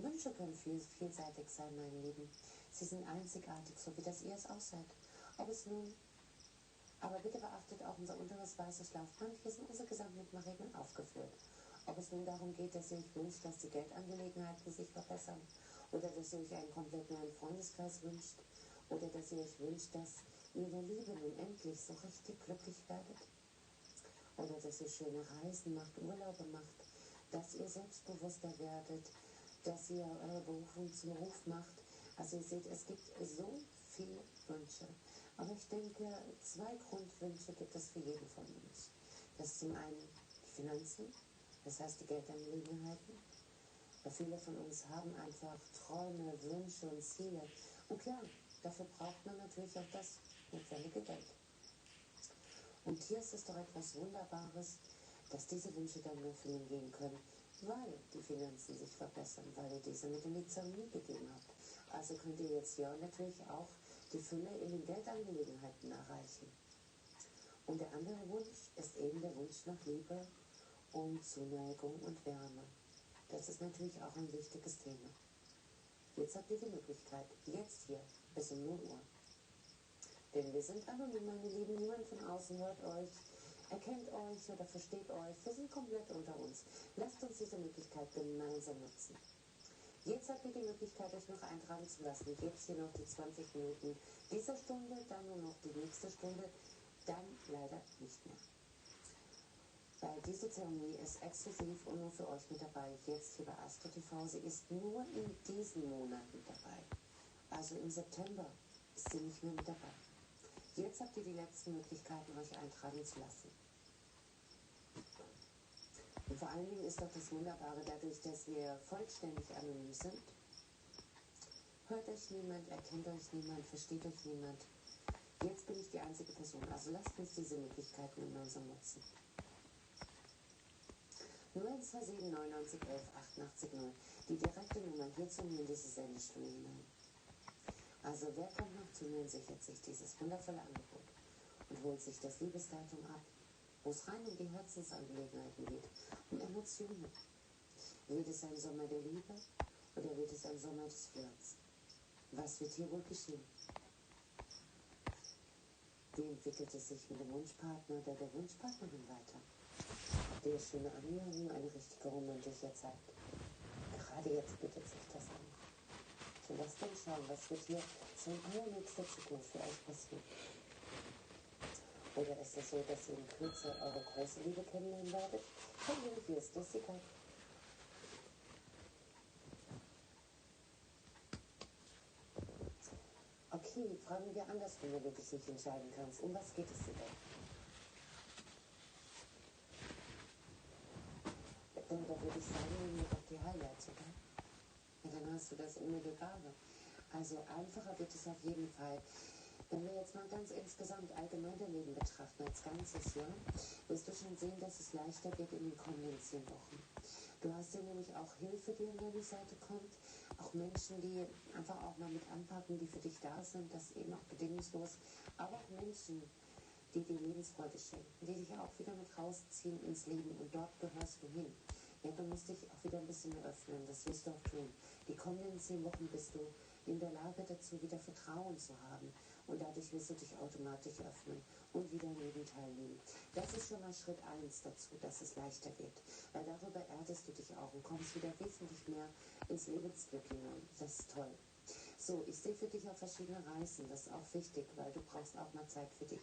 Wünsche können vielseitig sein, meine Lieben. Sie sind einzigartig, so wie das ihr es auch seid. Ob es nun, aber bitte beachtet auch unser unteres weißes Laufband. Hier sind unsere Gesamtmitmachregeln aufgeführt. Ob es nun darum geht, dass ihr euch wünscht, dass die Geldangelegenheiten sich verbessern, oder dass ihr euch einen komplett neuen Freundeskreis wünscht, oder dass ihr euch wünscht, dass ihr in der Liebe nun endlich so richtig glücklich werdet, oder dass ihr schöne Reisen macht, Urlaube macht, dass ihr selbstbewusster werdet, dass ihr eure Berufung zum Beruf macht. Also ihr seht, es gibt so viele Wünsche. Aber ich denke, 2 Grundwünsche gibt es für jeden von uns. Das ist zum einen die Finanzen, das heißt die Geldangelegenheiten. Weil viele von uns haben einfach Träume, Wünsche und Ziele. Und klar, dafür braucht man natürlich auch das notwendige Geld. Und hier ist es doch etwas Wunderbares, dass diese Wünsche dann nur für ihn gehen können, weil die Finanzen sich verbessern, weil ihr diese mit in die Zeremonie gegeben habt. Also könnt ihr jetzt ja natürlich auch die Fülle in den Geldangelegenheiten erreichen. Und der andere Wunsch ist eben der Wunsch nach Liebe und Zuneigung und Wärme. Das ist natürlich auch ein wichtiges Thema. Jetzt habt ihr die Möglichkeit, jetzt hier, bis um 0 Uhr. Denn wir sind anonym, meine Lieben, niemand von außen hört euch, erkennt euch oder versteht euch. Wir sind komplett unter uns. Lasst uns diese Möglichkeit gemeinsam nutzen. Jetzt habt ihr die Möglichkeit, euch noch eintragen zu lassen. Jetzt hier noch die 20 Minuten dieser Stunde, dann nur noch die nächste Stunde, dann leider nicht mehr. Weil diese Zeremonie ist exklusiv und nur für euch mit dabei. Jetzt hier bei Astro TV. Sie ist nur in diesen Monaten dabei. Also im September ist sie nicht mehr mit dabei. Jetzt habt ihr die letzten Möglichkeiten, euch eintragen zu lassen. Und vor allen Dingen ist doch das Wunderbare, dadurch, dass wir vollständig anonym sind, hört euch niemand, erkennt euch niemand, versteht euch niemand. Jetzt bin ich die einzige Person, also lasst uns diese Möglichkeiten gemeinsam nutzen. 0127 99 11 88 0, die direkte Nummer hier zu mir in diese Sendestunde hinein. Also wer kommt noch zu mir und sichert sich dieses wundervolle Angebot und holt sich das Liebesdatum ab, wo es rein um die Herzensangelegenheiten geht, um Emotionen. Wird es ein Sommer der Liebe oder wird es ein Sommer des Flirts? Was wird hier wohl geschehen? Wie entwickelt es sich mit dem Wunschpartner oder der Wunschpartnerin weiter? Der schöne Annäherung, eine richtige romantische Zeit. Gerade jetzt bietet sich das an. So lasst uns schauen, was wird hier so in allernächster Zukunft für euch passieren. Oder ist es so, dass ihr in Kürze eure große Liebe kennenlernen werdet? Hallo, hier ist Jessica. Okay, fragen wir andersrum, wenn du dich nicht entscheiden kannst. Um was geht es dir denn? Dann da würde ich sagen, nimm doch die Highlights, oder? Ja, dann hast du das Unmittelbare. Also einfacher wird es auf jeden Fall. Wenn wir jetzt mal ganz insgesamt allgemein dein Leben betrachten als ganzes Jahr, wirst du schon sehen, dass es leichter wird in den kommenden 10 Wochen. Du hast ja nämlich auch Hilfe, die an deine Seite kommt, auch Menschen, die einfach auch mal mit anpacken, die für dich da sind, das eben auch bedingungslos, aber auch Menschen, die dir Lebensfreude schenken, die dich auch wieder mit rausziehen ins Leben und dort gehörst du hin. Ja, du musst dich auch wieder ein bisschen mehr öffnen, das wirst du auch tun. Die kommenden 10 Wochen bist du in der Lage dazu, wieder Vertrauen zu haben und dadurch wirst du dich automatisch öffnen und wieder im Leben teilnehmen. Das ist schon mal Schritt 1 dazu, dass es leichter wird, weil darüber erdest du dich auch und kommst wieder wesentlich mehr ins Lebensglück hinein. Das ist toll. So, ich sehe für dich auch verschiedene Reisen, das ist auch wichtig, weil du brauchst auch mal Zeit für dich.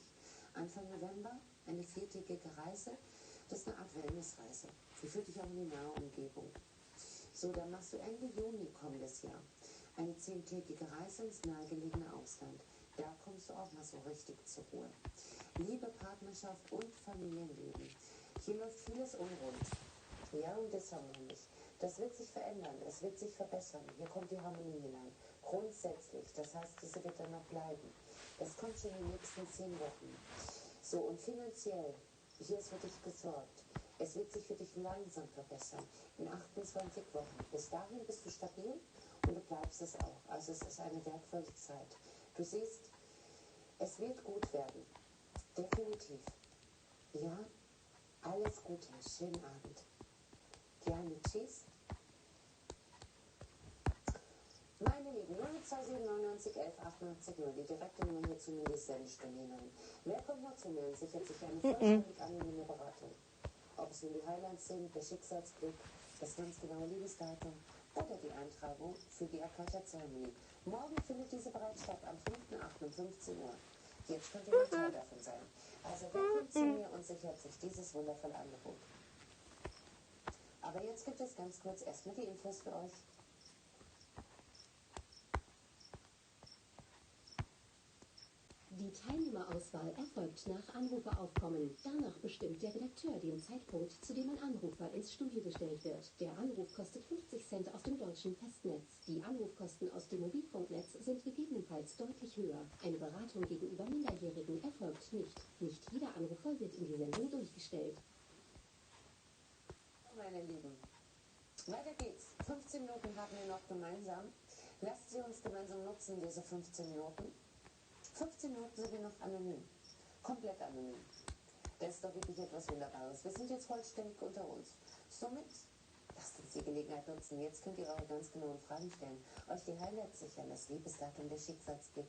Anfang November eine 4-tägige Reise, das ist eine Art Wellnessreise. Die führt dich auch in die nahe Umgebung. So, dann machst du Ende Juni kommendes Jahr eine 10-tägige Reise ins nahegelegene Ausland. Da kommst du auch mal so richtig zur Ruhe. Liebe, Partnerschaft und Familienleben. Hier läuft vieles unrund. Ja, und das haben wir nicht. Das wird sich verändern, es wird sich verbessern. Hier kommt die Harmonie hinein. Grundsätzlich, das heißt, diese wird dann noch bleiben. Das kommt schon in den nächsten 10 Wochen. So, und finanziell, hier ist für dich gesorgt. Es wird sich für dich langsam verbessern. In 28 Wochen. Bis dahin bist du stabil und du bleibst es auch. Also es ist eine wertvolle Zeit. Du siehst, es wird gut werden. Definitiv. Ja, alles Gute. Schönen Abend. Gerne. Tschüss. 02799 11 88 0. Die direkte Nummer hier zu mir, die Sendestimme hinein. Wer kommt noch zu mir und sichert sich eine vollständig anonyme Beratung? Ob es nun die Highlights sind, der Schicksalsblick, das ganz genaue Liebesdatum oder die Eintragung für die Akasha-Zeremonie. Morgen findet diese bereits statt, am 5.8. um 15 Uhr. Jetzt könnt ihr noch Teil davon sein. Also wer kommt zu mir und sichert sich dieses wundervolle Angebot? Aber jetzt gibt es ganz kurz erstmal die Infos für euch. Die Teilnehmerauswahl erfolgt nach Anruferaufkommen. Danach bestimmt der Redakteur den Zeitpunkt, zu dem ein Anrufer ins Studio gestellt wird. Der Anruf kostet 50 Cent auf dem deutschen Festnetz. Die Anrufkosten aus dem Mobilfunknetz sind gegebenenfalls deutlich höher. Eine Beratung gegenüber Minderjährigen erfolgt nicht. Nicht jeder Anrufer wird in die Sendung durchgestellt. Meine Lieben, weiter geht's. 15 Minuten haben wir noch gemeinsam. Lasst sie uns gemeinsam nutzen, diese 15 Minuten. 15 Minuten sind wir noch anonym. Komplett anonym. Das ist doch wirklich etwas Wunderbares. Wir sind jetzt vollständig unter uns. Somit lasst uns die Gelegenheit nutzen. Jetzt könnt ihr eure ganz genauen Fragen stellen. Euch die Highlights sichern, das Liebesdatum, der Schicksalsblick.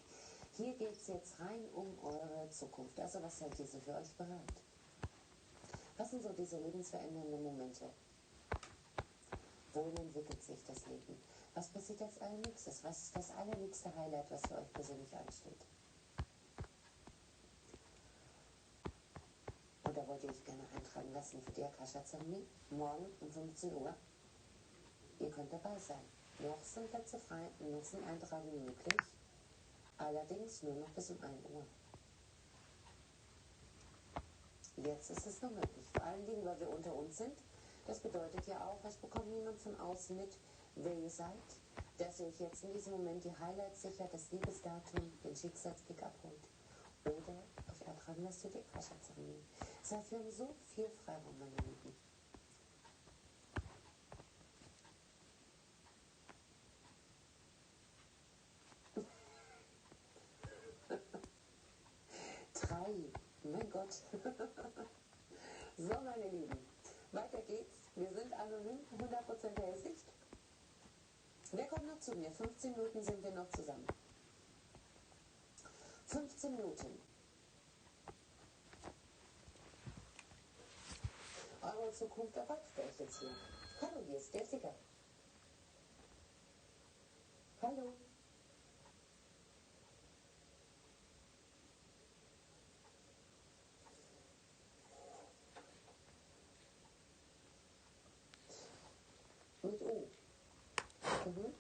Hier geht es jetzt rein um eure Zukunft. Also was hält diese für euch bereit? Was sind so diese lebensverändernden Momente? Wohin entwickelt sich das Leben? Was passiert als allernächstes? Was ist das allernächste Highlight, was für euch persönlich ansteht? Oder wollt ihr euch gerne eintragen lassen für die Akasha-Zeremonie? Morgen um 15 Uhr. Ihr könnt dabei sein. Noch sind Plätze frei, noch sind Eintragungen möglich. Allerdings nur noch bis um 1 Uhr. Jetzt ist es noch möglich. Vor allen Dingen, weil wir unter uns sind. Das bedeutet ja auch, es bekommt niemand von außen mit, wer ihr seid, dass ihr euch jetzt in diesem Moment die Highlights sichert, das Liebesdatum, den Schicksalsblick abholt oder euch eintragen lasst für die Akasha-Zeremonie. Das heißt, wir haben so viel Freiraum, meine Lieben. Drei, mein Gott. So, meine Lieben, weiter geht's. Wir sind anonym, 100% Hellsicht. Wer kommt noch zu mir? 15 Minuten sind wir noch zusammen. 15 Minuten. Eure Zukunft erwartet euch jetzt hier. Hallo, hier ist Jessica. Hallo. Mit U. Mhm.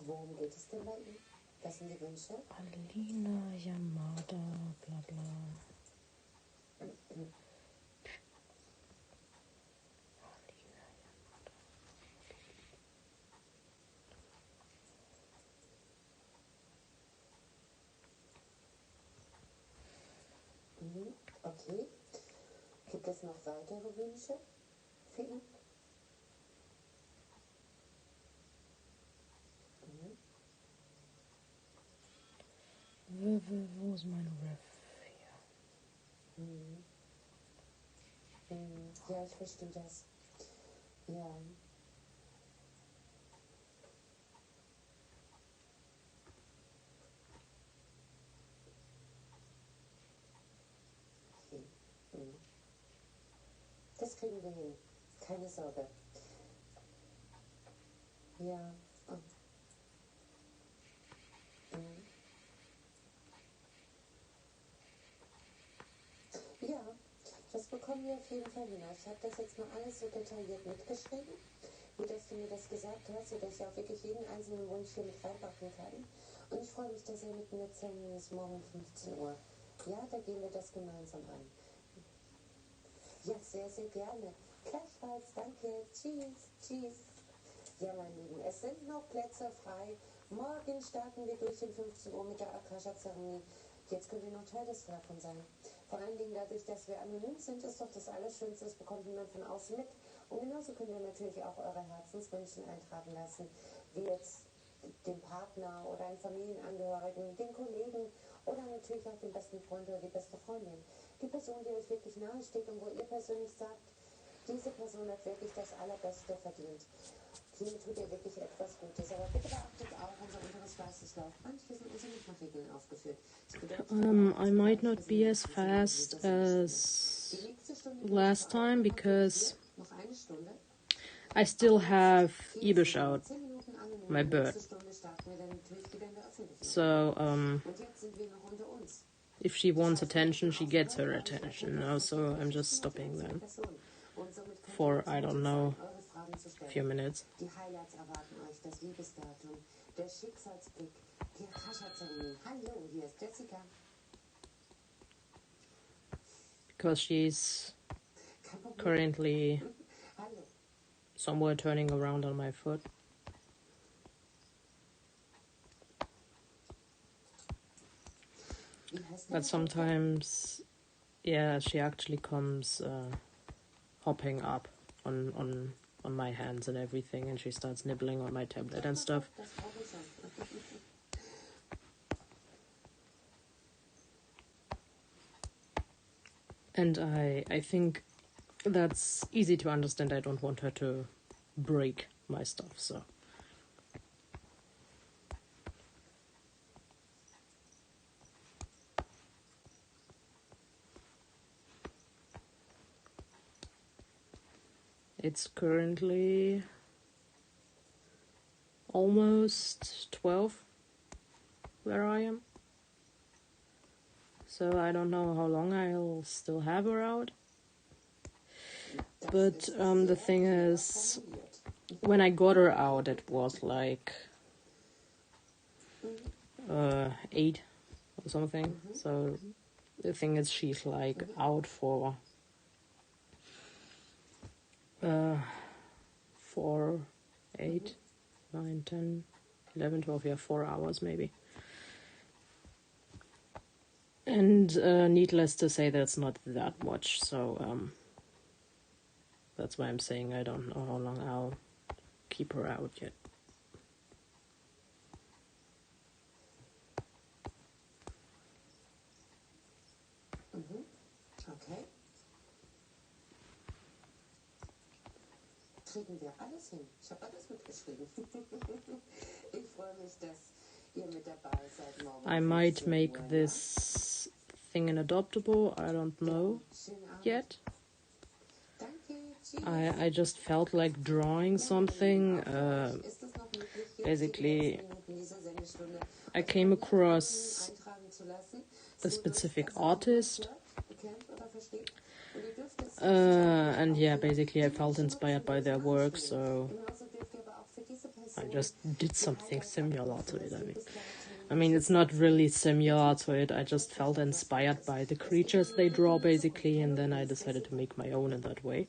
Worum geht es denn bei Ihnen? Was sind die Wünsche? Alina Yamada, bla bla. Mhm. Okay. Gibt es noch weitere Wünsche für ihn? Wo ist mein Ref hier? Mhm. Mhm. Ja, ich verstehe das. Ja. Okay. Mhm. Das kriegen wir hin. Keine Sorge. Ja. Oh. Mhm. Ja, das bekommen wir auf jeden Fall hin. Ich habe das jetzt mal alles so detailliert mitgeschrieben, wie dass du mir das gesagt hast, sodass ich auch wirklich jeden einzelnen Wunsch hier mit reinpacken kann. Und ich freue mich, dass ihr mit mir erzählen ist morgen um 15 Uhr. Ja, da gehen wir das gemeinsam an. Ja, sehr, sehr gerne. Gleichfalls, danke. Tschüss, tschüss. Ja, mein Lieben, es sind noch Plätze frei. Morgen starten wir durch um 15 Uhr mit der Akasha-Zeremonie. Jetzt könnt ihr noch Teil davon sein. Vor allen Dingen dadurch, dass wir anonym sind, ist doch das Allerschönste, es bekommt niemand von außen mit. Und genauso könnt ihr natürlich auch eure Herzenswünsche eintragen lassen, wie jetzt den Partner oder einen Familienangehörigen, den Kollegen oder natürlich auch den besten Freund oder die beste Freundin. die Person, die euch wirklich nahe steht und wo ihr persönlich sagt, diese Person hat wirklich das Allerbeste verdient. Hiermit tut ihr wirklich etwas Gutes. Aber bitte beachtet auch unser unteres weißes Laufband. Hier sind unsere Mitmachregeln aufgeführt. I might not be as fast as last time because Noch eine Stunde. I still have Ibish out, 10 Minuten an und my bird. nächste Stunde starten wir dann natürlich wieder in der Öffentlichkeit. So, Und jetzt sind wir noch unter uns. if she wants attention, she gets her attention. Now, so I'm just stopping then for, I don't know, a few minutes. Die Highlights erwarten euch, das Liebesdatum, der Schicksalsblick, die Akasha-Zeremonie. Hallo, hier ist Jessica. Because she's currently Hallo. somewhere turning around on my foot. Wie heißt But sometimes, yeah, she actually comes hopping up on my hands and everything, and she starts nibbling on my tablet and stuff. das brauche ich schon. And I think that's easy to understand. I don't want her to break my stuff, so. It's currently almost 12 where I am. So I don't know how long I'll still have her out. But the thing is, when I got her out, it was like 8 or something. So the thing is, she's like out for 4, 8, 9, 10, 11, 12, yeah, 4 hours maybe. And needless to say, that's not that much, so that's why I'm saying I don't know how long I'll keep her out yet. Okay. Kriegen wir alles hin. Ich habe alles mitgeschrieben. Ich freue mich, dass ihr mit dabei seid morgen. I might make this thing an adoptable, I don't know Schönen Abend. yet. Danke. Tschüss. I just felt like drawing something. Ist es noch möglich, hier Basically, 10 Minuten dieser Sendestunde I came across eintragen zu lassen, a specific artist. kennt oder versteht? Und ihr dürft es And yeah, basically I felt inspired by their work, so genauso dürft ihr aber auch für diese Person I just did something similar to it. I mean, it's not really similar to it. I just felt inspired by the creatures they draw, basically, and then I decided to make my own in that way.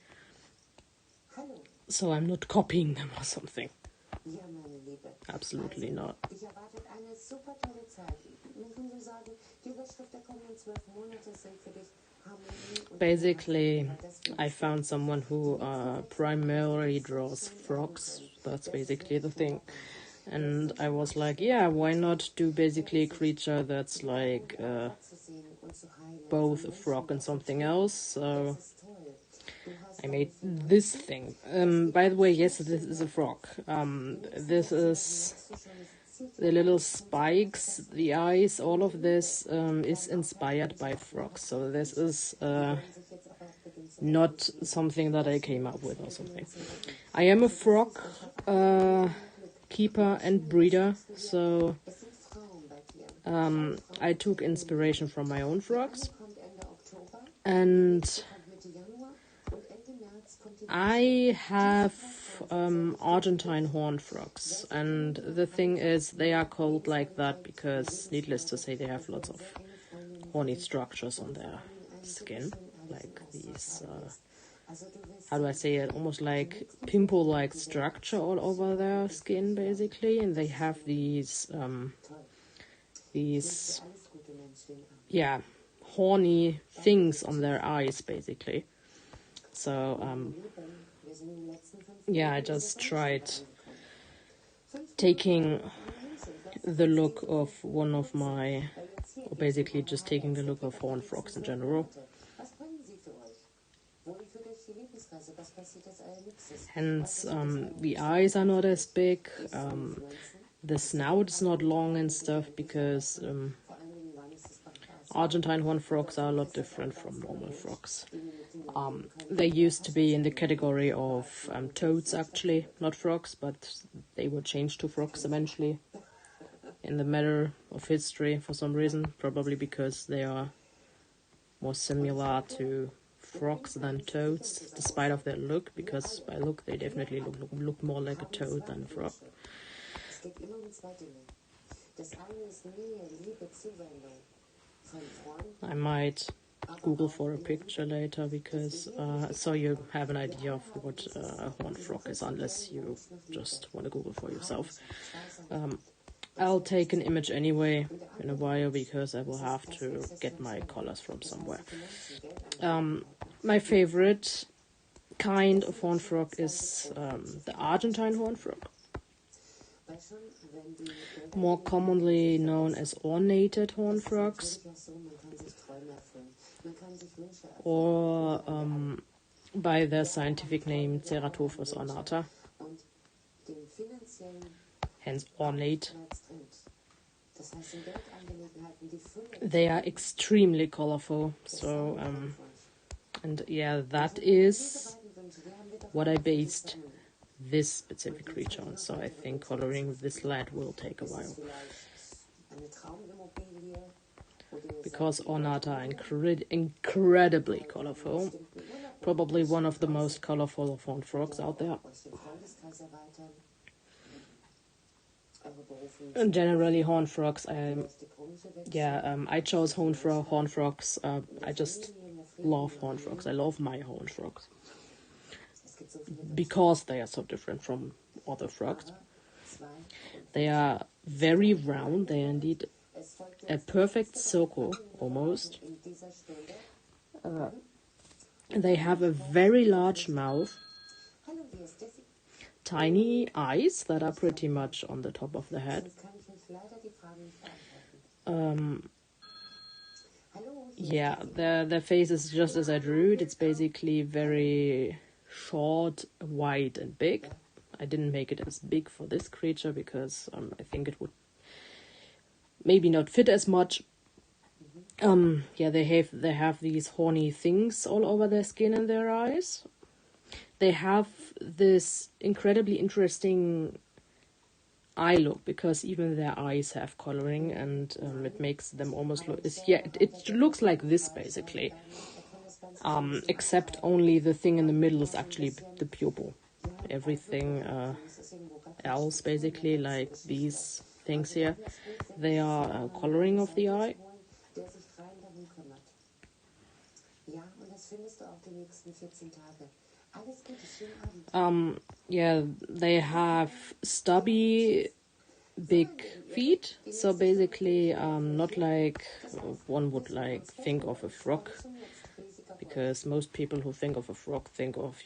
Hallo. So I'm not copying them or something. Ja, meine Liebe. Absolutely not. Dich erwartet eine super tolle Zeit. Man kann so sagen, die Überschrift der kommenden 12 Monate sind für dich Harmonie und Basically, I found someone who primarily draws frogs. That's basically the thing. And I was like, yeah, why not do basically a creature that's like zu sehen und zu heilen. both a frog and something else. So Das ist toll. Du hast I made this thing. By the way, yes, this is a frog. This is the little spikes, the eyes, all of this is inspired by frogs. So this is not something that I came up with or something. I am a frog keeper and breeder, so es sind Frauen bei dir. I took inspiration from my own frogs, Kommt Ende Oktober, and kommt Mitte Januar und Ende März kommt die I have Argentine horned frogs, and the thing is, they are called like that because, needless to say, they have lots of horny structures on their skin, like these, how do I say it, almost like pimple-like structure all over their skin, basically, and they have these, alles gute Menschen an. yeah, horny things on their eyes, basically. So, Wir sind in den letzten 5 yeah, I just tried taking the look of one of my, or basically just taking the look of horned frogs in general, Hence, the eyes are not as big, the snout is not long and stuff, because Argentine horned frogs are a lot different from normal frogs. They used to be in the category of toads, actually, not frogs, but they were changed to frogs eventually in the matter of history for some reason, probably because they are more similar to frogs than toads, despite of their look, because by look they definitely look more like a toad than a frog. I might Google for a picture later, because so you have an idea of what a horned frog is, unless you just want to Google for yourself. I'll take an image anyway in a while, because I will have to get my colors from somewhere. My favorite kind of horned frog is the Argentine horned frog, more commonly known as ornated horned frogs, or by their scientific name Ceratophis ornata, hence ornate. They are extremely colorful, so and yeah, that is what I based this specific creature on, so I think coloring this lad will take a while, because ornata are incredibly colorful, probably one of the most colorful of horned frogs out there. And generally horned frogs, I chose horned frogs. I just love horned frogs. I love my horned frogs because they are so different from other frogs. They are very round. They are indeed a perfect circle, almost. They have a very large mouth, tiny eyes that are pretty much on the top of the head. Yeah, their face is just as I drew it. It's basically very short, wide, and big. I didn't make it as big for this creature because I think it would maybe not fit as much. They have these horny things all over their skin and their eyes. They have this incredibly interesting eye look, because even their eyes have coloring, and it makes them almost look... It looks like this, basically. Except only the thing in the middle is actually the pupil. Everything else, basically, like these things here, they are coloring of the eye. They have stubby, big feet, so basically not like one would think of a frog, because most people who think of a frog think of,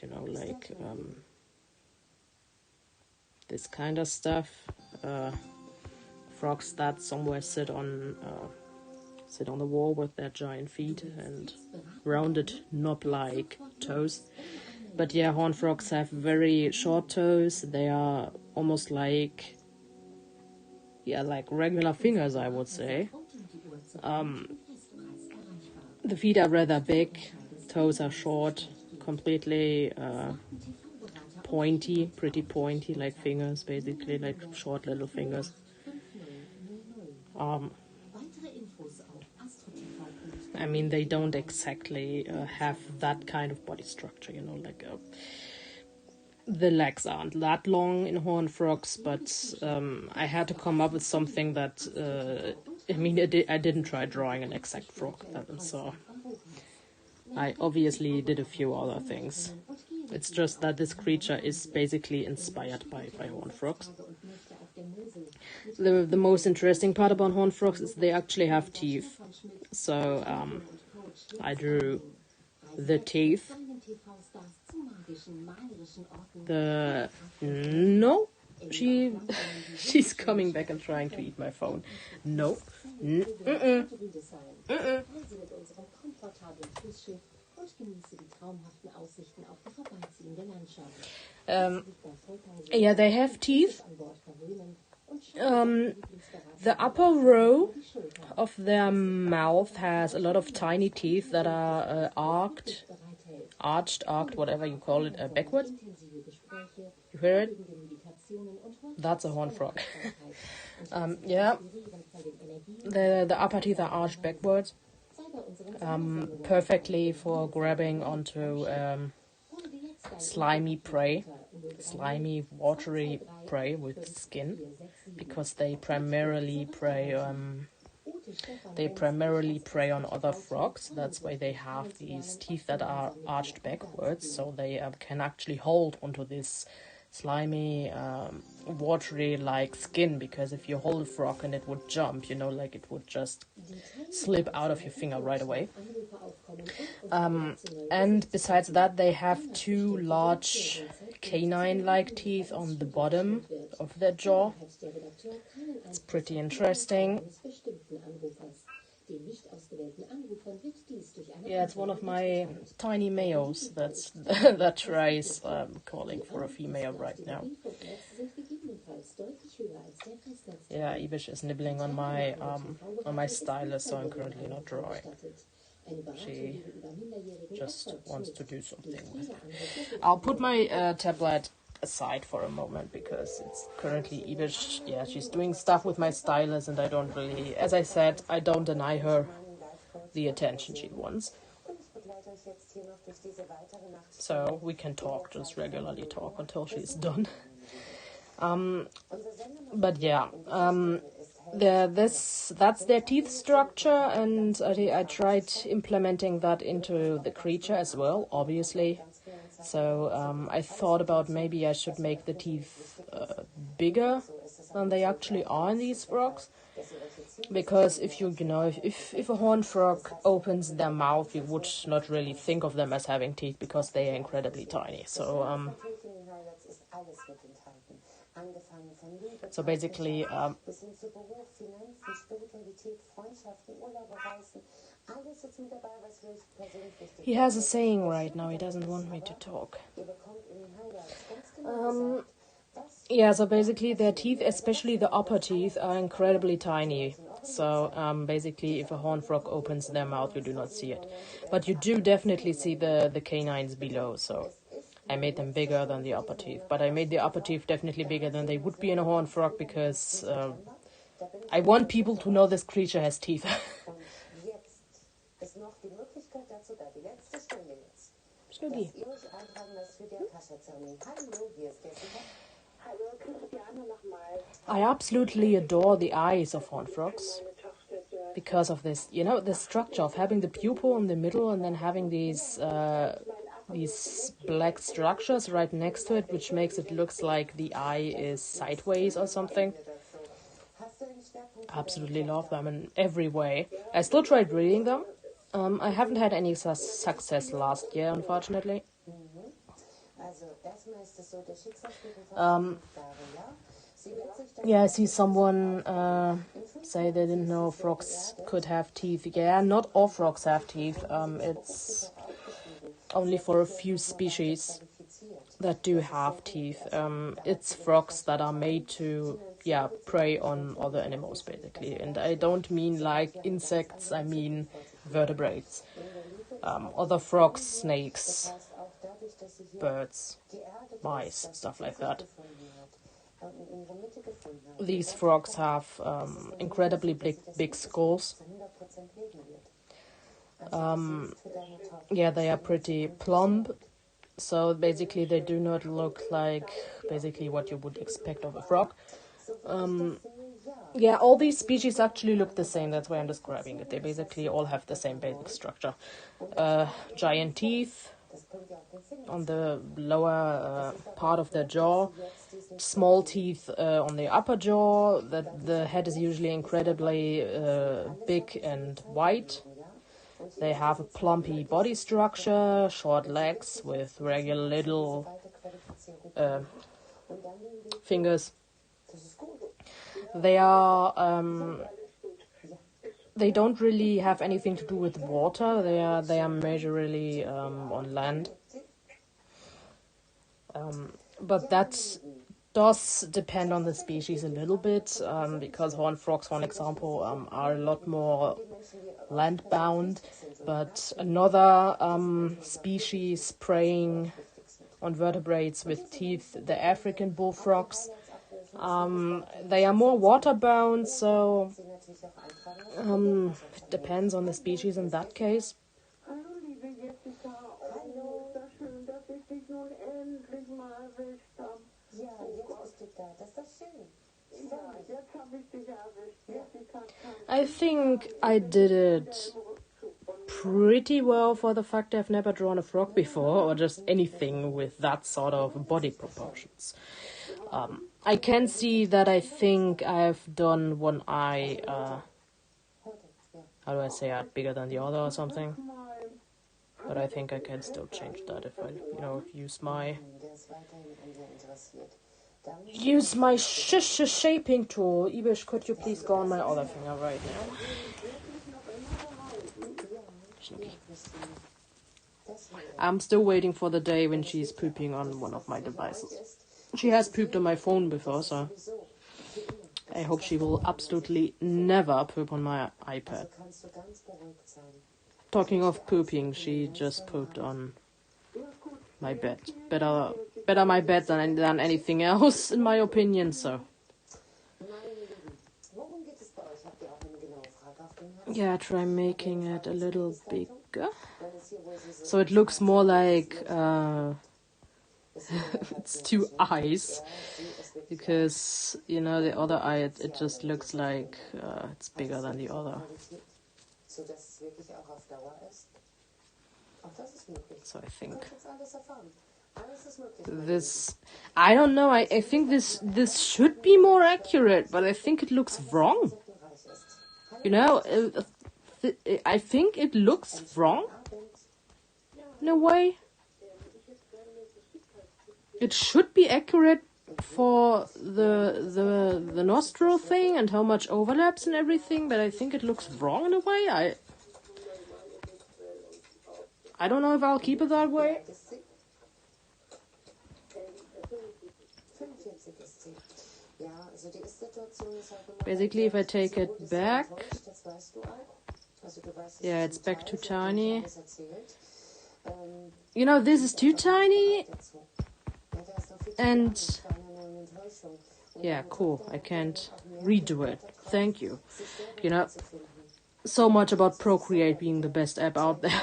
this kind of stuff, frogs that somewhere sit on the wall with their giant feet and rounded knob-like toes. But yeah, horned frogs have very short toes. They are almost like regular fingers, I would say. The feet are rather big, toes are short, completely pointy, pretty pointy, like fingers, basically, like short little fingers. They don't exactly have that kind of body structure, the legs aren't that long in horned frogs, but I had to come up with something that, I didn't try drawing an exact frog, so I obviously did a few other things. It's just that this creature is basically inspired by horned frogs. The most interesting part about horned frogs is they actually have teeth. So I drew the teeth. She's coming back and trying to eat my phone. No. und genieße die traumhaften Aussichten auf die vorbeiziehende Landschaft. Yeah, they have teeth. An Bord verwöhnen und The upper row of their mouth has a lot of tiny teeth that are arched, whatever you call it, backwards. intensive Gespräche, You hear it? Meditationen und That's a horn frog. Wortdankbarkeit. Yeah, Inspirieren von den Energien the upper teeth are arched backwards, sei bei unseren perfectly for grabbing onto Hole dir jetzt dein slimy prey, in den slimy, watery prey with skin, 4, 6, 7. because they primarily prey. Ute, Stefan, They primarily prey on other frogs. That's why they have these teeth that are arched backwards, so they can actually hold onto this slimy, watery-like skin. Because if you hold a frog and it would jump, you know, like it would just slip out of your finger right away. And besides that, they have two large canine-like teeth on the bottom of their jaw. It's pretty interesting. Yeah, it's one of my tiny males that tries calling for a female right now. Yeah, Ibish is nibbling on my stylus, so I'm currently not drawing. She just wants to do something with it. I'll put my tablet aside for a moment because it's currently Ibish. Yeah, she's doing stuff with my stylus, and I don't really, as I said, I don't deny her the attention she wants. So we can talk, just regularly talk until she's done. But yeah, that's their teeth structure, and I tried implementing that into the creature as well, obviously. So I thought about maybe I should make the teeth bigger than they actually are in these frogs. Because if if a horned frog opens their mouth, you would not really think of them as having teeth because they are incredibly tiny. So basically, he has a saying right now. He doesn't want me to talk. Yeah, so basically their teeth, especially the upper teeth, are incredibly tiny. So basically if a horned frog opens their mouth, you do not see it. But you do definitely see the canines below, so I made them bigger than the upper teeth. But I made the upper teeth definitely bigger than they would be in a horned frog because I want people to know this creature has teeth. Snoogie. I absolutely adore the eyes of horned frogs because of this, the structure of having the pupil in the middle and then having these black structures right next to it, which makes it looks like the eye is sideways or something. Absolutely love them in every way. I still tried reading them. I haven't had any success last year, unfortunately. Yeah, I see someone say they didn't know frogs could have teeth. Yeah, not all frogs have teeth. It's only for a few species that do have teeth. It's frogs that are made to, prey on other animals, basically. And I don't mean like insects, I mean vertebrates. Other frogs, snakes, birds, mice, stuff like that. These frogs have incredibly big skulls. They are pretty plump. So basically they do not look like basically what you would expect of a frog. All these species actually look the same. That's why I'm describing it. They basically all have the same basic structure. Giant teeth on the lower part of their jaw, small teeth on the upper jaw. The head is usually incredibly big and white. They have a plumpy body structure, short legs with regular little fingers. They are they don't really have anything to do with water. They are majorly on land. But that does depend on the species a little bit, because horned frogs, for example, are a lot more land-bound. But another species preying on vertebrates with teeth, the African bullfrogs, they are more water-bound, so it depends on the species in that case. Hallo, liebe Jessica. Hallo. Ist das schön, dass ich dich nun endlich mal erwischt habe. Ja, jetzt bist du da. Das ist doch schön. Ja, jetzt habe ich dich erwischt. Jessica kann I think I did it pretty well for the fact I've never drawn a frog before, or just anything with that sort of body proportions. I can see that I think I've done one eye, how do I say it, bigger than the other or something. But I think I can still change that if I, use my shaping tool. Ibish, could you please go on my other finger right now? I'm still waiting for the day when she's pooping on one of my devices. She has pooped on my phone before, so I hope she will absolutely never poop on my iPad. Talking of pooping, she just pooped on my bed. Better my bed than anything else, in my opinion, so. Yeah, try making it a little bigger. So it looks more like it's two eyes. Because, the other eye, it just looks like it's bigger than the other. So I think this, I don't know, I think this should be more accurate, but I think it looks wrong. I think it looks wrong in a way. It should be accurate for the nostril thing and how much overlaps and everything, but I think it looks wrong in a way. I don't know if I'll keep it that way. Basically, if I take it back, yeah, it's back too tiny. This is too tiny. And yeah, cool. I can't redo it. Thank you. So much about Procreate being the best app out there.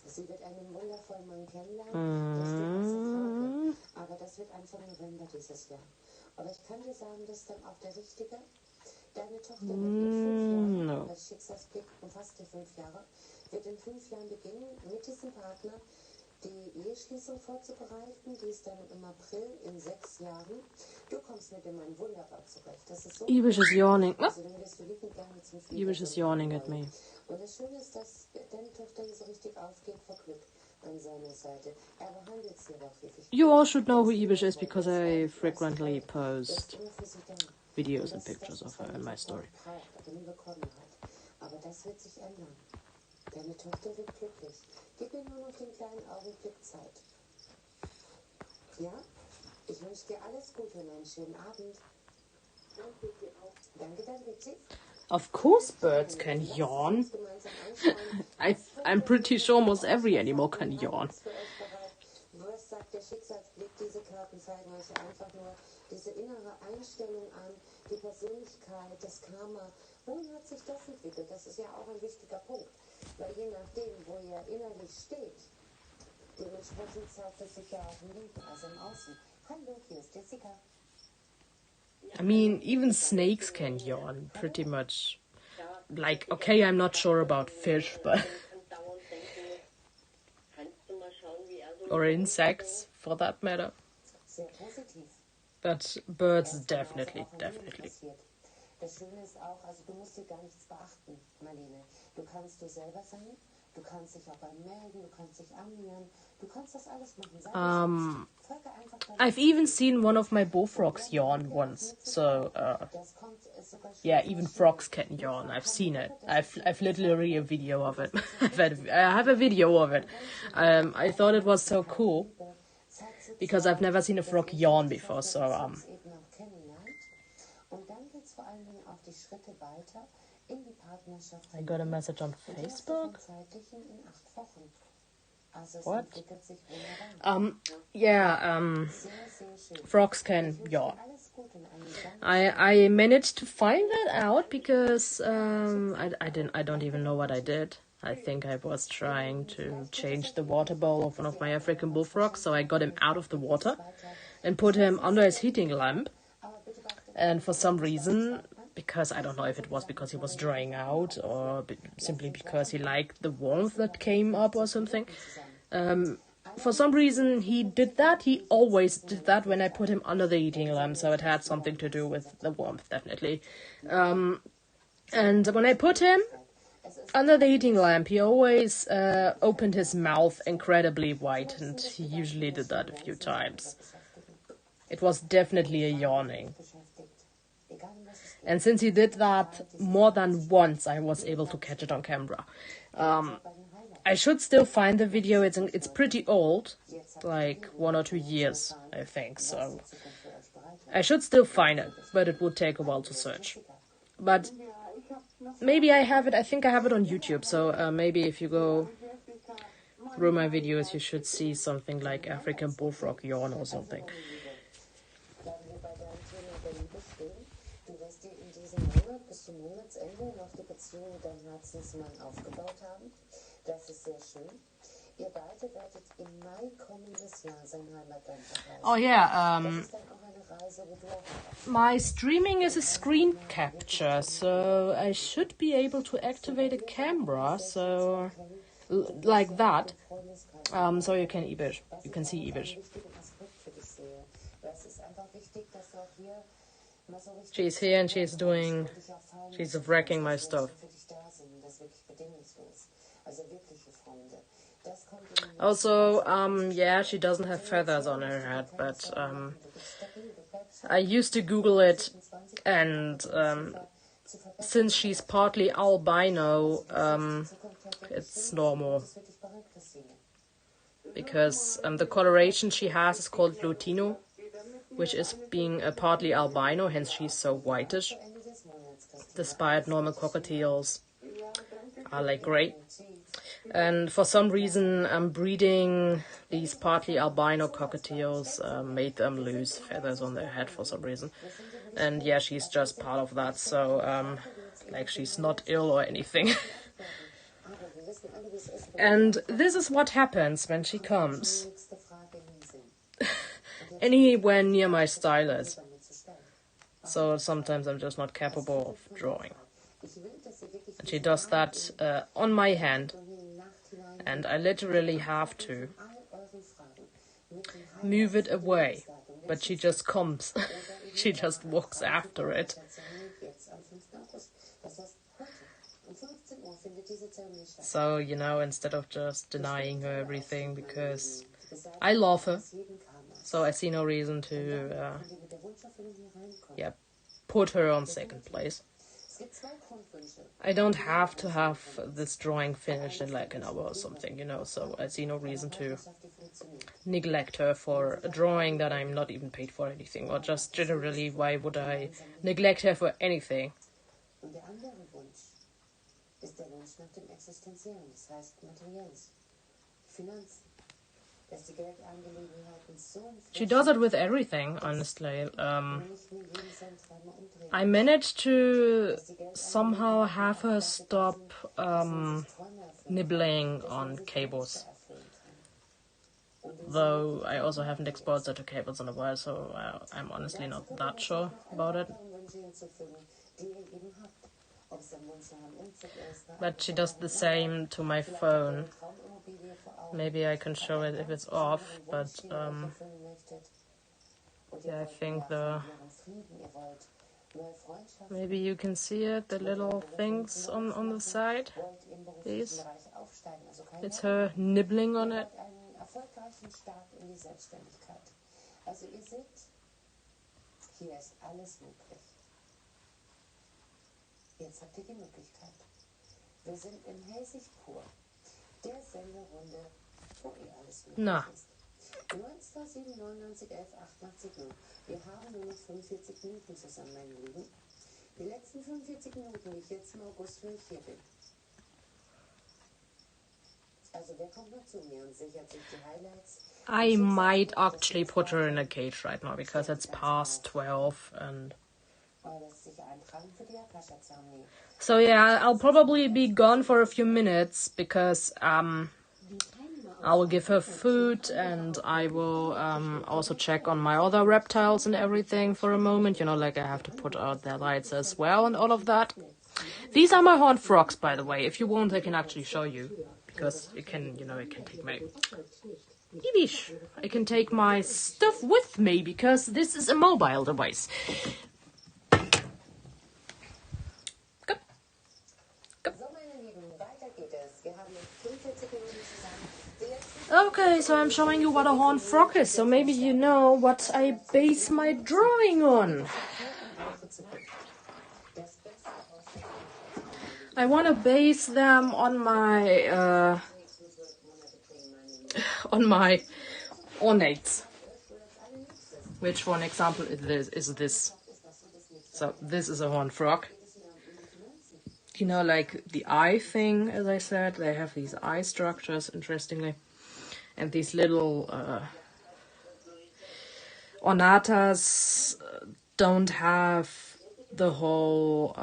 Sie wird einen wundervollen Mann kennenlernen. Aber das wird Anfang November dieses Jahr. Aber ich kann dir sagen, dass dann auch der Richtige, deine Tochter wird in 5 Jahren, das Schicksalsblick umfasst die 5 Jahre, wird in 5 Jahren beginnen, mit diesem Partner die Eheschließung vorzubereiten. Die ist dann im April in 6 Jahren. Du kommst mit dem Mann wunderbar zurecht. Das ist so. Ibish is yawning. Also dann wirst du liebend gerne zum Flieger. Ibish is yawning at me. Und das Schöne ist, dass deine Tochter hier so richtig aufgeht vor Glück an seiner Seite. Er behandelt sie aber auch wirklich. You all should know who Ibish is because I frequently post videos and pictures of her in my story. Aber das wird sich ändern. Deine Tochter wird glücklich. Gib mir nur noch den kleinen Augenblick Zeit. Ja? Ich wünsche dir alles Gute und einen schönen Abend. Danke, danke. Of course birds can yawn. I'm pretty sure almost every animal can yawn. Was sagt der Schicksalsblick? Diese Karten zeigen euch einfach nur diese innere Einstellung an, die Persönlichkeit, das Karma. Wohin hat sich das entwickelt? Das ist ja auch ein wichtiger Punkt. Weil je nachdem, wo ihr innerlich steht, dementsprechend zeigt es sich ja auch im Leben, also im Außen. Hallo, hier ist Jessica. I mean, even snakes can yawn, pretty much. Like, okay, I'm not sure about fish, but... or insects, for that matter. But birds, definitely. Das Schöne ist auch, also du musst dir gar nichts beachten, Marlene. Du kannst du selber sein, Du kannst dich auch bei ihm melden, du kannst dich anhören, du kannst das alles machen. Folge einfach I've even seen one of my bullfrogs yawn once. So, yeah, even frogs can yawn. I've seen it. I've literally a video of it. I have a video of it. I thought it was so cool because I've never seen a frog yawn before. So, Und dann geht's vor allen Dingen auch die Schritte weiter in die Partnerschaft. I got a message on Facebook. In 8 Wochen. Also es What? entwickelt sich wunderbar. Yeah, Sehr, sehr schön. frogs can yawn. Alles gut in einem ganz I managed to find that out because I don't even know what I did. I think I was trying to change the water bowl of one of my African bullfrogs, so I got him out of the water and put him under his heating lamp. And for some reason, because I don't know if it was because he was drying out or simply because he liked the warmth that came up or something, for some reason he did that. He always did that when I put him under the heating lamp, so it had something to do with the warmth, definitely. And when I put him under the heating lamp, he always opened his mouth incredibly wide, and he usually did that a few times. It was definitely a yawning. And since he did that more than once, I was able to catch it on camera. I should still find the video. It's pretty old, like 1 or 2 years, I think. So I should still find it, but it would take a while to search. But maybe I have it. I think I have it on YouTube. So maybe if you go through my videos, you should see something like African bullfrog yawn or something. Bis zum Monatsende noch die Beziehung mit deinem Herzensmann aufgebaut haben. Das ist sehr schön. Ihr beide werdet im Mai kommendes Jahr sein Heimatland bereisen. Oh yeah, Das ist dann auch eine Reise, wo du auch my streaming is a screen capture, so I should be able to activate a camera, so like that, so you can see Ibish. Das ist einfach wichtig, dass du auch hier She's here and she's wrecking my stuff. Also, yeah, she doesn't have feathers on her head, but I used to Google it, and since she's partly albino, it's normal. Because the coloration she has is called Lutino, which is being partly albino, hence she's so whitish, despite normal cockatiels are like grey. And for some reason, breeding these partly albino cockatiels made them lose feathers on their head for some reason. And yeah, she's just part of that, so like she's not ill or anything. And this is what happens when she comes anywhere near my stylus. So sometimes I'm just not capable of drawing. And she does that on my hand, and I literally have to move it away. But she just comes. She just walks after it. So, you know, instead of just denying her everything, because I love her, so I see no reason to, put her on second place. I don't have to have this drawing finished in like an hour or something, you know, so I see no reason to neglect her for a drawing that I'm not even paid for anything, or just generally, why would I neglect her for anything? She does it with everything, honestly. I managed to somehow have her stop nibbling on cables. Though I also haven't exposed her to cables in a while, so I'm honestly not that sure about it. But she does the same to my phone. Maybe I can show it if it's off, but yeah, I think maybe you can see it, the little things on the side, these. aufsteigen, also kein It's her nibbling on it. einen erfolgreichen Start in die Selbstständigkeit. Also ihr seht, hier ist alles möglich. Jetzt habt ihr die Möglichkeit. Wir sind in Hellsig pur, der Senderunde, wo ihr alles möglich ist. 927 99 11 88 0. Wir haben nur noch 45 Minuten zusammen, meine Lieben. Die letzten 45 Minuten, die ich jetzt im August für euch hier bin. Also wer kommt noch zu mir und sichert sich die Highlights? I might actually put her in a cage right now because it's past 12 and... So yeah, I'll probably be gone for a few minutes because I will give her food and I will also check on my other reptiles and everything for a moment. You know, like I have to put out their lights as well and all of that. These are my horned frogs, by the way. If you want, I can actually show you. Because it can, you know, it can take my... I can take my stuff with me because this is a mobile device. Okay, so I'm showing you what a horned frog is, so maybe you know what I base my drawing on. I want to base them on my ornates. Which, for an example, is this. So this is a horned frog. You know, like the eye thing, as I said, they have these eye structures, interestingly. And these little ornatas don't have the whole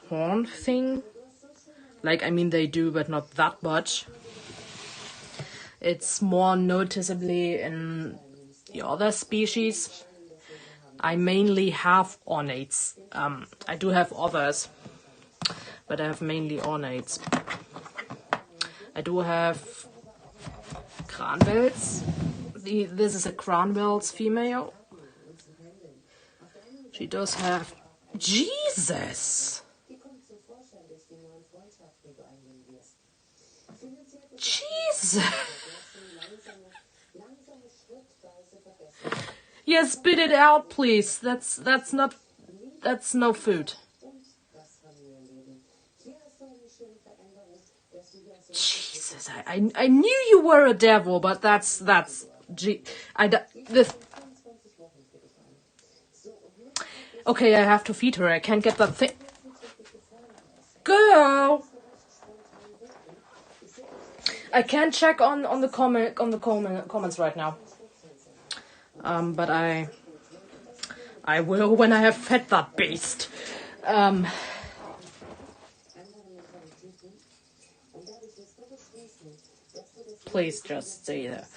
horn thing. Like, I mean, they do, but not that much. It's more noticeably in the other species. I mainly have ornates. I do have others, but I have mainly ornates. I do have Kranwels. This is a Kranwels female. She does have... Jesus! Jesus! Yes, spit it out, please. That's no food. Jesus, I knew you were a devil, but that's okay, I have to feed her. I can't get that thing. Girl, I can't check on the comments right now. But I will when I have fed that beast. Please just stay there.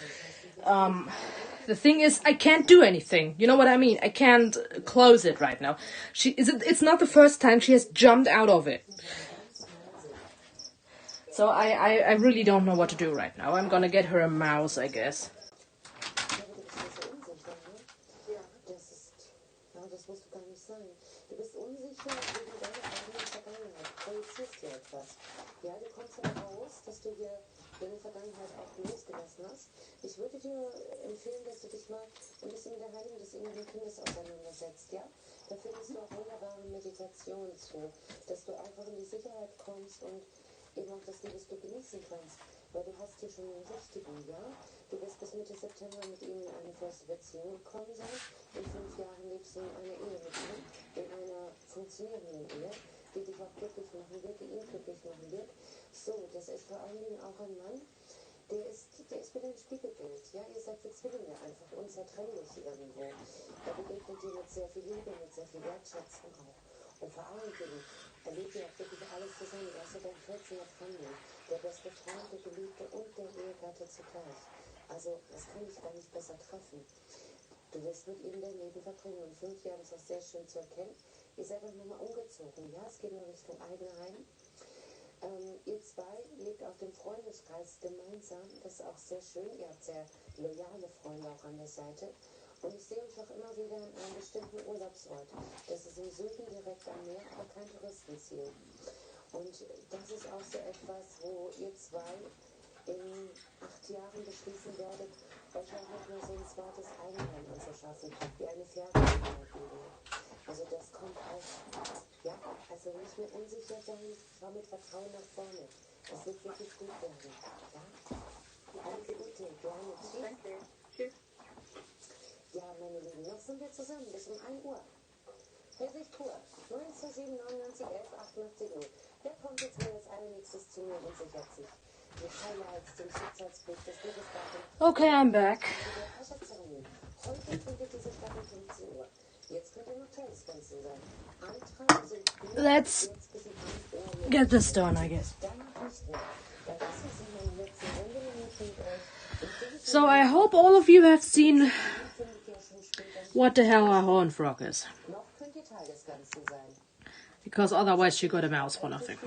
The thing is, I can't do anything. You know what I mean? I can't close it right now. It's not the first time she has jumped out of it. So I really don't know what to do right now. I'm gonna get her a mouse, I guess. In der Vergangenheit auch losgelassen hast. Ich würde dir empfehlen, dass du dich mal ein bisschen mit der Heilung des inneren Kindes auseinandersetzt, ja? Da findest du auch wunderbare Meditationen zu, dass du einfach in die Sicherheit kommst und eben auch das Liebesglück genießen kannst. Weil du hast hier schon einen richtigen, ja? Du wirst bis Mitte September mit ihm in eine feste Beziehung gekommen sein. In 5 Jahren lebst du in einer Ehe mit ihm, in einer funktionierenden Ehe, die dich auch glücklich machen wird, die ihn glücklich machen wird. So, das ist vor allen Dingen auch ein Mann, der ist wieder ein Spiegelbild. Ja, ihr seid wie Zwillinge, einfach unzertrennlich irgendwo. Er begegnet dir mit sehr viel Liebe, mit sehr viel Wertschätzung auch. Und vor allen Dingen erlebt ihr auch wirklich alles zusammen. Er ist ja dein Felsen der Familie, der beste Freund, der Geliebte und der Ehegatte zugleich. Also, das kann ich gar nicht besser treffen. Du wirst mit ihm dein Leben verbringen. Und 5 Jahre ist auch sehr schön zu erkennen. Ihr seid auch nochmal umgezogen. Ja, es geht in Richtung Eigenheim. Ihr zwei lebt auf dem Freundeskreis gemeinsam. Das ist auch sehr schön. Ihr habt sehr loyale Freunde auch an der Seite. Und ich sehe euch auch immer wieder an einem bestimmten Urlaubsort. Das ist im Süden direkt am Meer, aber kein Touristenziel. Und das ist auch so etwas, wo ihr zwei in 8 Jahren beschließen werdet, euch auch noch mal so ein zweites Einhorn anzuschaffen, wie eine Pferdeimmobilie. Also das kommt auch, ja, also nicht mehr unsicher sein, schau mit Vertrauen nach vorne. Das wird wirklich gut werden, ja? Alles Gute, gerne. Tschüss. Danke. Tschüss. Ja, meine Lieben, noch sind wir zusammen bis um 1 Uhr. Friedrich Kur, 927 99 11 88 0. Der kommt jetzt mal als allernächstes zu mir und sichert sich die Highlights, den Schicksalsblick, das Liebesdatum. Okay, I'm back. Heute findet diese Stadt um 15 Uhr. Jetzt könnt ihr noch Tagesgrenzen sein. Antrag sind Let's jetzt bis um 1 Uhr. get this done, I guess. Danach nicht mehr. Weil das ist in meinen letzten Sendeminuten mit euch. So I hope all of you have seen what the hell a horn frog is. Noch könnt ihr Tagesgrenzen sein. Because otherwise she got a mouse for nothing.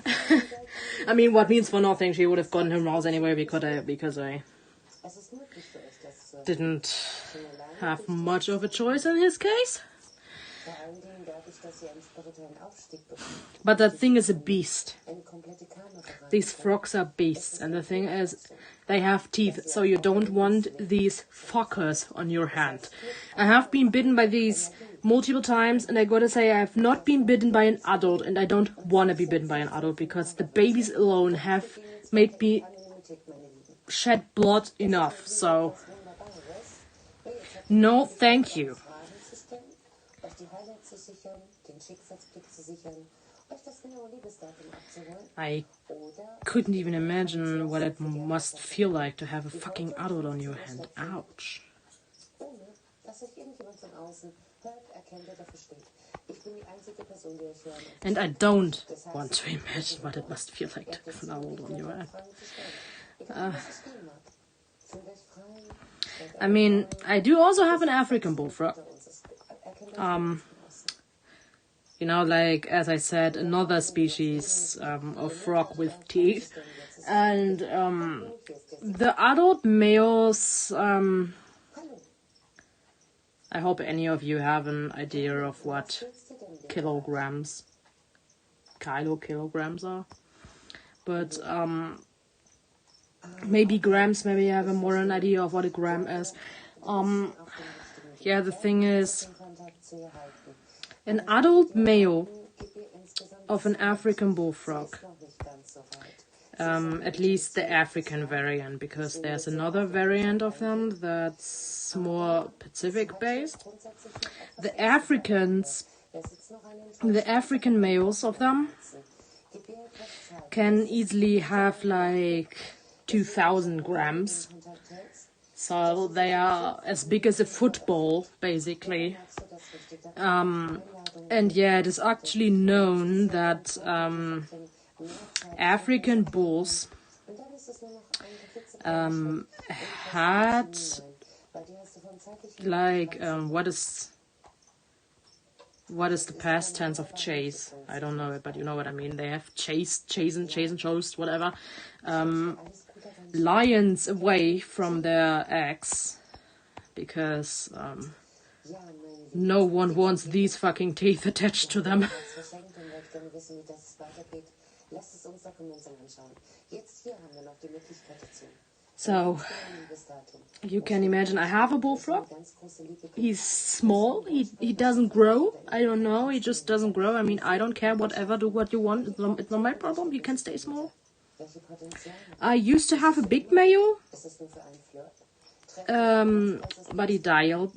I mean, what means for nothing? She would have gotten her mouse anyway because I Es ist möglich für euch, das zu didn't have much of a choice in his case. vor allen Dingen dadurch, dass ihr einen spirituellen Aufstieg bekommt. But that thing is a beast. Eine komplette Kamera. These frogs are beasts, and the thing is, they have teeth, so you don't want these fuckers on your hand. I have been bitten by these multiple times, and I gotta say I have not been bitten by an adult, and I don't want to be bitten by an adult, because the babies alone have made me shed blood enough, so no thank you. Euch die Highlights zu sichern, den Schicksalsblick zu sichern, euch das genaue Liebesdatum abzuholen. I couldn't even imagine what it must feel like to have a fucking adult on your hand. Ouch. Ohne, dass euch irgendjemand von außen hört, erkennt oder versteht. Ich bin die einzige Person, die euch hören und And I don't want to imagine what it must feel like to have an adult on your hand. Fragen zu stellen. Egal, was es gehen mag. Fühlt euch frei. I mean, I do also have an African bullfrog. Erkennt You know, like, as I said, another species of frog with teeth. And the adult males, I hope any of you have an idea of what kilograms are. But maybe grams, maybe you have a more an idea of what a gram is. Yeah, the thing is, an adult male of an African bullfrog, at least the African variant, because there's another variant of them that's more Pacific based. The African males of them can easily have like 2,000 grams. So they are as big as a football, basically. And yeah, it is actually known that African bulls had like what is the past tense of chase? I don't know it, but you know what I mean. They have chastened, whatever. Lions away from their eggs because no one wants these fucking teeth attached to them. So you can imagine I have a bullfrog. He's small. He doesn't grow. I don't know. He just doesn't grow. I mean, I don't care. Whatever, do what you want. It's not my problem. You can stay small. I used to have a big male, but he died.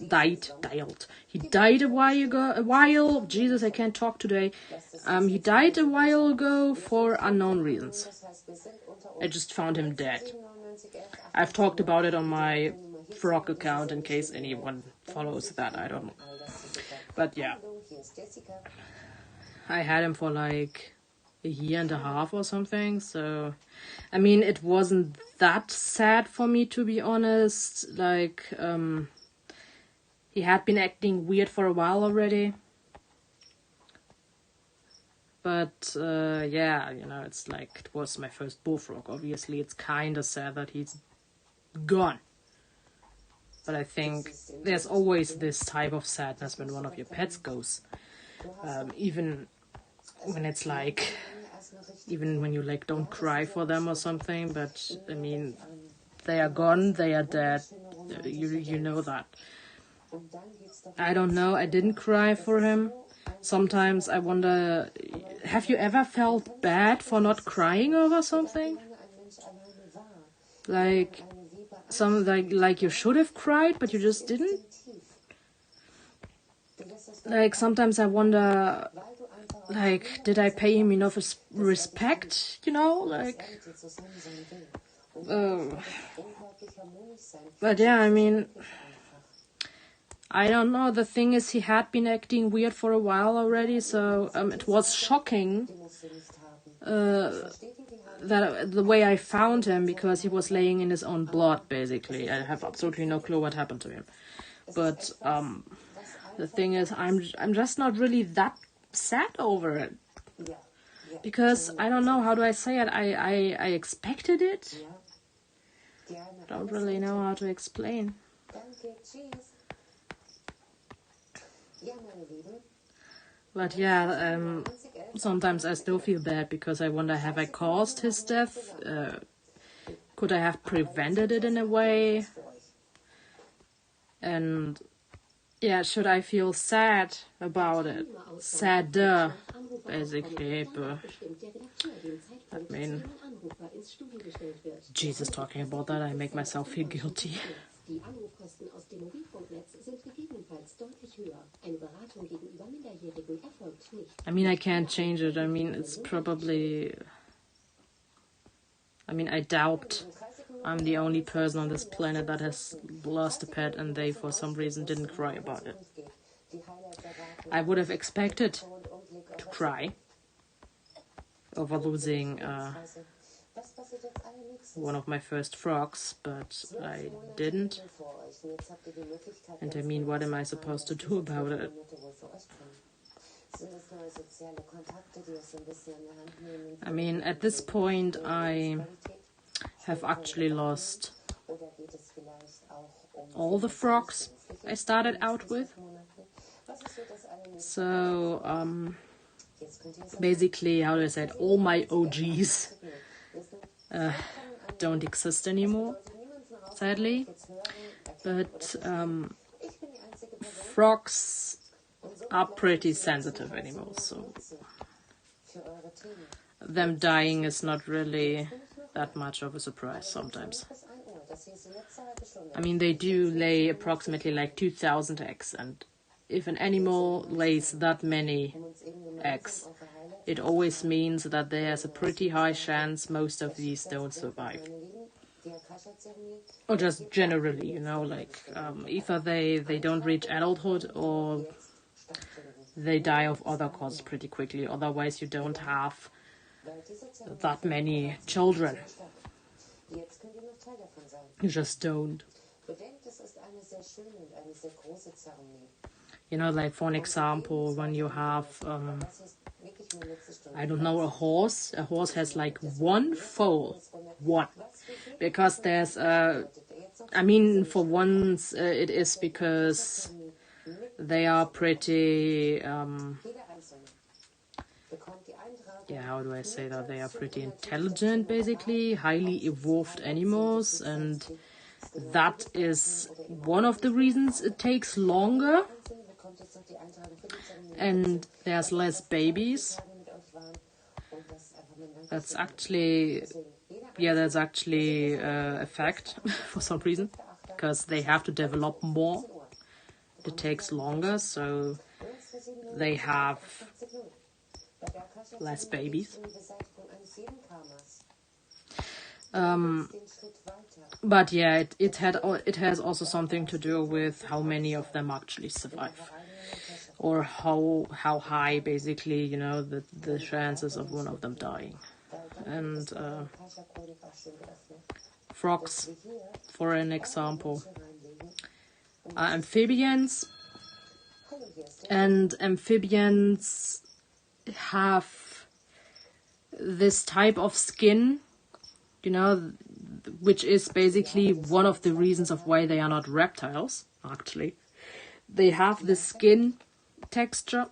He died a while. Jesus, I can't talk today. He died a while ago for unknown reasons. I just found him dead. I've talked about it on my frog account in case anyone follows that. I don't know. But yeah, I had him for like a year and a half or something, so I mean it wasn't that sad for me, to be honest. Like he had been acting weird for a while already, but yeah, you know, it's like it was my first bullfrog. Obviously it's kind of sad that he's gone, but I think there's always this type of sadness when one of your pets goes, even when it's like even when you like don't cry for them or something, but I mean, they are gone, they are dead, you know that. I don't know, I didn't cry for him. Sometimes I wonder, have you ever felt bad for not crying over something? Like, like you should have cried, but you just didn't? Like, sometimes I wonder, like, did I pay him enough respect, you know, like, but yeah, I mean, I don't know, the thing is, he had been acting weird for a while already, so, it was shocking, that the way I found him, because he was laying in his own blood, basically. I have absolutely no clue what happened to him, but, the thing is, I'm just not really that sad over it. Because, I don't know, how do I say it? I expected it. Don't really know how to explain. But yeah, sometimes I still feel bad because I wonder, have I caused his death? Could I have prevented it in a way? And yeah, should I feel sad about it? Sadder, basically. But, I mean, Jesus, talking about that, I make myself feel guilty. Die Anrufkosten aus dem Mobilfunknetz sind gegebenenfalls deutlich höher. Eine Beratung gegenüber Minderjährigen erfolgt nicht. I mean, I can't change it. I mean, it's probably... I mean, I doubt I'm the only person on this planet that has lost a pet and they, for some reason, didn't cry about it. I would have expected to cry over losing one of my first frogs, but I didn't. And I mean, what am I supposed to do about it? I mean, at this point, I have actually lost all the frogs I started out with. So, basically, how do I say it? All my OGs don't exist anymore, sadly. But frogs are pretty sensitive animals, so them dying is not really that much of a surprise sometimes. I mean, they do lay approximately like 2,000 eggs, and if an animal lays that many eggs, it always means that there's a pretty high chance most of these don't survive. Or just generally, you know, like either they don't reach adulthood or they die of other causes pretty quickly. Otherwise, you don't have that many children. You just don't. You know, like for an example, when you have, I don't know, a horse has like one foal. One. Because there's, I mean, for once it is because they are pretty, yeah, how do I say that? They are pretty intelligent, basically, highly evolved animals, and that is one of the reasons it takes longer. And there's less babies. That's actually, yeah, that's actually a fact for some reason, because they have to develop more. It takes longer, so they have less babies. But yeah, it has also something to do with how many of them actually survive, or how high, basically, you know, the chances of one of them dying. And frogs, for an example, are amphibians, and amphibians have this type of skin, you know, which is basically one of the reasons of why they are not reptiles, actually. They have the skin texture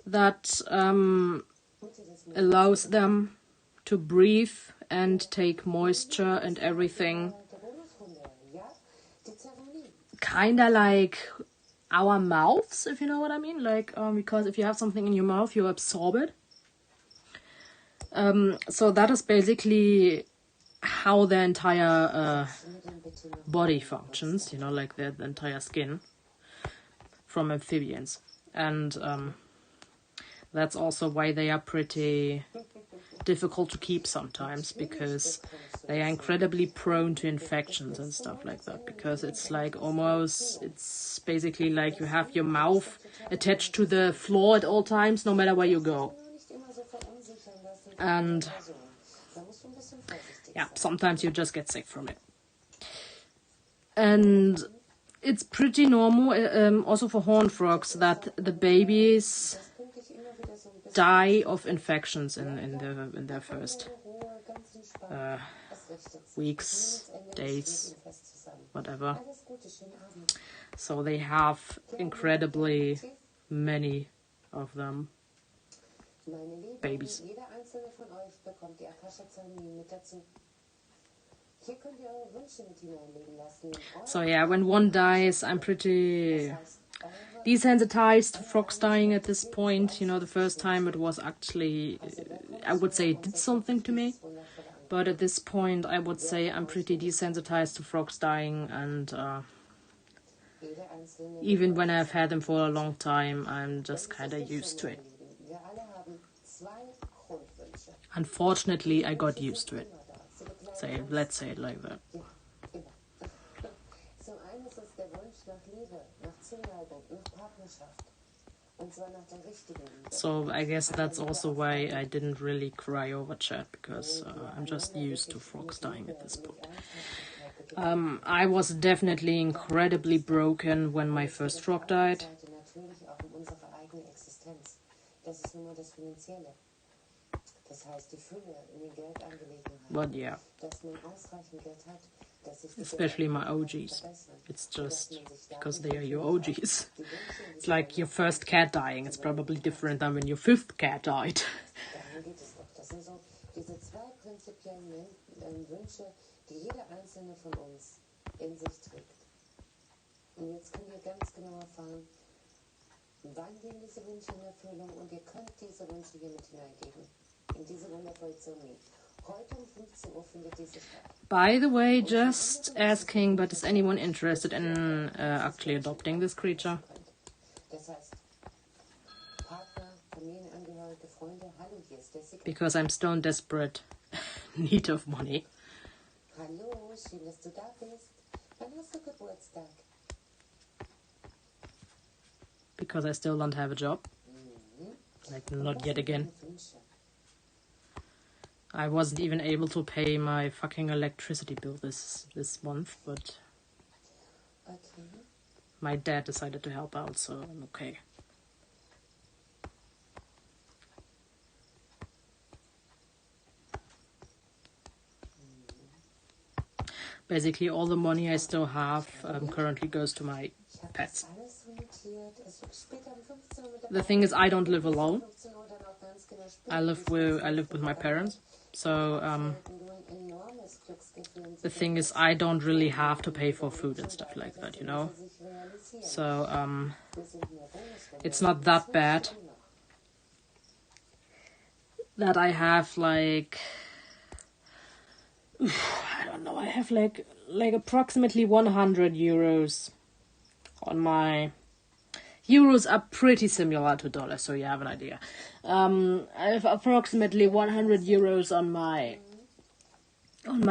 that allows them to breathe and take moisture and everything. Kinda like our mouths, if you know what I mean. Like, because if you have something in your mouth, you absorb it. So that is basically how their entire body functions, you know, like the entire skin from amphibians. And that's also why they are pretty difficult to keep sometimes, because they are incredibly prone to infections and stuff like that, because it's like almost, it's basically like you have your mouth attached to the floor at all times, no matter where you go. And yeah, sometimes you just get sick from it. And it's pretty normal also for horned frogs that the babies die of infections in their first weeks, days, whatever. So they have incredibly many of them. Babies. So yeah, when one dies, I'm pretty desensitized to frogs dying at this point. You know, the first time it was actually, I would say it did something to me. But at this point, I would say I'm pretty desensitized to frogs dying, and even when I've had them for a long time, I'm just kind of used to it. Unfortunately, I got used to it. Let's say it like that. So I guess that's also why I didn't really cry over chat, because I'm just used to frogs dying at this point. I was definitely incredibly broken when my first frog died. But yeah, especially my OGs. It's just because they are your OGs. It's like your first cat dying. It's probably different than when your fifth cat died. By the way, just asking, but is anyone interested in actually adopting this creature? Because I'm still in desperate need of money. Because I still don't have a job. Like, not yet again. I wasn't even able to pay my fucking electricity bill this month, but my dad decided to help out, so I'm okay. Basically, all the money I still have currently goes to my pets. The thing is, I don't live alone. I live with my parents. So the thing is, I don't really have to pay for food and stuff like that, you know. So it's not that bad that I have like, I don't know, I have like approximately 100 euros on my... Euros are pretty similar to dollars, so you have an idea. I have approximately 100 euros on my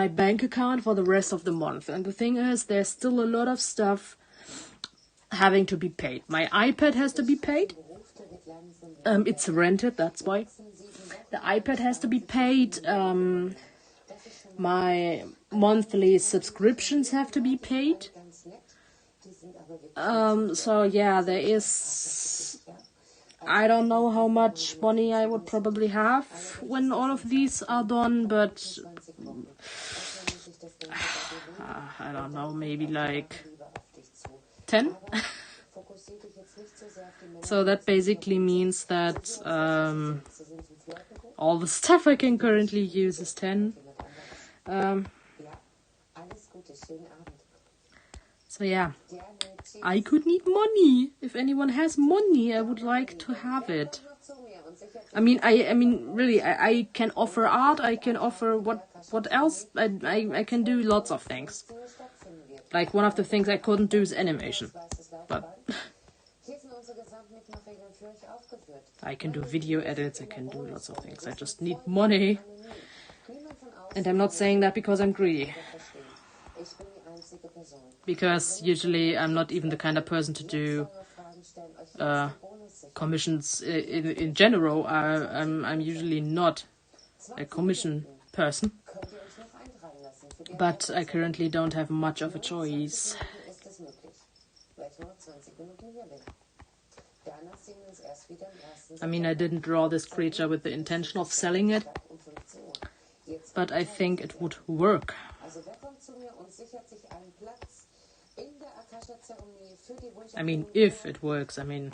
bank account for the rest of the month. And the thing is, there's still a lot of stuff having to be paid. My iPad has to be paid. It's rented, that's why. The iPad has to be paid. My monthly subscriptions have to be paid. So yeah, there is... I don't know how much money I would probably have when all of these are done, but... I don't know, maybe like 10? So that basically means that all the stuff I can currently use is 10. So yeah, I could need money. If anyone has money, I would like to have it. I mean, really, I can offer art. I can offer what else? I can do lots of things. Like one of the things I couldn't do is animation, but I can do video edits. I can do lots of things. I just need money, and I'm not saying that because I'm greedy. Because usually I'm not even the kind of person to do commissions in general. I'm usually not a commission person. But I currently don't have much of a choice. I mean, I didn't draw this creature with the intention of selling it, but I think it would work. I mean, if it works. I mean,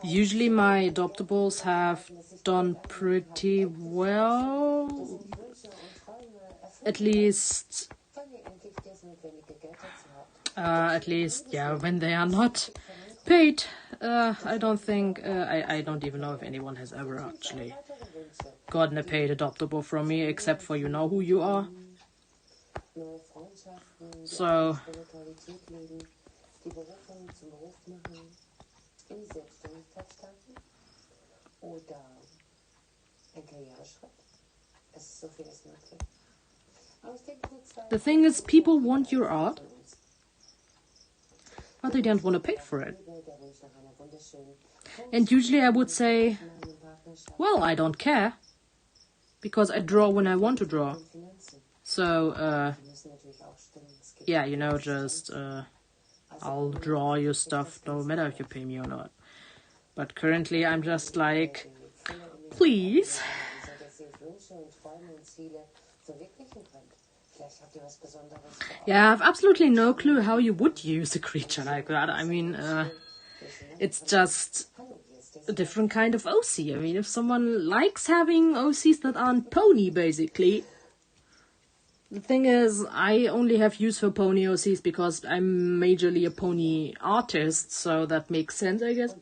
usually my adoptables have done pretty well. At least, yeah, when they are not paid. I don't think, I don't even know if anyone has ever actually gotten a paid adoptable from me, except for you know who you are. So, the thing is, people want your art, but they don't want to pay for it. And usually I would say, well, I don't care, because I draw when I want to draw. So, yeah, you know, just, I'll draw your stuff no matter if you pay me or not. But currently I'm just like, please. Yeah, I have absolutely no clue how you would use a creature like that. I mean, it's just a different kind of OC. I mean, if someone likes having OCs that aren't pony, basically. The thing is, I only have use for pony OCs because I'm majorly a pony artist, so that makes sense, I guess.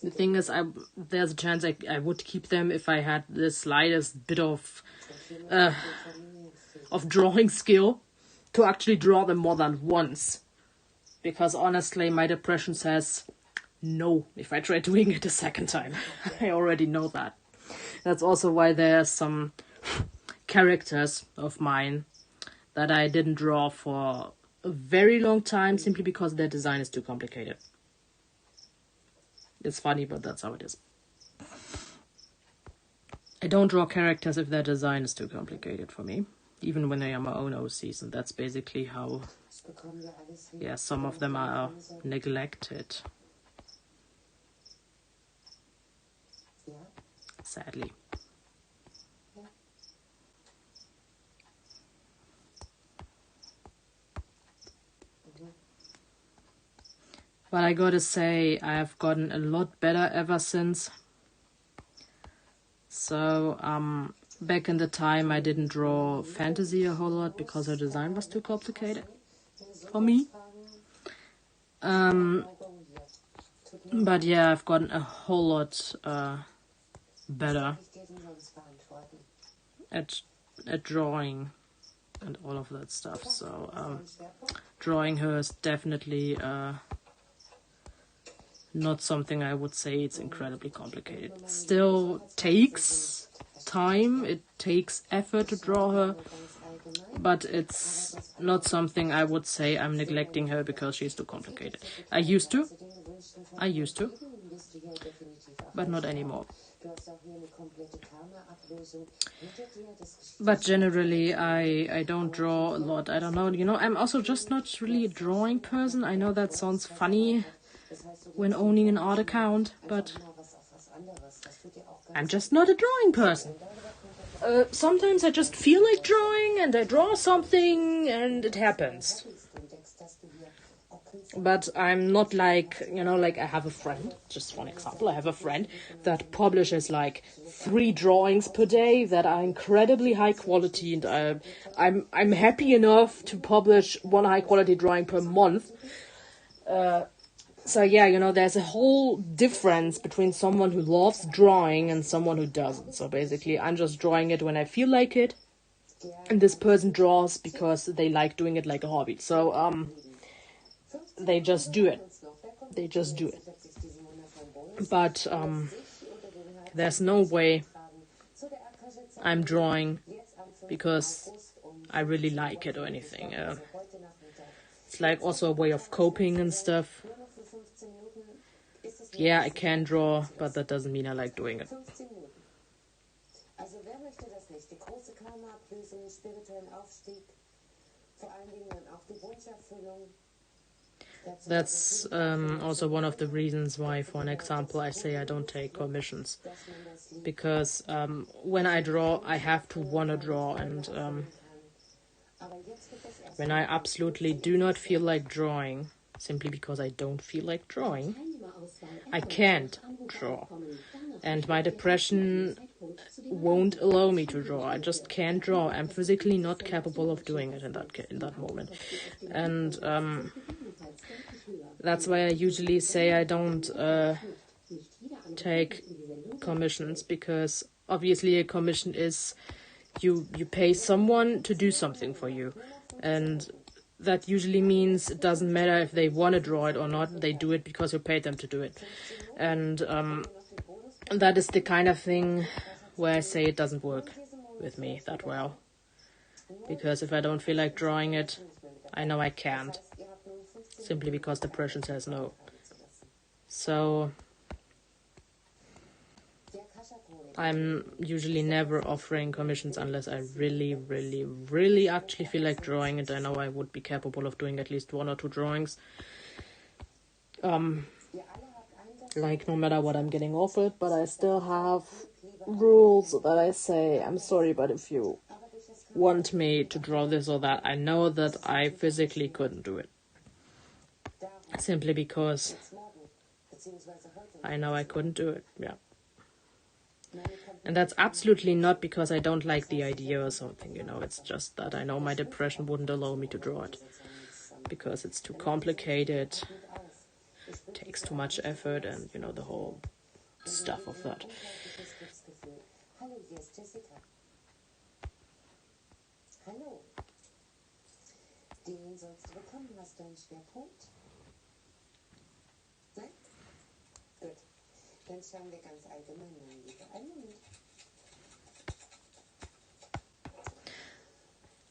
The thing is, there's a chance I would keep them if I had the slightest bit of drawing skill to actually draw them more than once. Because honestly, my depression says no if I try doing it a second time. I already know that. That's also why there's some characters of mine that I didn't draw for a very long time simply because their design is too complicated. It's funny, but that's how it is. I don't draw characters if their design is too complicated for me, even when they are my own OCs, and that's basically how, yeah, some of them are neglected. Sadly. But I gotta say, I have gotten a lot better ever since. So, back in the time I didn't draw fantasy a whole lot because her design was too complicated for me. But yeah, I've gotten a whole lot better at drawing and all of that stuff. So, drawing her is definitely not something I would say it's incredibly complicated. It still takes time, it takes effort to draw her, but it's not something I would say I'm neglecting her because she's too complicated. I used to, but not anymore. But generally, I don't draw a lot. I don't know, you know, I'm also just not really a drawing person. I know that sounds funny when owning an art account, but I'm just not a drawing person. Sometimes I just feel like drawing and I draw something and it happens. But I'm not like, like I have a friend, just one example, I have a friend that publishes like 3 drawings per day that are incredibly high quality, and I'm happy enough to publish 1 high quality drawing per month. So yeah, there's a whole difference between someone who loves drawing and someone who doesn't. So basically, I'm just drawing it when I feel like it, and this person draws because they like doing it like a hobby. So they just do it. They just do it. But there's no way I'm drawing because I really like it or anything. It's like also a way of coping and stuff. Yeah, I can draw, but that doesn't mean I like doing it. Also wer möchte das nicht? Die große Karma-Ablösung, den spirituellen Aufstieg, vor allen Dingen dann auch die Wunscherfüllung. That's also one of the reasons why, for an example, I say I don't take commissions. Because when I draw, I have to want to draw, and when I absolutely do not feel like drawing, simply because I don't feel like drawing, I can't draw. And my depression won't allow me to draw. I just can't draw. I'm physically not capable of doing it in that moment. And that's why I usually say I don't take commissions, because obviously a commission is you pay someone to do something for you, and that usually means it doesn't matter if they want to draw it or not, they do it because you paid them to do it. And that is the kind of thing where I say it doesn't work with me that well, because if I don't feel like drawing it, I know I can't, simply because depression says no. So I'm usually never offering commissions unless I really, really, really actually feel like drawing, and I know I would be capable of doing at least 1 or 2 drawings. Like, no matter what I'm getting offered, but I still have rules that I say, I'm sorry, but if you want me to draw this or that, I know that I physically couldn't do it. Simply because I know I couldn't do it, yeah. And that's absolutely not because I don't like the idea or something, it's just that I know my depression wouldn't allow me to draw it. Because it's too complicated, takes too much effort, and, the whole stuff of that. Hallo, hier ist Jessica. Hallo. Den sollst du bekommen. Hast du einen Schwerpunkt? Nein? Gut. Dann schauen wir ganz allgemein mal lieber. Einen Moment.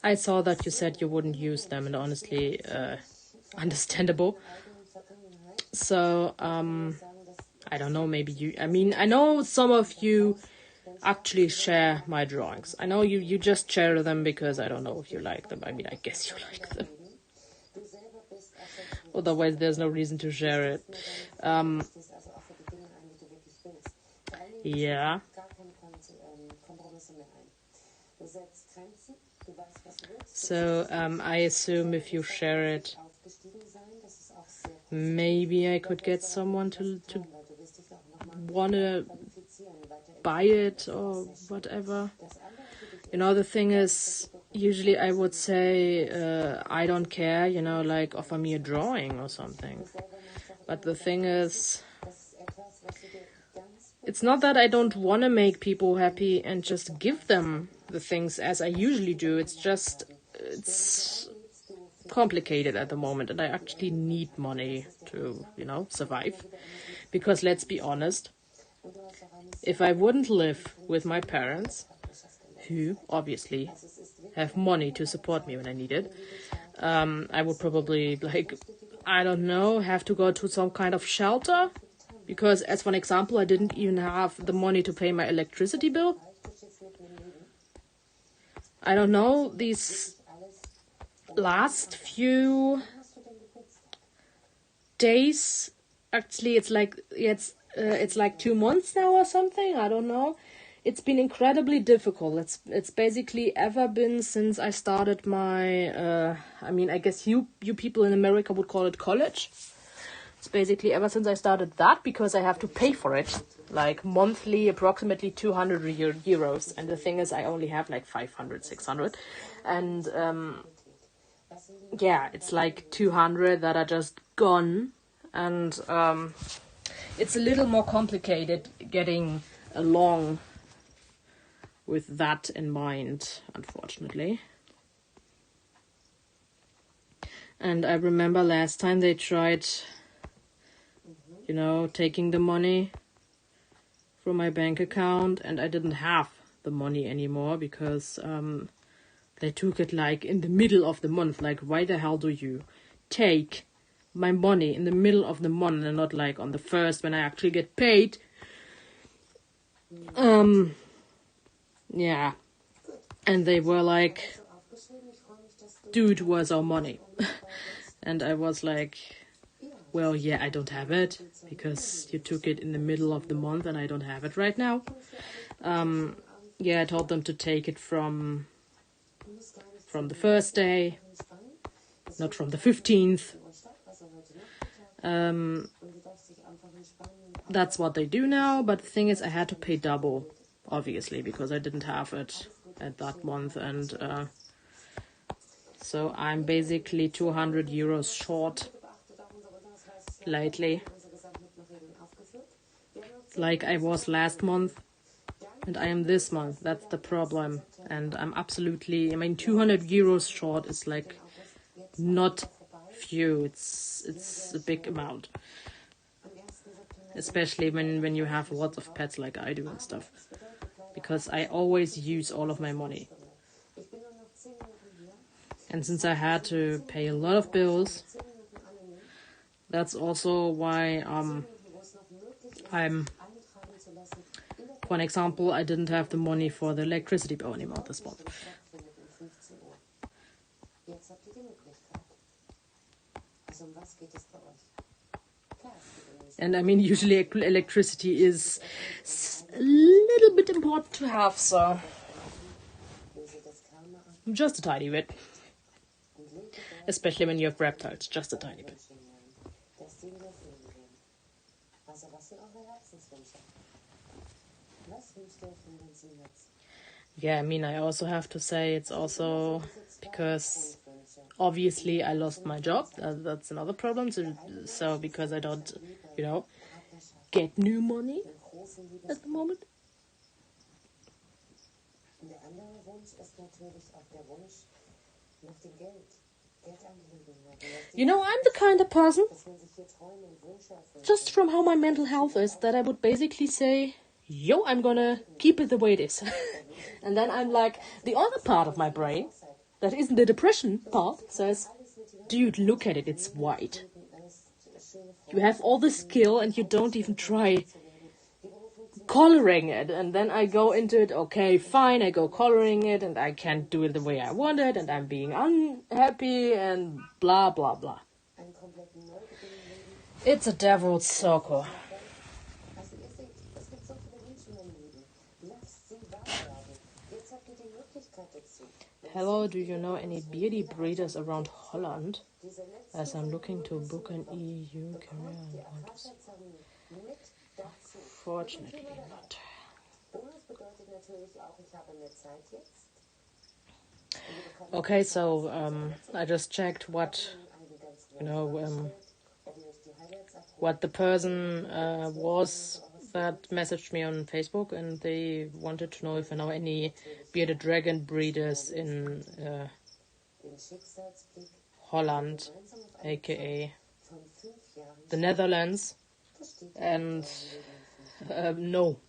I saw that you said you wouldn't use them, and honestly, understandable. So, I don't know, maybe I know some of you actually share my drawings. I know you just share them because I don't know if you like them. I guess you like them. Otherwise, there's no reason to share it. Yeah. So, I assume if you share it, maybe I could get someone to wanna buy it or whatever. The thing is, usually I would say, I don't care, like offer me a drawing or something. But the thing is, it's not that I don't want to make people happy and just give them the things as I usually do. It's just, it's complicated at the moment, and I actually need money to, survive. Because let's be honest, if I wouldn't live with my parents, who obviously have money to support me when I need it, I would probably, I don't know, have to go to some kind of shelter. Because, as for an example, I didn't even have the money to pay my electricity bill. I don't know, these last few days, actually it's like 2 months now or something, I don't know. it's been incredibly difficult. It's basically ever been since I started my, I guess you people in America would call it college. It's basically ever since I started that, because I have to pay for it, like monthly, approximately 200 euros. And the thing is, I only have like 500, 600. And yeah, it's like 200 that are just gone. And it's a little more complicated getting along with that in mind, unfortunately. And I remember last time they tried, taking the money from my bank account, and I didn't have the money anymore because they took it like in the middle of the month. Like, why the hell do you take my money in the middle of the month and not like on the first when I actually get paid? Yeah. And they were like, dude, where's our money? And I was like, well, yeah, I don't have it because you took it in the middle of the month and I don't have it right now. Yeah, I told them to take it from the first day, not from the 15th. That's what they do now, but the thing is, I had to pay double, obviously, because I didn't have it at that month, and so I'm basically 200 euros short lately, like I was last month, and I am this month. That's the problem, and I'm absolutely, 200 euros short is like not few. It's a big amount, especially when you have lots of pets like I do and stuff, because I always use all of my money. And since I had to pay a lot of bills, that's also why for an example, I didn't have the money for the electricity bill anymore this month. And usually electricity is a little bit important to have, so just a tiny bit. Especially when you have reptiles, just a tiny bit. Yeah, I also have to say it's also because obviously I lost my job. That's another problem. So because I don't, get new money at the moment. I'm the kind of person, just from how my mental health is, that I would basically say, yo, I'm gonna keep it the way it is. And then I'm like, the other part of my brain, that isn't the depression part, says, dude, look at it, it's white. You have all the skill and you don't even try coloring it. And then I go into it, okay, fine, I go coloring it and I can't do it the way I want it and I'm being unhappy and blah, blah, blah. It's a devil's circle. Hello, do you know any beardy breeders around Holland? As I'm looking to book an EU career and want to see. Fortunately not. Okay, so I just checked what what the person was that messaged me on Facebook, and they wanted to know if I know any bearded dragon breeders in Holland, aka the Netherlands, and no.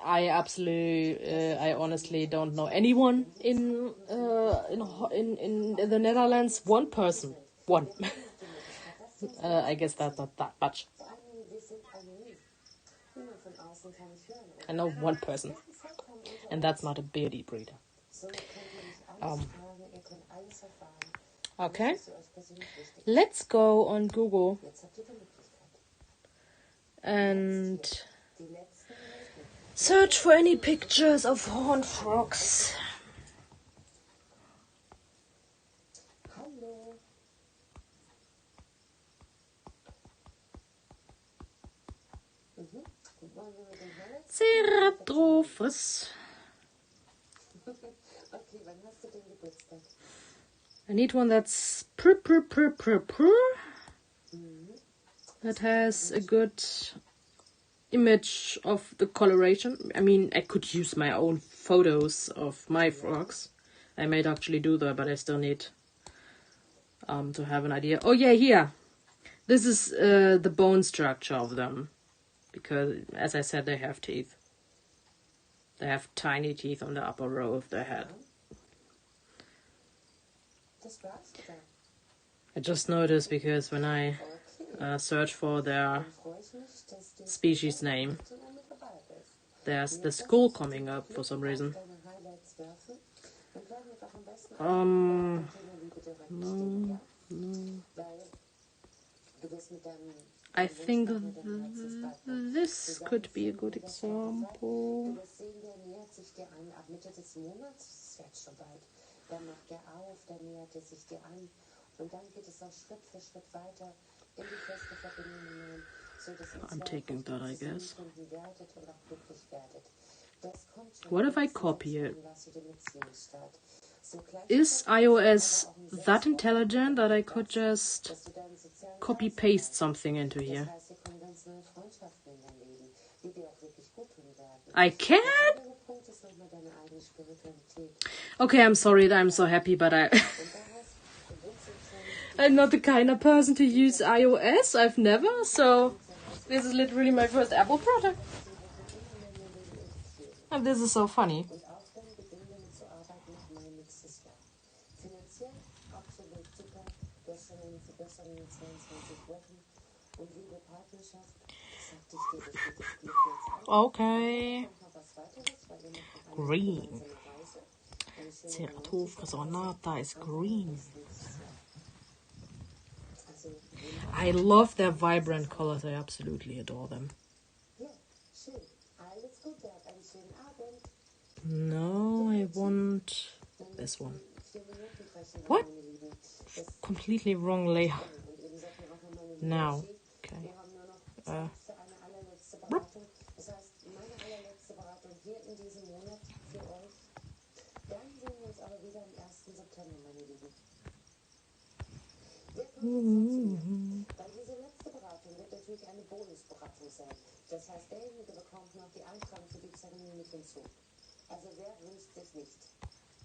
I honestly don't know anyone in the Netherlands. One person, one. I guess that's not that much. I know one person, and that's not a beardy breeder. Okay, let's go on Google and Search for any pictures of horned frogs. Hallo. Wollen wir mit dem Holz? Ceratrophus. Okay, wann hast du den Geburtstag? I need one that's that has a good image of the coloration. I mean, I could use my own photos of my frogs. I might actually do that, but I still need to have an idea. Oh yeah, here. This is the bone structure of them. Because, as I said, they have teeth. They have tiny teeth on the upper row of their head. I just noticed because when I search for their species name, there's the skull coming up for some reason. No. I think this could be a good example. Dann macht er auf, dann nähert er sich dir an und dann geht es auch Schritt für Schritt weiter in die feste Verbindung hinein, sodass ihr I'm taking that, I guess. werdet und auch glücklich werdet. Das kommt schon. What if I copy it? Was ihr mit Beziehungsstart. Is iOS that intelligent that I could just copy paste something into here? Das heißt, hier kommen ganz neue Freundschaften in dein Leben, die dir auch wirklich gut tun werden. I can? Der Punkt ist nochmal deine eigene Spiritualität. Okay, I'm sorry that I'm so happy, but I'm not the kind of person to use iOS. I've never, so this is literally my first Apple product. And this is so funny. Und aufhören, beginnen damit zu arbeiten nach Mai nächstes Jahr. Finanziell absolut super. Du hast schon eine Verbesserung in 22 Wochen. Und liebe Partnerschaft, sagte ich dir, das geht das Glück jetzt an. Okay. Noch was weiteres, weil ihr macht noch eine Green. gemeinsame Reise. Eine schöne Ceratophus ornata is green. Also, I love their vibrant colors. I absolutely adore them. ja, schön. Alles Gute, habt einen schönen Abend. No, I want this one. 4 Minuten brechen, What? meine Lieben. Das Completely wrong layer. und eben sagt mir auch nochmal eine Now. Musik. Okay. Wir haben nur noch Zeit für eine allerletzte Beratung. Das heißt, meine allerletzte Beratung hier in diesem Monat für euch. Dann sehen wir uns aber wieder am 1. September, meine Lieben. Wer kommt jetzt noch zu mir? Weil diese letzte Beratung wird natürlich eine Bonusberatung sein. Das heißt, derjenige bekommt noch die Eintragung für die Zeremonie mit hinzu. Also wer wünscht sich nicht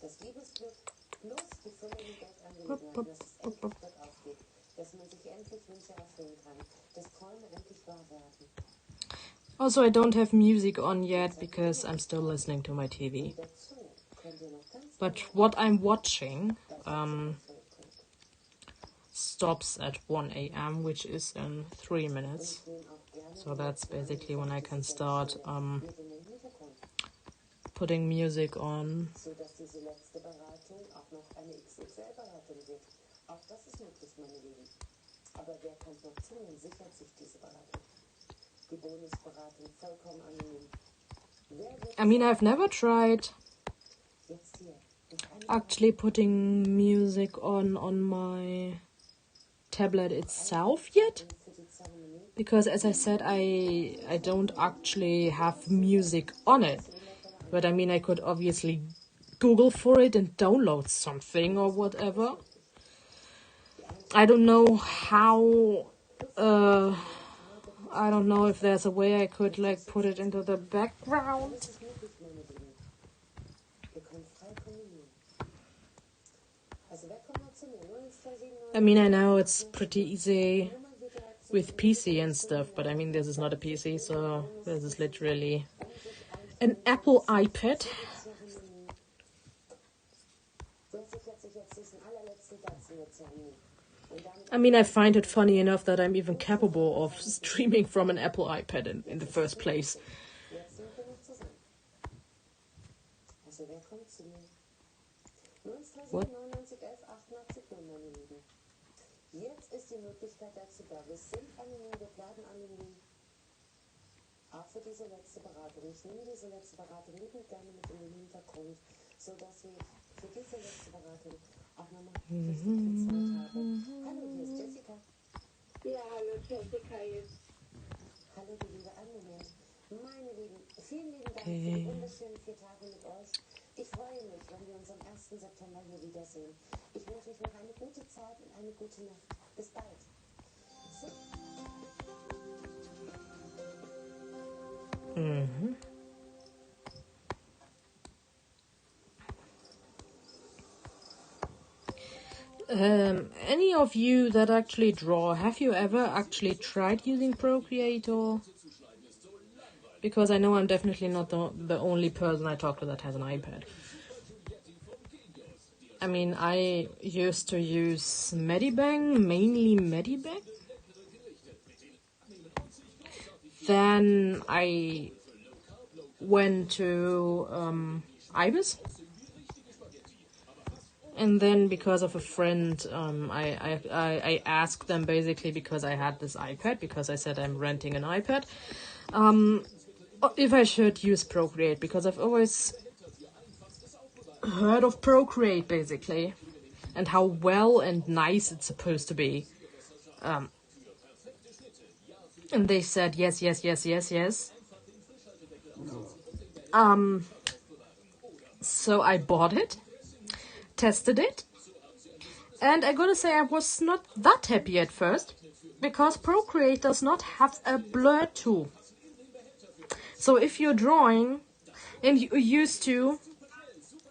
das Liebesglück plus die völligen Geldangelegenheiten, dass es endlich bergauf geht, dass man sich endlich Wünsche erfüllen kann, dass Träume endlich wahr werden. Also, I don't have music on yet because I'm still listening to my TV. Dazu könnt ihr noch ganz But what I'm watching stops at 1 a.m., which is in 3 minutes. So that's basically when I can start mit in den Hintergrund, putting music on. sodass diese letzte Beratung auch noch eine XXL-Beratung wird. Auch das ist möglich, meine Lieben. Aber wer kommt noch zu und sichert sich diese Beratung? Die Bonusberatung vollkommen anonym. Wer wird I mean, I've never tried jetzt hier mit einem actually putting music on my tablet itself yet. für die Zeremonie? Because as I said, I don't actually have music on it. But I mean, I could obviously Google for it and download something or whatever. I don't know how, I don't know if there's a way I could like put it into the background. Das ist möglich, meine Lieben. Ihr könnt frei kombinieren. Also wer kommt noch zu mir? 02799. I mean, I know it's pretty easy with PC and stuff, but I mean, this is not a PC, so this is literally an Apple iPad. Wer sichert sich jetzt diesen allerletzten Satz in der Zeremonie? Und damit I mean, I find it funny enough that I'm even capable of streaming from an Apple iPad in the first place. jetzt sind wir noch zusammen. Also wer kommt zu mir? 02799 11 88 0, meine Lieben. Jetzt ist die Möglichkeit dazu da. Wir sind anonym, wir bleiben anonym. Auch für diese letzte Beratung. Ich nehme diese letzte Beratung liebend gerne mit in den Hintergrund, sodass ich für diese letzte Beratung auch nochmal richtig viel Zeit habe. Hallo, hier ist Jessica. Ja, hallo Jessica jetzt. Hallo, du liebe Moment. Meine Lieben, vielen lieben Dank für die wunderschönen 4 Tage mit euch. Ich freue mich, wenn wir uns am 1. September hier wiedersehen. Ich wünsche euch noch eine gute Zeit und eine gute Nacht. Bis bald. So. Any of you that actually draw, have you ever actually tried using Procreate? Or because I know I'm definitely not the only person I talk to that has an iPad. I mean, I used to use Medibang, mainly Medibang. Then I went to Ibis. And then because of a friend, I asked them basically, because I had this iPad, because I said I'm renting an iPad, if I should use Procreate, because I've always heard of Procreate basically, and how well and nice it's supposed to be. And they said yes, yes, yes, yes, yes. So I bought it, tested it, and I gotta say I was not that happy at first, because Procreate does not have a blur tool. So if you're drawing and you're used to,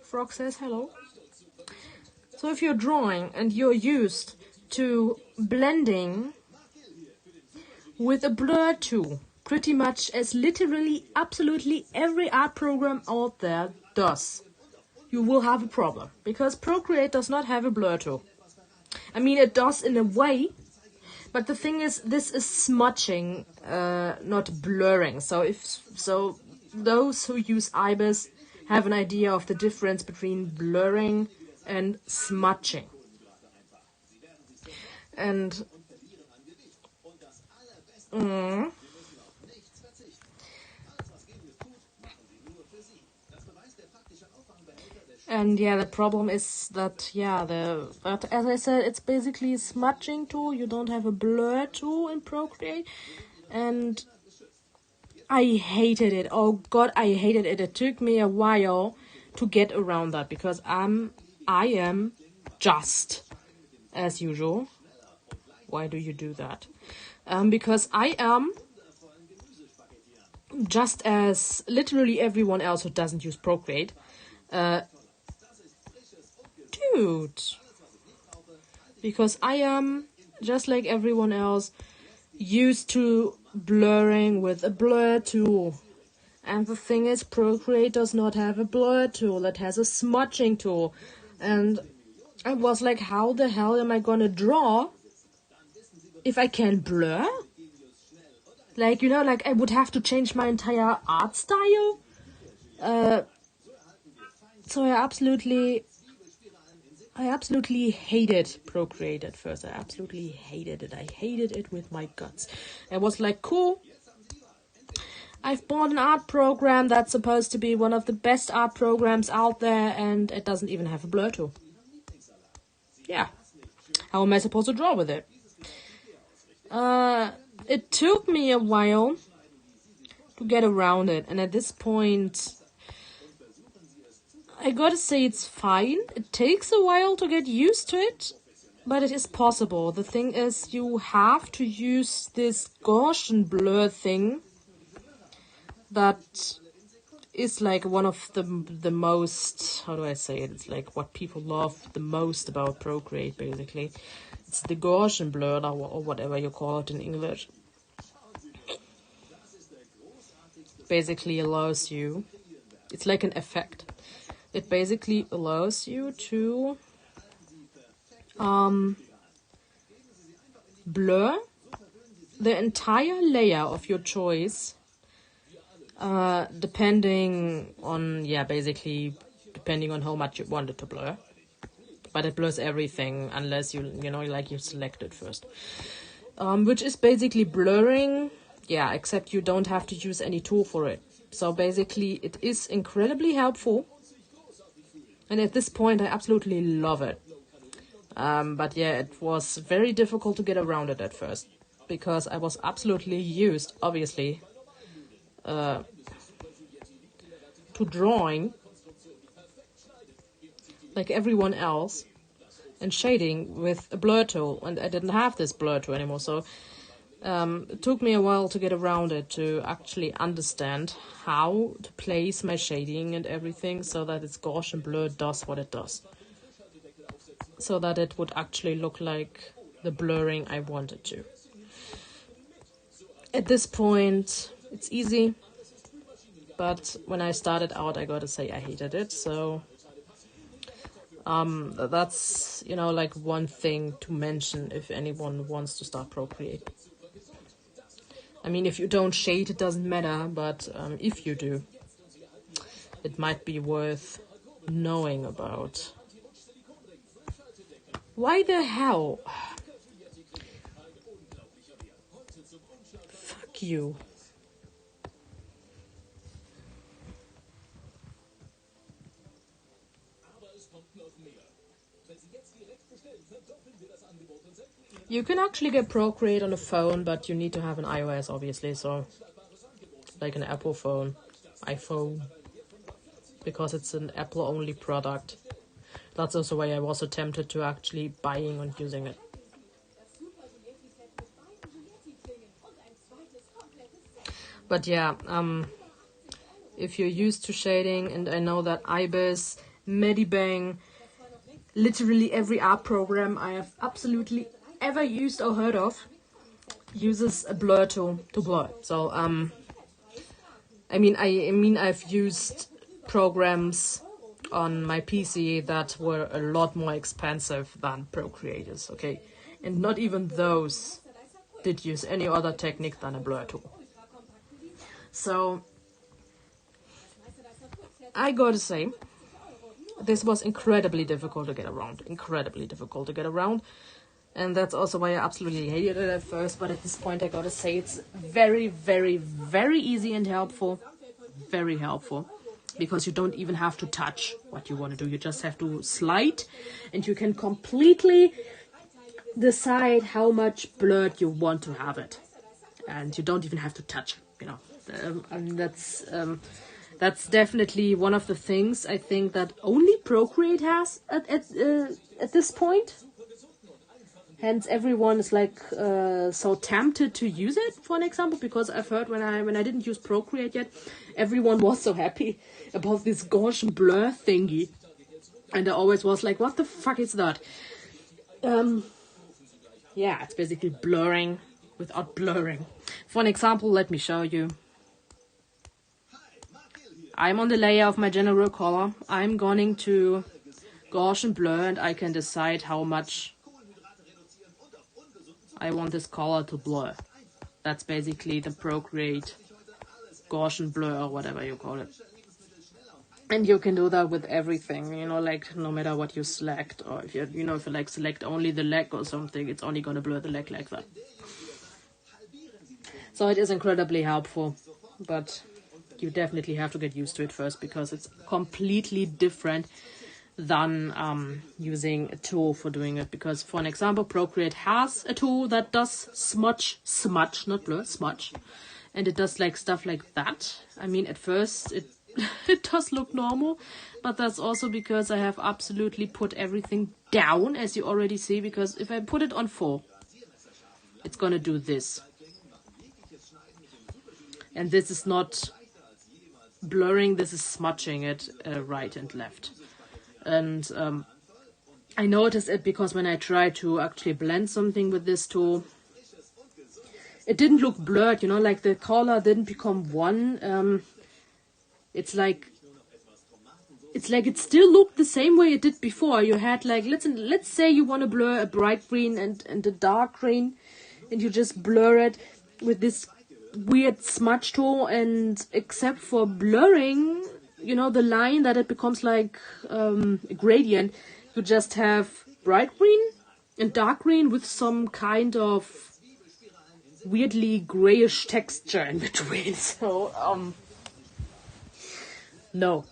Frog says hello. So if you're drawing and you're used to blending with a blur tool, pretty much as literally absolutely every art program out there does, you will have a problem, because Procreate does not have a blur tool. I mean, it does in a way, but the thing is, this is smudging, not blurring. So those who use Ibis have an idea of the difference between blurring and smudging. And and yeah, the problem is that, but as I said, it's basically a smudging tool. You don't have a blur tool in Procreate, and I hated it. Oh God, I hated it. It took me a while to get around that, because I am just as usual. Why do you do that? Because I am just as literally everyone else who doesn't use Procreate. Dude, because I am just like everyone else used to blurring with a blur tool, and the thing is, Procreate does not have a blur tool. It has a smudging tool, and I was like, how the hell am I gonna draw if I can blur? Like, you know, like I would have to change my entire art style. So I absolutely hated Procreate at first. I absolutely hated it. I hated it with my guts. I was like, cool, I've bought an art program that's supposed to be one of the best art programs out there, and it doesn't even have a blur tool. Yeah. How am I supposed to draw with it? It took me a while to get around it, and at this point, I gotta say it's fine. It takes a while to get used to it, but it is possible. The thing is, you have to use this Gaussian blur thing that is like one of the most, how do I say it? It's like what people love the most about Procreate, basically. It's the Gaussian blur, or whatever you call it in English. Basically allows you, it's like an effect. It basically allows you to blur the entire layer of your choice, depending on, depending on how much you want it to blur. But it blurs everything unless you select it first. Which is basically blurring yeah, except you don't have to use any tool for it. So basically it is incredibly helpful. And at this point I absolutely love it. But yeah, it was very difficult to get around it at first. Because I was absolutely used, obviously, to drawing like everyone else and shading with a blur tool, and I didn't have this blur tool anymore, so it took me a while to get around it, to actually understand how to place my shading and everything so that its Gaussian blur does what it does, so that it would actually look like the blurring I wanted to. At this point it's easy, but when I started out I gotta say I hated it, so that's, you know, like one thing to mention if anyone wants to start Procreate. I mean, if you don't shade, it doesn't matter, but if you do, it might be worth knowing about. Why the hell? Fuck you. You can actually get Procreate on a phone, but you need to have an iOS, obviously, so like an Apple phone, iPhone, because it's an Apple-only product. That's also why I was so tempted to actually buying and using it. But yeah, if you're used to shading, and I know that Ibis, Medibang, literally every art program I have absolutely ever used or heard of uses a blur tool to blur. So I mean I've used programs on my PC that were a lot more expensive than Procreators, okay, and not even those did use any other technique than a blur tool. So I gotta say, this was incredibly difficult to get around, and that's also why I absolutely hated it at first, but at this point I gotta say it's very, very, very easy and helpful, very helpful, because you don't even have to touch what you want to do, you just have to slide, and you can completely decide how much blurred you want to have it, and you don't even have to touch, you know, and that's definitely one of the things I think that only Procreate has at this point. Hence, everyone is like so tempted to use it, for an example, because I've heard when I didn't use Procreate yet, everyone was so happy about this Gaussian blur thingy, and I always was like, what the fuck is that? Yeah, it's basically blurring without blurring. For an example, let me show you. I'm on the layer of my general color. I'm going to Gaussian blur, and I can decide how much I want this color to blur. That's basically the Procreate Gaussian blur, or whatever you call it. And you can do that with everything, you know, like no matter what you select, or if you know, if you like select only the leg or something, it's only gonna blur the leg like that. So it is incredibly helpful, but you definitely have to get used to it first, because it's completely different than using a tool for doing it. Because for an example, Procreate has a tool that does smudge, not blur, smudge, and it does like stuff like that. I mean, at first it it does look normal, but that's also because I have absolutely put everything down, as you already see, because if I put it on 4, it's gonna do this, and this is not blurring, this is smudging it right and left. And I noticed it because when I tried to actually blend something with this tool, it didn't look blurred, you know, like the color didn't become one. It's like it still looked the same way it did before. You had like, let's say you want to blur a bright green and a dark green, and you just blur it with this weird smudge tool, and except for blurring, you know, the line that it becomes like a gradient, you just have bright green and dark green with some kind of weirdly grayish texture in between. So, no.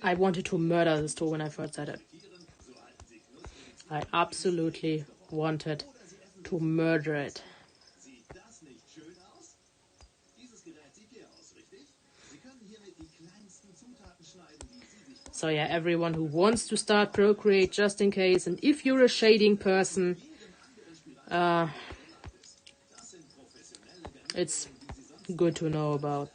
I wanted to murder this tool when I first said it. I absolutely wanted to murder it. So yeah, everyone who wants to start Procreate, just in case, and if you're a shading person, it's good to know about.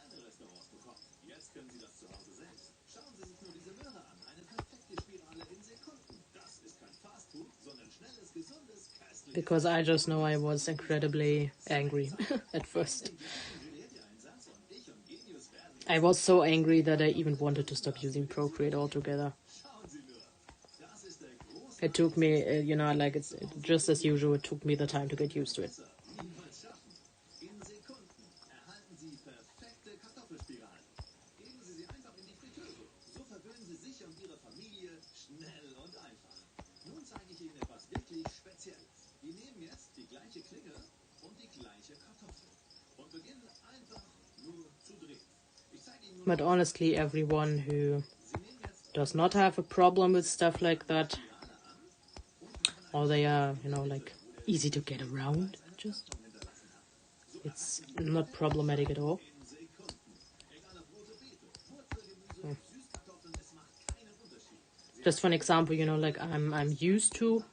Because I just know I was incredibly angry at first. I was so angry that I even wanted to stop using Procreate altogether. It took me, you know, like it's just as usual, it took me the time to get used to it. But honestly, everyone who does not have a problem with stuff like that, or they are, you know, like easy to get around, just, it's not problematic at all. Just for an example, you know, like I'm used to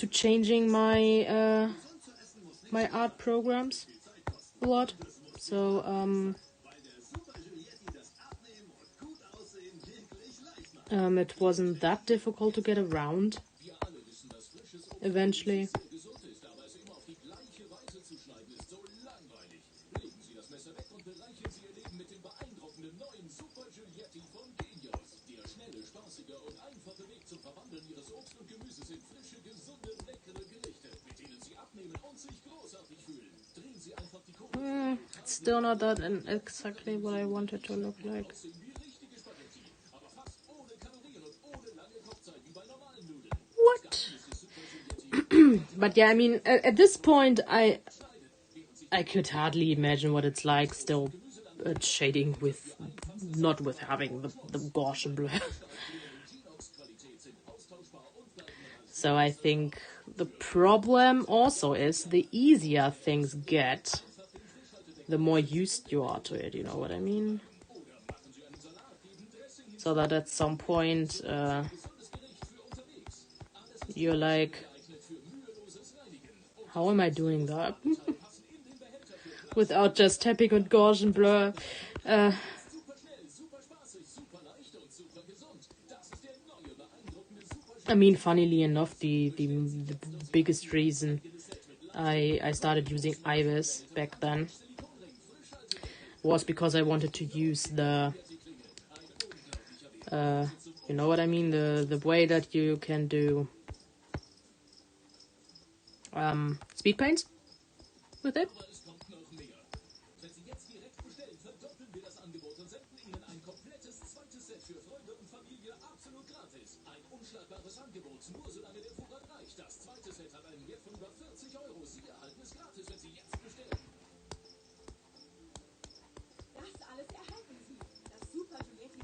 changing my my art programs a lot. So it wasn't that difficult to get around eventually. It's still not that exactly what I wanted to look like. What? But yeah, I mean, at this point, I could hardly imagine what it's like still shading with, not with having the Gaussian blur. So I think the problem also is the easier things get, the more used you are to it, you know what I mean? So that at some point, you're like, how am I doing that? Without just tapping on Gaussian blur. I mean, funnily enough, the biggest reason I started using Ibis back then was because I wanted to use the, you know what I mean, the way that you can do speed paints with it.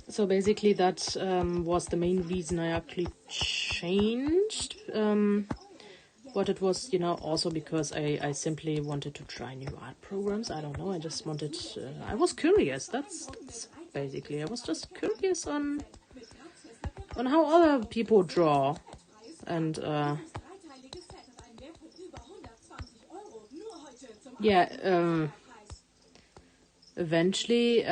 So basically that was the main reason I actually changed what it was, you know, also because I simply wanted to try new art programs. I don't know, I just wanted, I was curious, that's basically, I was just curious on how other people draw, and yeah, eventually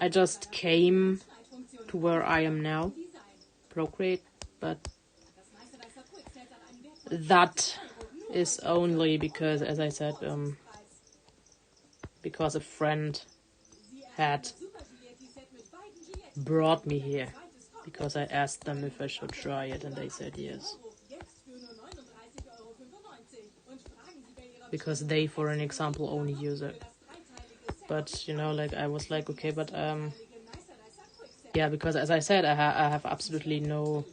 I just came to where I am now, Procreate, but that is only because, as I said, because a friend had brought me here, because I asked them if I should try it and they said yes. Because they, for an example, only use it. But, you know, like, I was like, okay, but Yeah, because as I said, I have absolutely no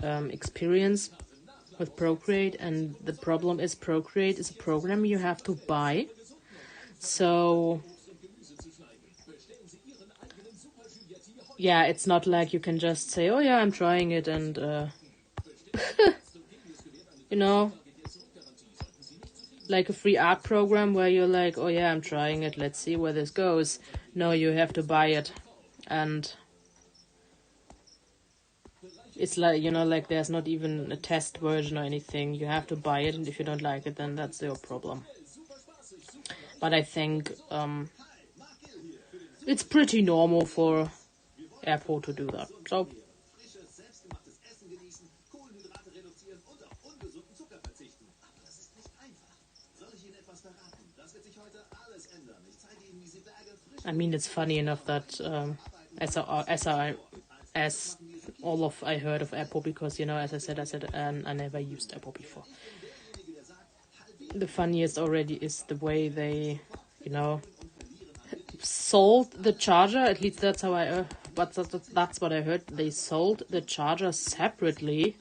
experience with Procreate, and the problem is Procreate is a program you have to buy. So yeah, it's not like you can just say, oh yeah, I'm trying it, and you know, like a free art program where you're like, oh yeah, I'm trying it, let's see where this goes. No, you have to buy it, and it's like, you know, like there's not even a test version or anything. You have to buy it, and if you don't like it, then that's your problem. But I think it's pretty normal for Airpo to do that. So I mean, it's funny enough that as all of I heard of Airpo, because, you know, as I said, I never used Airpo before. The funniest already is the way they, you know, sold the charger. At least that's how that's what I heard. They sold the charger separately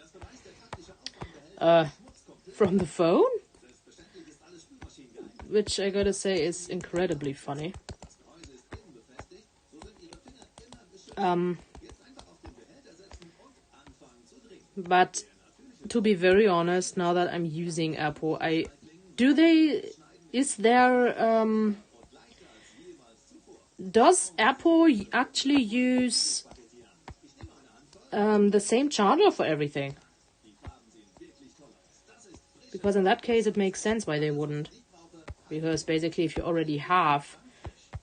from the phone, which I gotta say is incredibly funny. But to be very honest, now that I'm using Airpo, does Airpo actually use the same charger for everything? Because in that case, it makes sense why they wouldn't. Because basically, if you already have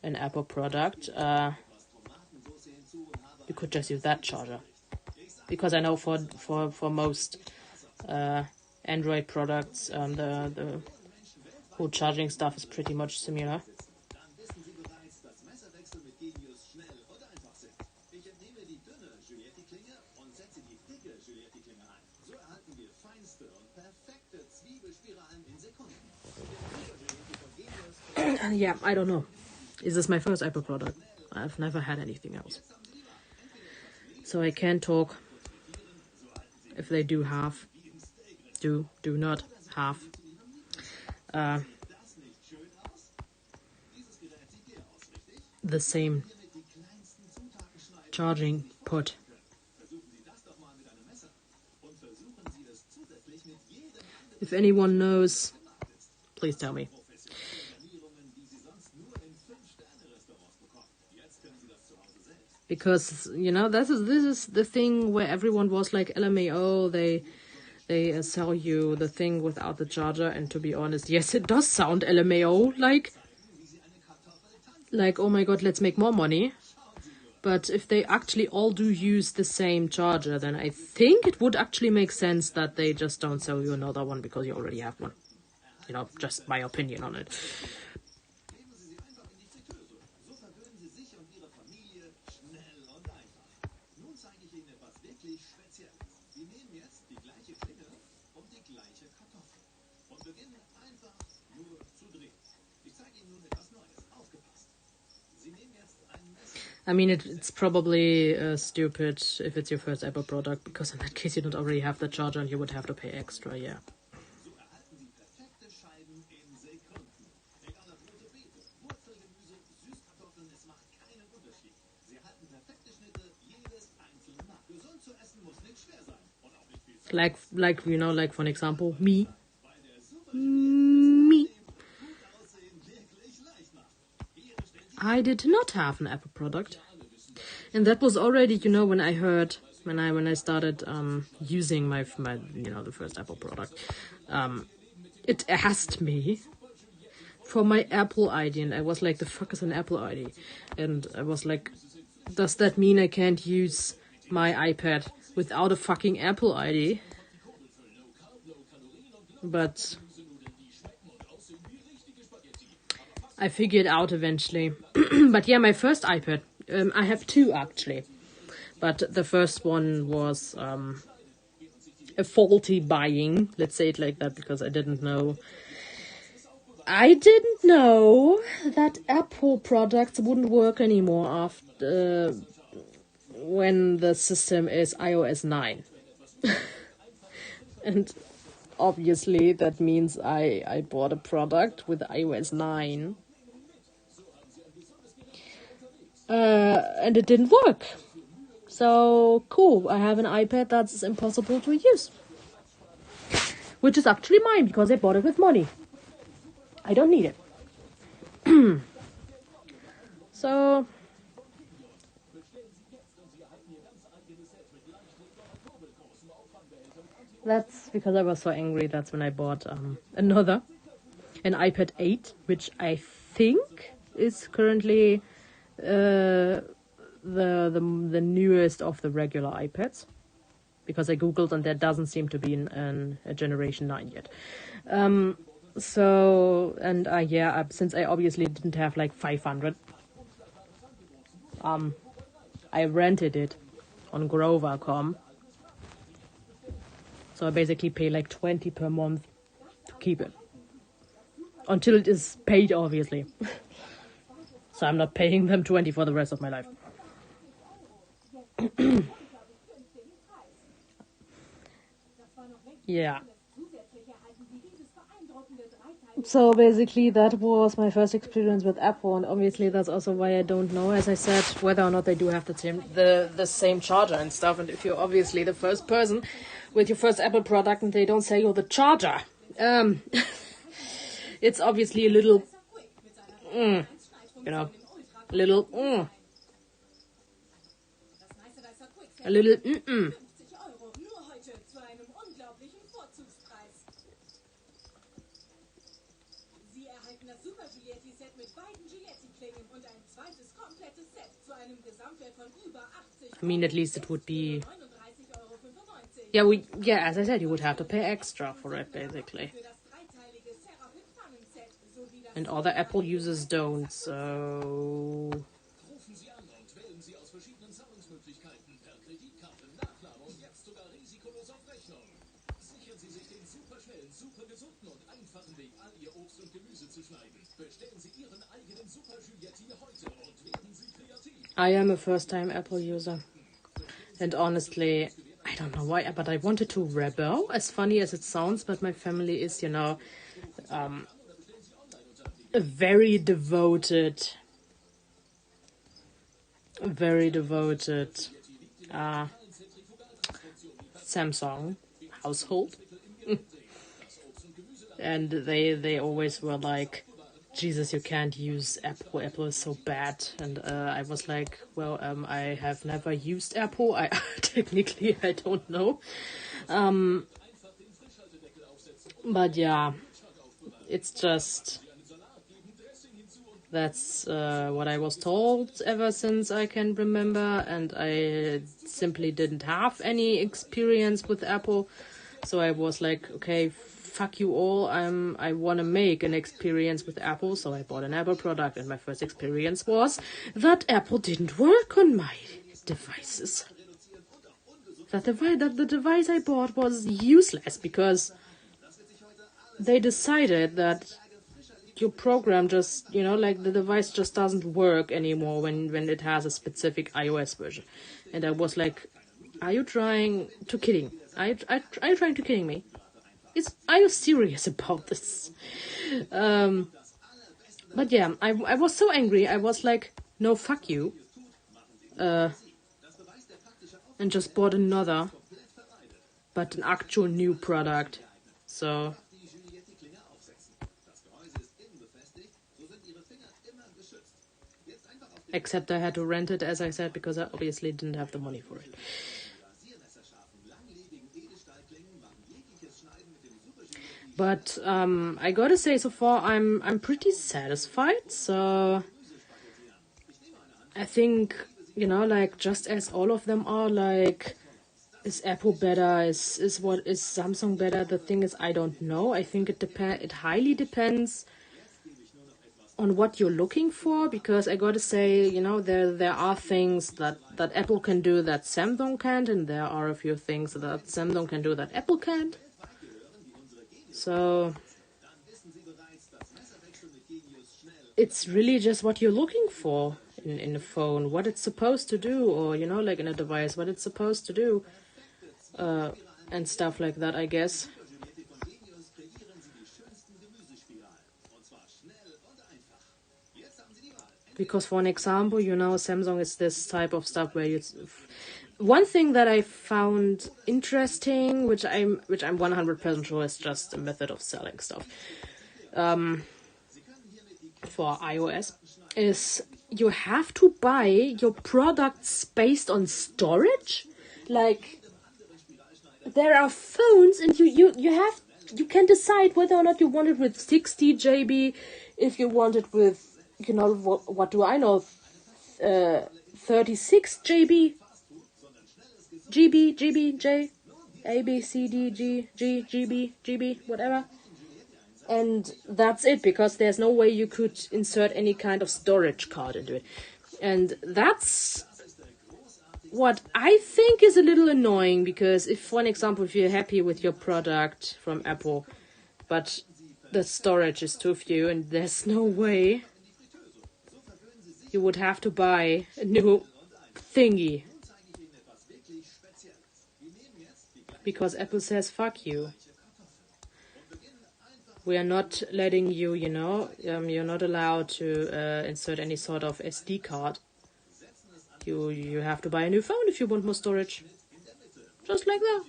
an Airpo product, you could just use that charger. Because I know for most Android products, the whole charging stuff is pretty much similar. Yeah, I don't know. Is this my first Apple product? I've never had anything else. So I can't talk if they do not have the same charging port. If anyone knows, please tell me. Because, you know, this is the thing where everyone was like, LMAO, they sell you the thing without the charger, and to be honest, yes, it does sound LMAO, like, oh my god, let's make more money. But if they actually all do use the same charger, then I think it would actually make sense that they just don't sell you another one because you already have one. You know, just my opinion on it. I mean, it's probably stupid if it's your first Apple product, because in that case you don't already have the charger and you would have to pay extra, yeah. Like you know, like for an example, me. I did not have an Apple product, and that was already, you know, when I started using my you know, the first Apple product, it asked me for my Apple ID, and I was like, the fuck is an Apple ID? And I was like, does that mean I can't use my iPad without a fucking Apple ID? But I figured out eventually. But yeah, my first iPad, I have two actually, but the first one was a faulty buying, let's say it like that, because I didn't know that Apple products wouldn't work anymore after when the system is iOS 9. And obviously that means I bought a product with iOS 9. And it didn't work. So, cool, I have an iPad that's impossible to use. Which is actually mine, because I bought it with money. I don't need it. So... that's because I was so angry. That's when I bought an iPad 8, which I think is currently the newest of the regular iPads, because I googled and there doesn't seem to be a generation 9 yet. So, and since I obviously didn't have like 500, I rented it on Grover.com. So I basically pay like 20 per month to keep it. Until it is paid, obviously. So I'm not paying them 20 for the rest of my life. Yeah. So basically that was my first experience with Apple, and obviously that's also why I don't know, as I said, whether or not they do have the same charger and stuff. And if you're obviously the first person with your first Apple product and they don't sell you the charger, it's obviously a little, a little, I mean, at least it would be... Yeah, as I said, you would have to pay extra for it, basically. And other Apple users don't, so... I am a first-time Apple user. And honestly, I don't know why, but I wanted to rebel, as funny as it sounds, but my family is, a very devoted Samsung household. And they always were like, Jesus, you can't use Apple. Apple is so bad. And I was like, well, I have never used Apple. I technically, I don't know. But yeah, it's just... that's what I was told ever since I can remember. And I simply didn't have any experience with Apple. So I was like, okay, fuck you all, I want to make an experience with Apple, so I bought an Apple product, and my first experience was that Apple didn't work on my devices. That the device I bought was useless, because they decided that your program just, like the device just doesn't work anymore when it has a specific iOS version. And I was like, are you trying to kidding? Are you trying to kidding me? Are you serious about this? But yeah, I was so angry. I was like, no, fuck you. And just bought another, but an actual new product. So... except I had to rent it, as I said, because I obviously didn't have the money for it. But I gotta say, so far I'm pretty satisfied. So I think, like, just as all of them are, like, is Apple better? Is Samsung better? The thing is, I don't know. I think it highly depends on what you're looking for, because I gotta say, there are things that Apple can do that Samsung can't, and there are a few things that Samsung can do that Apple can't. So it's really just what you're looking for in the phone what it's supposed to do, or, you know, like in a device, what it's supposed to do, and stuff like that, I guess. Because, for an example, you know, Samsung is this type of stuff where you... One thing that I found interesting, which I'm 100% sure is just a method of selling stuff, for iOS, is you have to buy your products based on storage. Like, there are phones, and you can decide whether or not you want it with 60 GB, if you want it with, you know, what do I know, 36 GB, J, A, B, C, D, G, GB, whatever. And that's it, because there's no way you could insert any kind of storage card into it. And that's what I think is a little annoying, because if, for an example, if you're happy with your product from Apple, but the storage is too few and there's no way, you would have to buy a new thingy. Because Apple says, fuck you. We are not letting you, you know, you're not allowed to insert any sort of SD card. You have to buy a new phone if you want more storage. Just like that.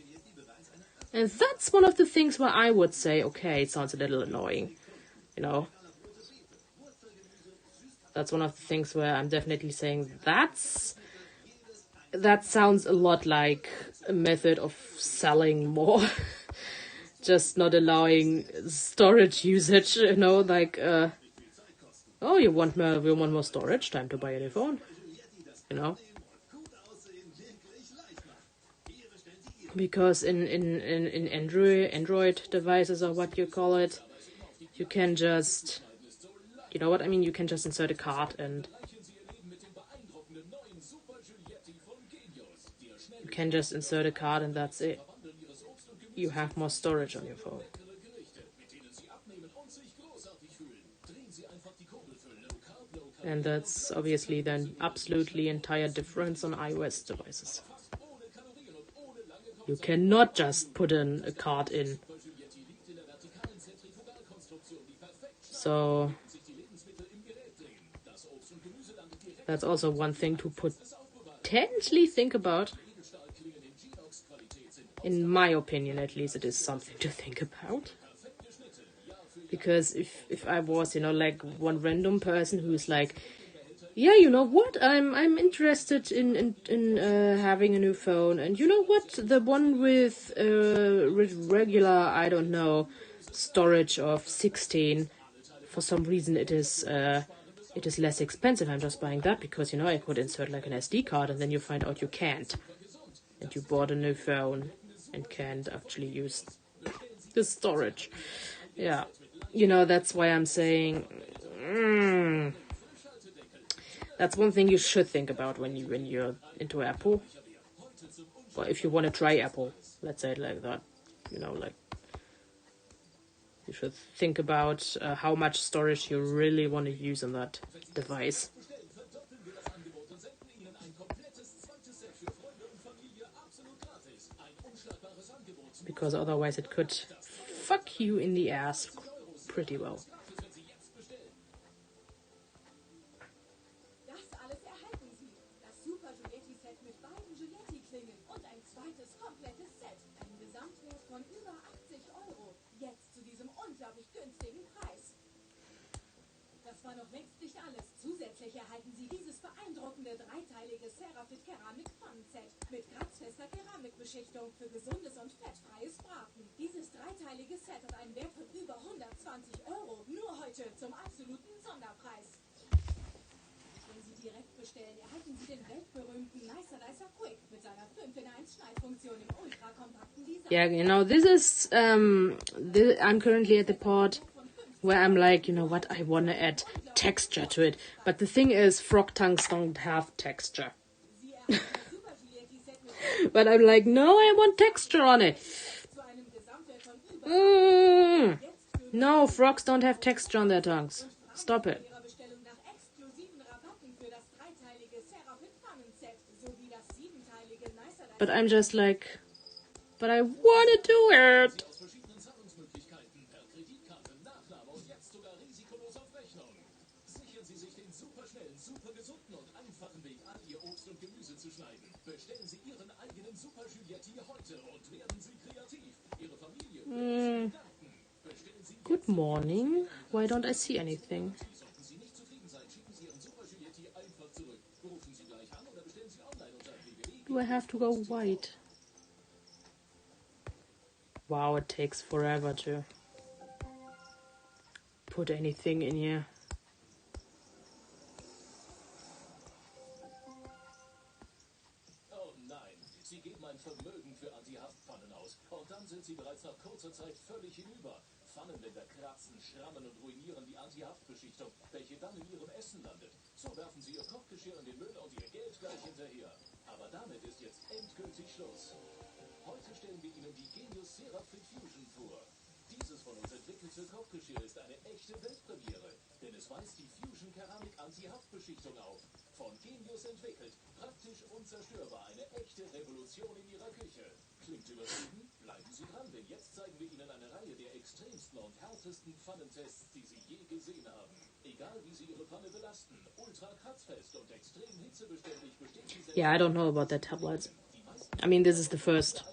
And that's one of the things where I would say, okay, it sounds a little annoying, you know. That's one of the things where I'm definitely saying that sounds a lot like a method of selling more. Just not allowing storage usage, you know, like, oh, you want more storage, time to buy a new phone, you know. Because in Android devices, or what you call it, you can just, you know what I mean, you can just insert a card and that's it. You have more storage on your phone. And that's obviously then absolutely entire difference on iOS devices. You cannot just put in a card in. So that's also one thing to potentially think about. In my opinion, at least, it is something to think about. Because if I was, you know, like one random person who's like, yeah, you know what, I'm interested in having a new phone, and you know what, the one with regular, I don't know, storage of 16, for some reason it is less expensive. I'm just buying that because, you know, I could insert like an SD card, and then you find out you can't, and you bought a new phone and can't actually use the storage. Yeah, you know, that's why I'm saying that's one thing you should think about when you're into Apple, or if you want to try Apple, let's say it like that, you know, like, you should think about how much storage you really want to use on that device. Because otherwise it could fuck you in the ass pretty well. Noch längst nicht alles. Zusätzlich erhalten Sie dieses beeindruckende dreiteilige Ceramid-Keramik-Pfannenset mit kratzfester Keramikbeschichtung für gesundes und fettfreies Braten. Dieses dreiteilige Set hat einen Wert von über 120 €. Nur heute zum absoluten Sonderpreis. Wenn Sie direkt bestellen, erhalten Sie den weltberühmten Nicer Dicer Quick mit seiner 5-in-1 Schneidfunktion im ultrakompakten Design. Yeah, you know, this is I'm currently at the part where I'm like, you know what, I want to add texture to it. But the thing is, frog tongues don't have texture. But I'm like, no, I want texture on it. No, frogs don't have texture on their tongues. Stop it. But I'm just like, but I want to do it. Good morning. Why don't I see anything? Do I have to go white? Wow, it takes forever to put anything in here. Oh nein, Sie geben ein Vermögen für Anti-Haftpfannen aus. Und dann sind Sie bereits nach kurzer Zeit völlig hinüber. Pfannenwender kratzen, schrammen und ruinieren die Anti-Haftbeschichtung, welche dann in Ihrem Essen landet. So werfen Sie Ihr Kochgeschirr in den Müll und Ihr Geld gleich hinterher. Aber damit ist jetzt endgültig Schluss. Heute stellen wir Ihnen die Genius Seraphin Fusion vor. Dieses von uns entwickelte Kochgeschirr ist eine echte Weltpremiere, denn es weist die Fusion Keramik Anti-Haftbeschichtung auf. Von Genius entwickelt, praktisch unzerstörbar, eine echte Revolution in Ihrer Küche. Klingt übertrieben? Bleiben Sie dran, denn jetzt zeigen wir Ihnen eine Reihe der extremsten und härtesten Pfannentests, die Sie je gesehen haben. Egal wie Sie Ihre Pfanne belasten, ultra kratzfest und extrem hitzebeständig besteht sie. Yeah, I don't know about their tablets. I mean, this is the first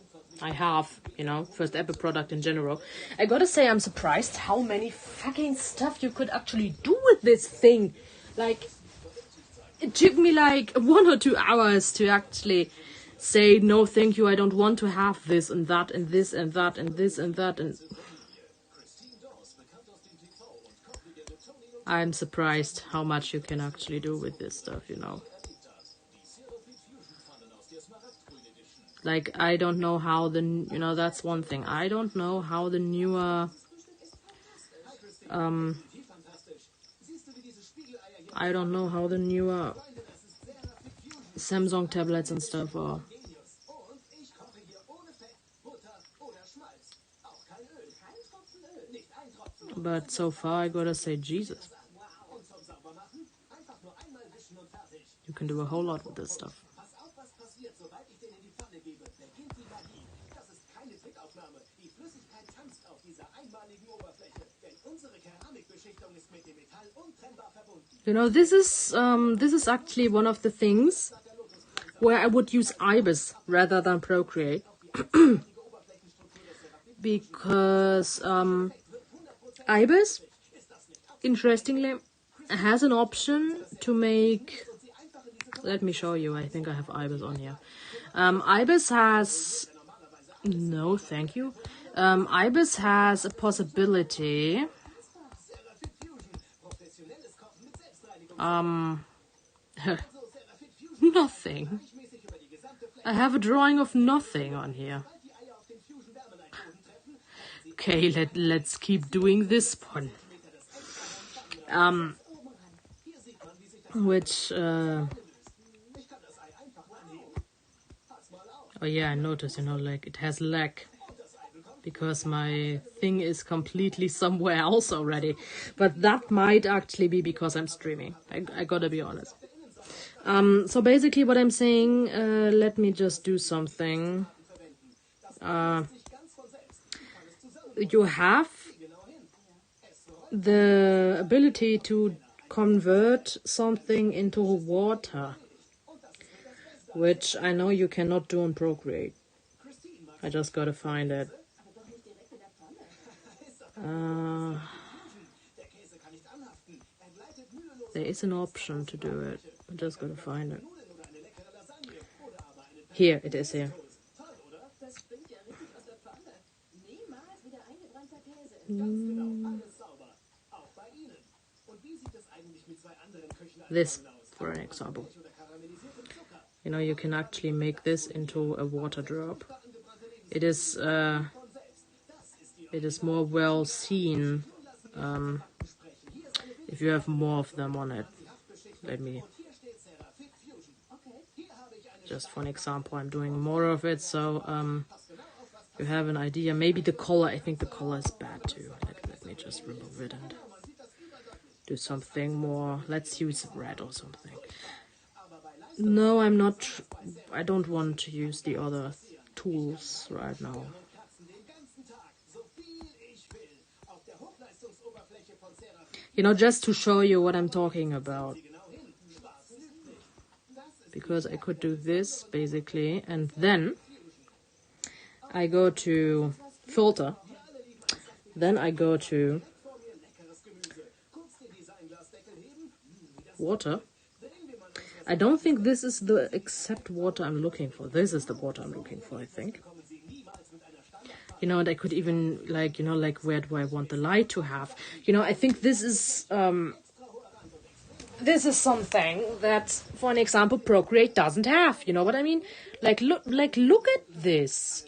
I have, you know, first Apple product in general. I gotta say, I'm surprised how many fucking stuff you could actually do with this thing. Like, it took me like 1 or 2 hours to actually say, no, thank you, I don't want to have this and that and this and that and this and that. And I'm surprised how much you can actually do with this stuff, you know. Like, I don't know how the, you know, that's one thing. I don't know how the newer, I don't know how the newer Samsung tablets and stuff are. But so far, I gotta say, Jesus. You can do a whole lot with this stuff. You know, this is actually one of the things where I would use IBIS rather than Procreate. Because IBIS, interestingly, has an option to make... Let me show you. I think I have IBIS on here. IBIS has... No, thank you. IBIS has a possibility... nothing. I have a drawing of nothing on here. Okay, let's keep doing this one. Which oh yeah, I noticed, you know, like it has lag because my thing is completely somewhere else already. But that might actually be because I'm streaming. I gotta be honest. So basically what I'm saying, let me just do something. You have the ability to convert something into water, which I know you cannot do on Procreate. I just gotta find it. There is an option to do it. I just gotta find it. Here, it is here. This, for an example. You know, you can actually make this into a water drop. It is more well seen if you have more of them on it. Let me just for an example, I'm doing more of it, so you have an idea. Maybe the color, I think the color is bad too. Let me just remove it and do something more. Let's use red or something. No, I'm not. I don't want to use the other tools right now. You know, just to show you what I'm talking about. Because I could do this, basically, and then I go to filter. Then I go to water. I don't think this is the exact water I'm looking for. This is the water I'm looking for, I think. You know, and I could even, like, you know, like, where do I want the light to have? You know, I think this is something that, for an example, Procreate doesn't have. You know what I mean? Like, look at this.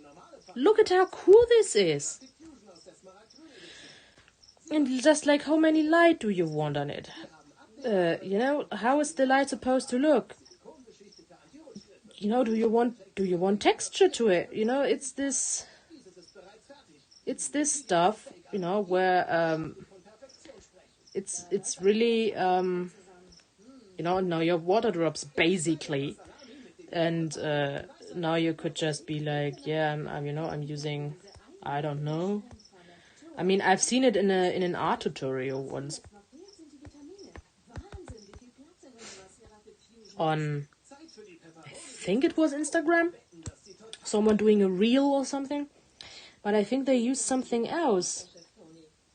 Look at how cool this is. And just like, how many light do you want on it? You know, how is the light supposed to look? You know, do you want texture to it? You know, it's this stuff, you know, where it's really you know, now your water drops basically, and now you could just be like, yeah, I'm using, I don't know. I mean, I've seen it in an art tutorial once. On, I think it was Instagram, someone doing a reel or something, but I think they used something else,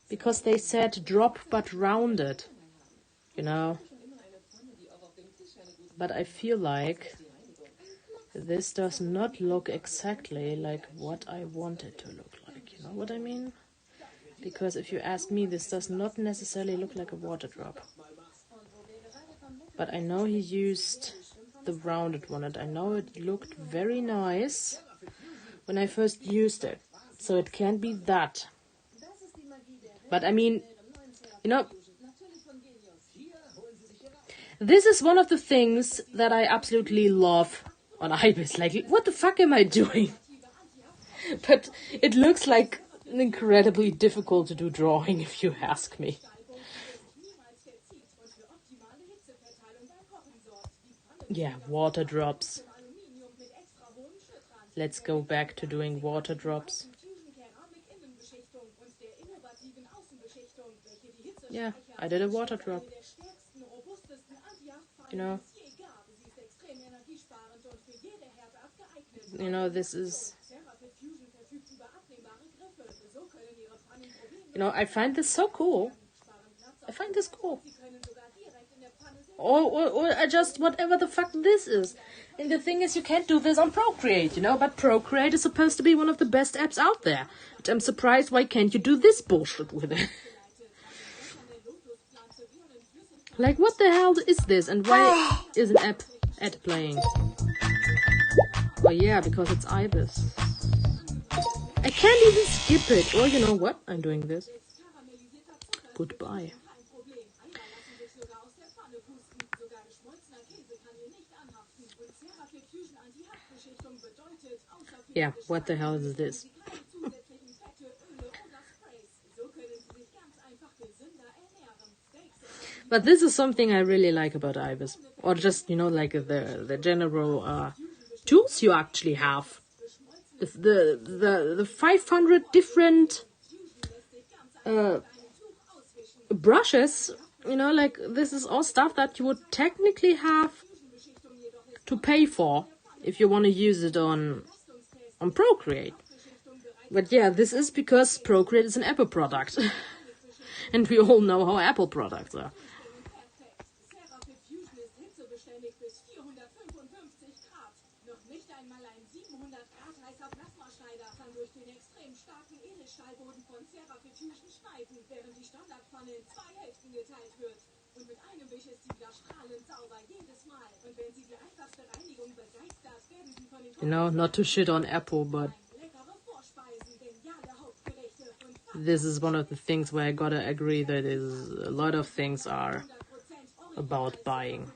because they said drop but rounded, you know, but I feel like this does not look exactly like what I want it to look like, you know what I mean? Because if you ask me, this does not necessarily look like a water drop. But I know he used the rounded one, and I know it looked very nice when I first used it. So it can't be that. But I mean, you know, this is one of the things that I absolutely love on Ibis. Like, what the fuck am I doing? But it looks like incredibly difficult to do drawing, if you ask me. Yeah, water drops. Let's go back to doing water drops. Yeah, I did a water drop. You know, this is... You know, I find this so cool. I find this cool. Or I just, whatever the fuck this is. And the thing is, you can't do this on Procreate, you know, but Procreate is supposed to be one of the best apps out there. But I'm surprised, why can't you do this bullshit with it? Like, what the hell is this? And why is an ad playing? Oh yeah, because it's Ibis. I can't even skip it. Or you know what? I'm doing this. Goodbye. Yeah, what the hell is this? But this is something I really like about Ibis. Or just, you know, like the general tools you actually have. The 500 different brushes, you know, like this is all stuff that you would technically have to pay for if you want to use it on Procreate. But yeah, this is because Procreate is an Apple product. And we all know how Apple products are. You know, not to shit on Apple, but this is one of the things where I gotta agree that is a lot of things are about buying.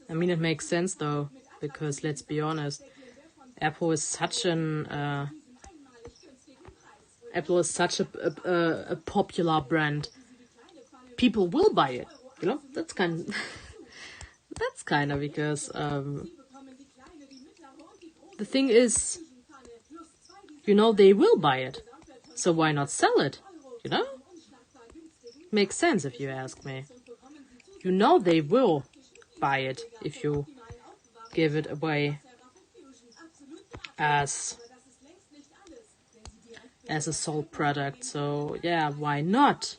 I mean, it makes sense though, because let's be honest, Apple is such an Apple is such a popular brand. People will buy it. You know, that's kind of because the thing is, you know, they will buy it. So why not sell it? You know? Makes sense if you ask me. You know they will buy it if you give it away as a sold product. So yeah, why not?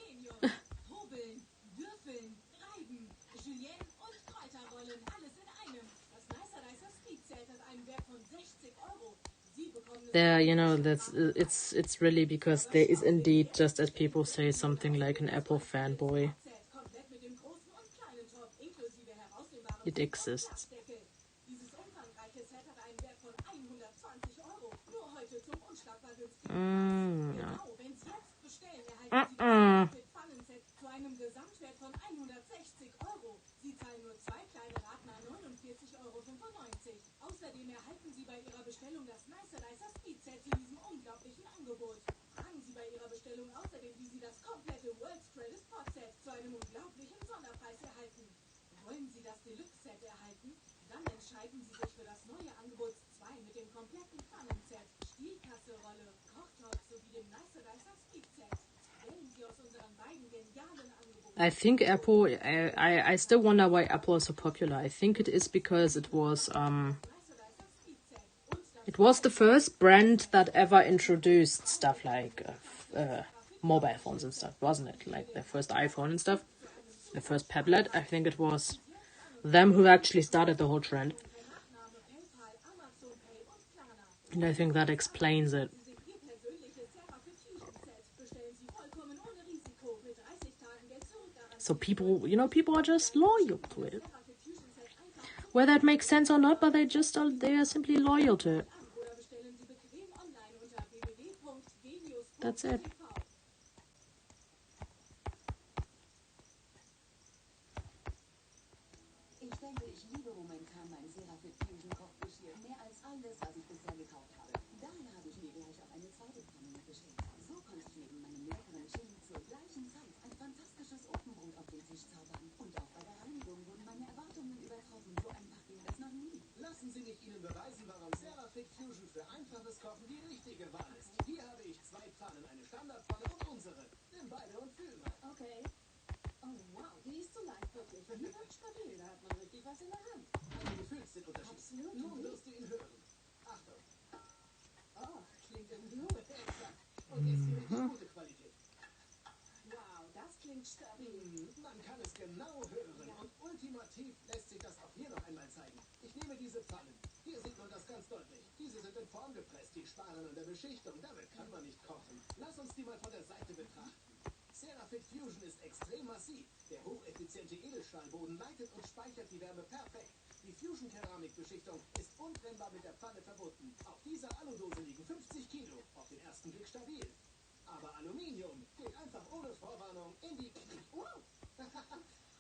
There, you know, it's really because there is indeed, just as people say, something like an Apple fanboy. It exists. Außerdem erhalten Sie bei Ihrer Bestellung das Nicer Speed-Set zu diesem unglaublichen Angebot. Tragen Sie bei Ihrer Bestellung außerdem, wie Sie das komplette World's Greatest Pod-Set zu einem unglaublichen Sonderpreis erhalten. Wollen Sie das Deluxe-Set erhalten? Dann entscheiden Sie sich für das neue Angebot 2 mit dem kompletten Pfannenset, Stielkasserolle, Kochtopf sowie dem Nicer Speed-Set. Wählen Sie aus unseren beiden genialen Angeboten. I think Apple, I still wonder why Apple is so popular. I think it is because it was the first brand that ever introduced stuff like mobile phones and stuff, wasn't it? Like the first iPhone and stuff, the first tablet. I think it was them who actually started the whole trend. And I think that explains it. So people, you know, people are just loyal to it. Whether it makes sense or not, but they are simply loyal to it. That's it. Ich denke, ich liebe momentan mein Fusion-Kochgeschirr mehr als alles, was ich bisher gekauft habe. Daher habe ich mir gleich auch eine zweite Pfanne bestellt. So konnte ich neben meinem leckeren Chili zur gleichen Zeit ein fantastisches Ofenbrot auf den Tisch zaubern. Und auch bei der Reinigung wurden meine Erwartungen übertroffen. So einfach ging das noch nie. Lassen Sie mich Ihnen beweisen, warum Cerafit Fusion für einfaches Kochen die richtige Wahl ist. Hier habe ich 2 Pfannen, eine Standardpfanne und unsere. Nimm beide und fühl mal. Okay. Oh wow, die ist so leicht wirklich. Die wirkt stabil, da hat man richtig was in der Hand. Also du fühlst den Unterschied. Absolut. Nun wirst du ihn hören. Achtung. Oh, klingt irgendwie gut. Exakt. Und jetzt die richtig gute Qualität. Wow, das klingt stabil. Man kann es genau hören. Und ultimativ lässt sich das auch hier noch einmal zeigen. Ich nehme diese Pfannen. Hier sieht man das ganz deutlich. Diese sind in Form gepresst. Die sparen an der Beschichtung. Damit kann man nicht kochen. Lass uns die mal von der Seite betrachten. Cerafit Fusion ist extrem massiv. Der hocheffiziente Edelstahlboden leitet und speichert die Wärme perfekt. Die Fusion-Keramikbeschichtung ist untrennbar mit der Pfanne verbunden. Auf dieser Aludose liegen 50 Kilo. Auf den ersten Blick stabil. Aber Aluminium geht einfach ohne Vorwarnung in die Knie. Wow.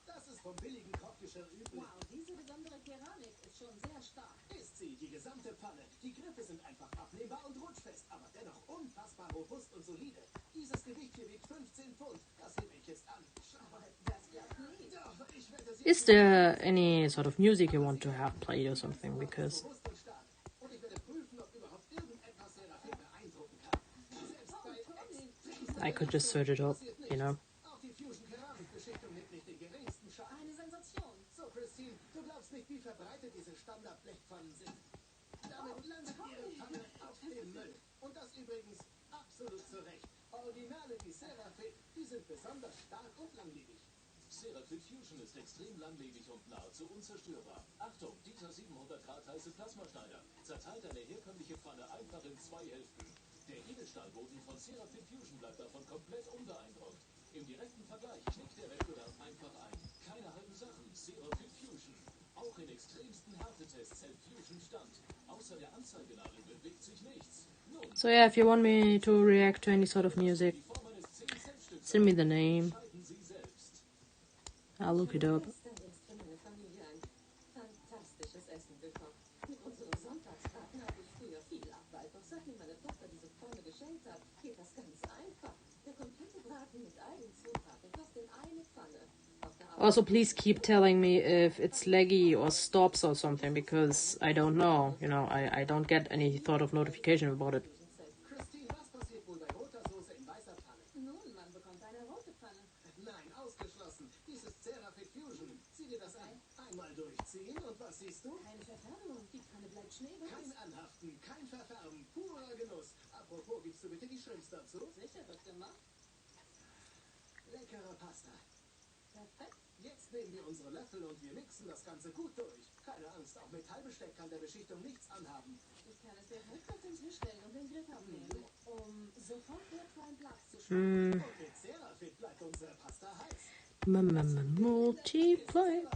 Das ist vom billigen Kochgeschirr üblich. Wow, diese besondere Keramik ist schon sehr stark. Ist sie, die gesamte Pfanne. Die Griffe sind einfach abnehmbar und rutschfest, aber dennoch unfassbar robust und solide. Dieses Gewicht hier wiegt 15 Pfund. Das hebe ich jetzt an. Schau, Das klappt nie. doch, ich wette, sie Is there any sort of music you want to have played or something? Because bewusst und stark. Und ich werde prüfen, ob überhaupt irgendetwas Cerafit beeindrucken kann. Selbst bei I could just search it up, you know. Auch die Fusion-Keramikbeschichtung nimmt nicht den geringsten Schaden. Eine Sensation. So, Christine, du glaubst nicht, wie verbreitet diese Standard-Blechpfannen sind. Damit landet ihre Pfanne auf dem Müll. Und das übrigens absolut zu Recht. Originale wie Cerafit, die sind besonders stark und langlebig. Cerafit Fusion ist extrem langlebig und nahezu unzerstörbar. Achtung, dieser 700 Grad heiße Plasmaschneider zerteilt eine herkömmliche Pfanne einfach in 2 Hälften. Der Edelstahlboden von Cerafit Fusion bleibt davon komplett unbeeindruckt. Im direkten Vergleich knickt der Wettbewerb einfach ein. Keine halben Sachen, Cerafit Fusion. Auch in extremsten Härtetests hält Fusion stand. Außer der Anzeigenadel bewegt sich nichts. Nun, So yeah, if you want me to react to any sort of music, die Form eines 10 Cent-Stücks send me the name. entscheiden Sie selbst. I'll look it up. Gestern erst für meine Familie ein fantastisches Essen gekocht. Unsere Sonntagsbraten habe ich früher viel Abweichung. Seit mir meine Tochter diese Pfanne geschenkt hat, geht das ganz einfach. Der komplette Braten mit all den Zutaten passt in eine Pfanne. Also, please keep telling me if it's laggy or stops or something, because I don't know. You know, I don't get any sort of notification about it. Christine, was passiert wohl bei roter Soße in weißer Pfanne? Nun, man bekommt eine rote Pfanne. Nein, ausgeschlossen. Dies ist Cerafit Fusion. Sieh dir das an. Einmal durchziehen und was siehst du? Keine Verfärbung. Die Pfanne bleibt schneeweiß. Kein Anhaften, kein Verfärben, purer Genuss. Apropos, gibst du bitte die Shrimps dazu? Sicher wird gemacht. Leckere Pasta. Perfekt. Jetzt nehmen wir unsere Löffel und wir mixen das Ganze gut durch. Keine Angst, auch Metallbesteck kann der Beschichtung nichts anhaben. Ich kann es direkt auf den Tisch stellen und den Griff abnehmen, um sofort wertvollen Platz zu sparen. Und mit Cerafit bleibt unsere Pasta heiß. Multiply.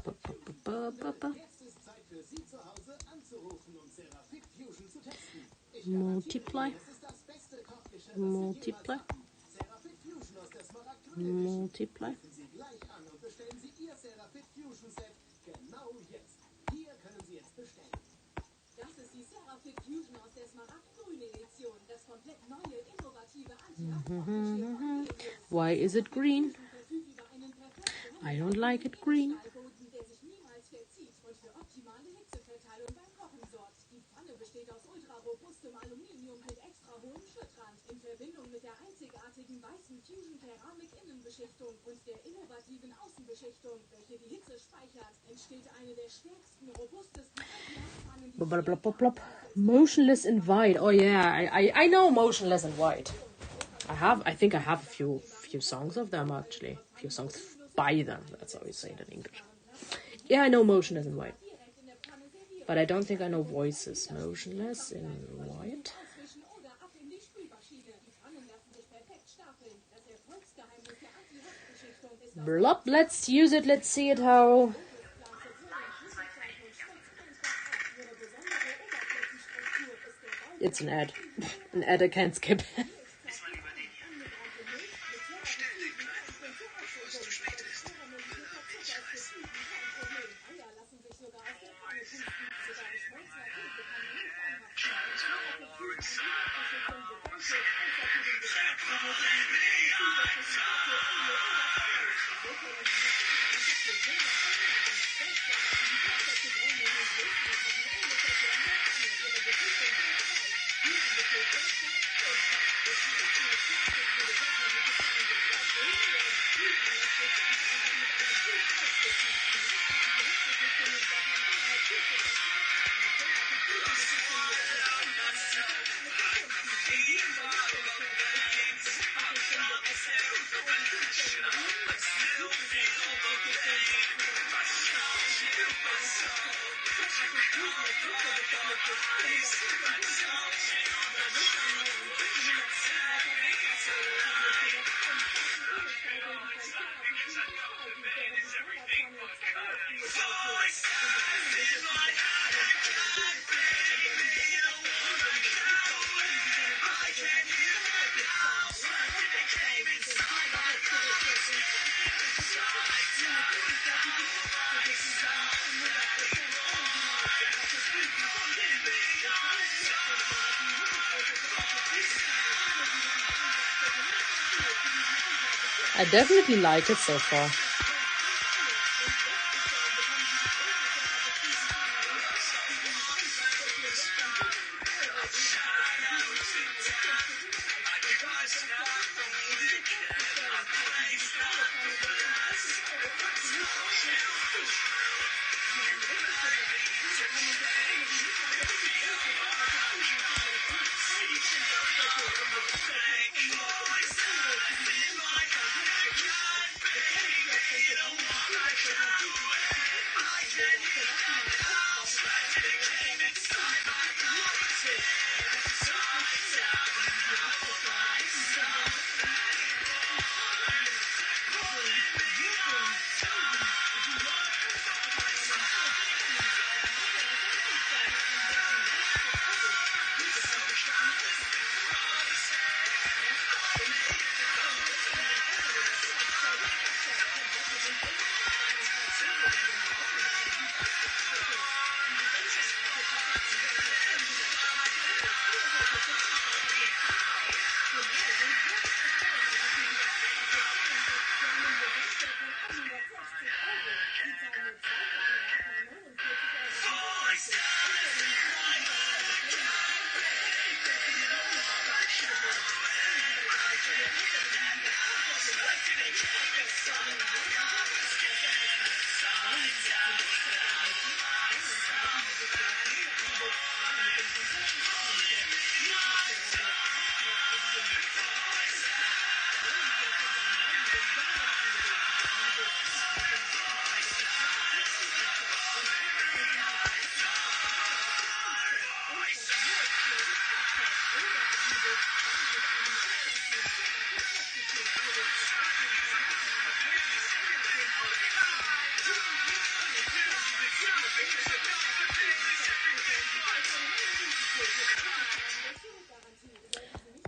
Jetzt ist Zeit für Sie zu Hause anzurufen und Cerafit Fusion zu testen. Ich Multiply. garantiere, es ist das beste Kochgeschirr, das Multiply. Sie jemals hatten. Cerafit Fusion aus der Smaragd-Grün Edition. Multiply. Rufen Sie gleich an und bestellen Sie Ihr Cerafit Fusion Set genau jetzt. Hier können Sie jetzt bestellen. Das ist die Cerafit Fusion aus der Smaragd-Grün Edition. Das komplett neue, innovative Anti-Abkochgeschirr. Why is it green? Verfügt über einen perfekten I don't like it green. Stahlboden, der sich niemals verzieht und für optimale Hitzeverteilung beim Kochen sorgt. Die Pfanne besteht aus ultrarobustem Aluminium mit extra hohem Schüttrand in Verbindung mit der einzigartigen weißen Fusion-Keramik-Innenbeschichtung und der innovativen Außenbeschichtung, welche die Hitze speichert, entsteht eine der stärksten, robustesten Anti-Abpfannen, Blub, blub, blub, blub. Motionless in white. Oh yeah, I know Motionless in white. I think I have a few songs of them actually. A few songs by them. That's how we say it in English. Yeah, I know Motionless in white. But I don't think I know Voices. Motionless in white. auswischen oder ab in die Spülmaschine. Die Pfannen lassen sich perfekt stapeln. Das Erfolgsgeheimnis der Anti-Haftbeschichtung ist Blop, let's use it. Let's see it how. It's an ad. An ad I can't skip. I definitely like it so far.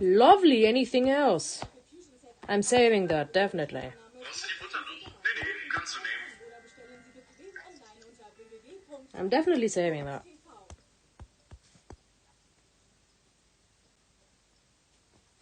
Lovely. Anything else? I'm saving that, definitely. I'm definitely saving that.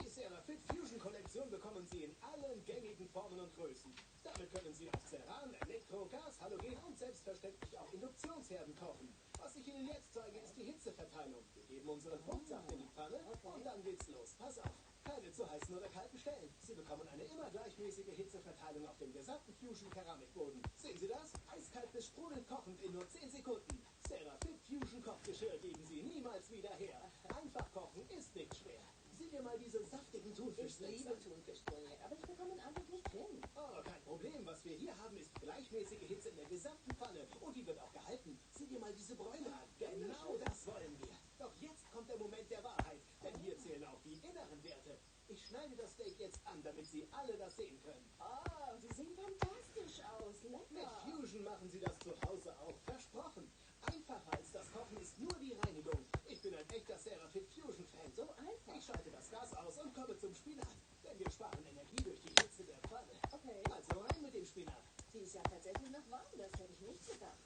Die Serafit Fusion Kollektion bekommen Sie in allen gängigen Formen und Größen. Damit können Sie auf Ceran, Elektro, Gas, Halogen und selbstverständlich auch Induktionsherden kochen. Was ich Ihnen jetzt zeige, ist die Hitzeverteilung. Wir geben unseren Fruchtsaft in die Pfanne und dann geht's los. Pass auf, keine zu heißen oder kalten Stellen. Sie bekommen eine immer gleichmäßige Hitzeverteilung auf dem gesamten Fusion-Keramikboden. Sehen Sie das? Eiskalt bis sprudelnd kochend in nur 10 Sekunden. Serafit Fusion Kochgeschirr geben Sie niemals wieder her. Einfach kochen ist nicht schwer. Sieh dir mal diese saftigen Thunfischsteaks an. Thunfischbrühe, aber ich bekomme ihn einfach nicht hin. Oh, kein Problem. Was wir hier haben, ist gleichmäßige Hitze in der gesamten Pfanne. Und die wird auch gehalten. Sieh dir mal diese Bräune an. Genau das wollen wir. Doch jetzt kommt der Moment der Wahrheit. Denn hier zählen auch die inneren Werte. Ich schneide das Steak jetzt an, damit Sie alle das sehen können. Oh, die sehen fantastisch aus. Mit Lecker. Fusion machen Sie das zu Hause auch. Versprochen. Einfacher als das Kochen ist nur die Reinigung. Ich bin ein echter Serafit Fusion-Fan. So einfach. Ich schalte das Gas aus und komme zum Spinat. Denn wir sparen Energie durch die Hitze der Pfanne. Okay. Also rein mit dem Spinat. Die ist ja tatsächlich noch warm, das hätte ich nicht gedacht.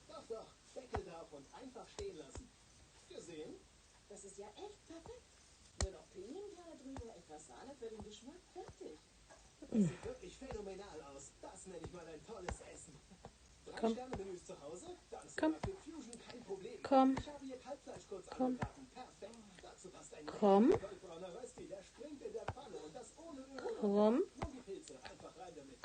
Doch, doch. Deckel drauf und einfach stehen lassen. Gesehen? Das ist ja echt perfekt. Nur noch Pinienkerne drüber, etwas Sahne für den Geschmack, fertig. Das sieht wirklich phänomenal aus. Das nenne ich mal ein tolles Essen. 3-Sterne-Menüs zu Hause? Dann ist Serafit Fusion kein Problem. Ich habe hier Kalbfleisch kurz angebraten. Perfekt. Dazu passt ein goldbrauner Rösti, der springt in der Pfanne und das ohne Öl. Nun die Pilze, einfach rein damit.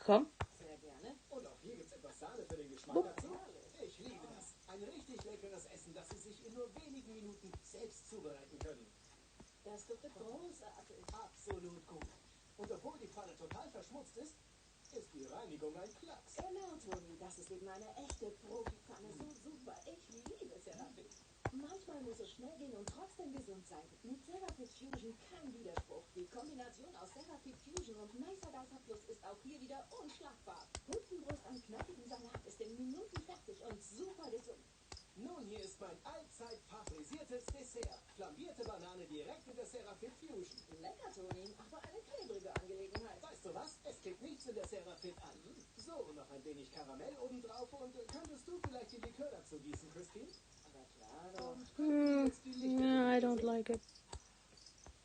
Sehr gerne. Und auch hier gibt's etwas Sahne für den Geschmack dazu. Ich liebe das. Ein richtig leckeres Essen, das Sie sich in nur wenigen Minuten selbst zubereiten können. Das duftet großartig. Absolut gut. Und obwohl die Pfanne total verschmutzt ist die Reinigung ein Klacks. Genau, Toni, das ist eben eine echte Profipfanne. So super. Ich liebe Serafit. Manchmal muss es schnell gehen und trotzdem gesund sein. Mit Serafit Fusion kein Widerspruch. Die Kombination aus Serafit Fusion und Nicer Dicer Plus ist auch hier wieder unschlagbar. Putenbrust am knackigen Salat ist in Minuten fertig und super gesund. Nun, hier ist mein allzeit favorisiertes Dessert. Flambierte Banane direkt in der Serafit Fusion. Lecker, Toni, aber eine klebrige Angelegenheit. Weißt du was? Es klingt nichts in der Serafit an. So, noch ein wenig Karamell obendrauf und könntest du vielleicht die Likör dazu gießen, Christine? Aber klar doch. I don't like it.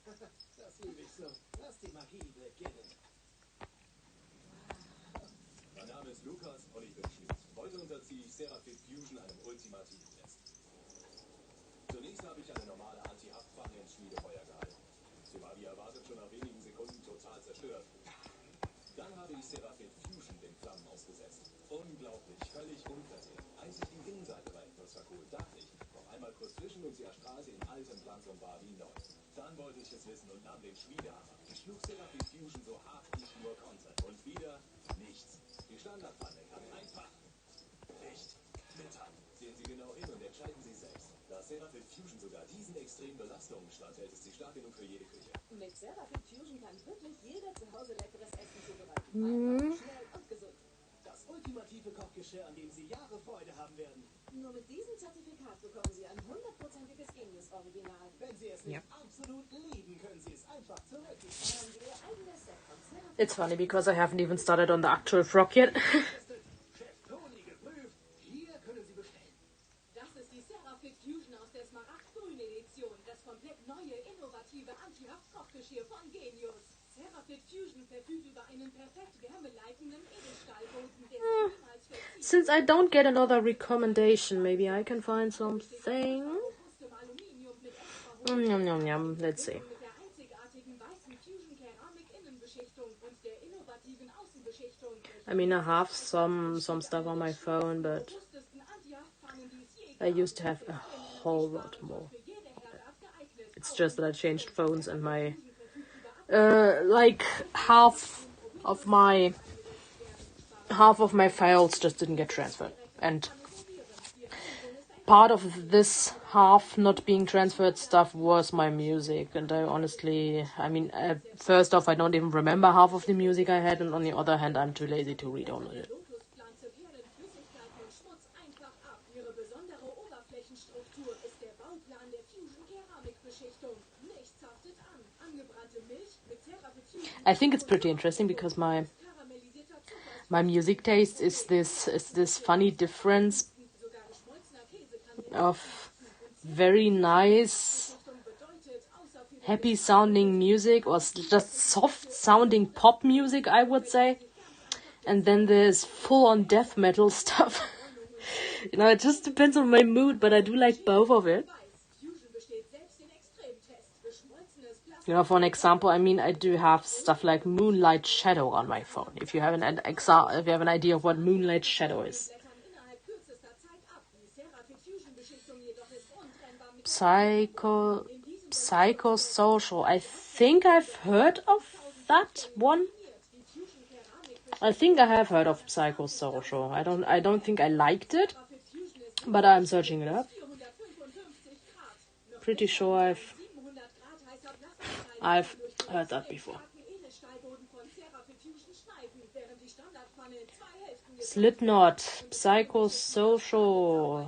Das liebe ich so. Lass die Magie beginnen. Mein Name ist Lukas und ich bin Schmied. Heute unterziehe ich Serafit Fusion einem ultimativen Test. Zunächst habe ich eine normale Anti-Haftpfanne ins Schmiedefeuer gehalten. Sie war wie erwartet schon nach wenigen Sekunden total zerstört. Dann habe ich Serafit Fusion den Flammen ausgesetzt. Unglaublich, völlig unversehrt. Einzig die Innenseite war etwas verkohlt, dachte ich. Noch einmal kurz zwischen und sie erstrahlte in altem Glanz und war wie neu. Dann wollte ich es wissen und nahm den Schmiedehammer. Ich schlug Serafit Fusion so hart ich nur konnte. Und wieder nichts. Die Standardpfanne kann einfach nicht knittern. Sehen Sie genau hin und entscheiden Sie selbst. Da Serafit Fusion sogar diesen extremen Belastungen standhält, ist sie stark genug für jede Küche. Mit Serafit Fusion kann wirklich jeder zu Hause leckeres Essen zubereiten. Einfach, schnell und gesund. Das ultimative Kochgeschirr, an dem Sie Jahre Freude haben werden. Nur mit diesem Zertifikat bekommen Sie ein 100%iges Genius-Original. Wenn Sie es nicht absolut lieben, können Sie es einfach zurückgeben. Haben wir Ihr eigenes Set von Serafit. It's funny because I haven't even started on the actual frog yet. Chef Toni geprüft. Hier können Sie bestellen. Das ist die Serafit Fusion aus der Smaragdgrünen Edition. Das komplett neue, innovative Anti-Haft-Kochgeschirr von Genius. Serafit Fusion verfügt über einen perfekt wärmeleitenden Edelstahlboden, der niemals verzieht. Since I don't get another recommendation, maybe I can find something. Yum, yum, yum. Let's see. I mean, I have some stuff on my phone, but I used to have a whole lot more. It's just that I changed phones and my like half of my files just didn't get transferred, and part of this half not being transferred stuff was my music. And I honestly, I mean, first off, I don't even remember half of the music I had, and on the other hand, I'm too lazy to re-download it. I think it's pretty interesting because my music taste is this funny difference of very nice, happy sounding music, or just soft sounding pop music, I would say, and then there's full on death metal stuff. You know, it just depends on my mood, but I do like both of it. You know, for an example, I mean, I do have stuff like Moonlight Shadow on my phone. If you have an idea of what Moonlight Shadow is. Psychosocial. I think I've heard of that one. I think I have heard of Psychosocial. I don't think I liked it, but I'm searching it up. Pretty sure I've heard that before. Slipknot, Psychosocial.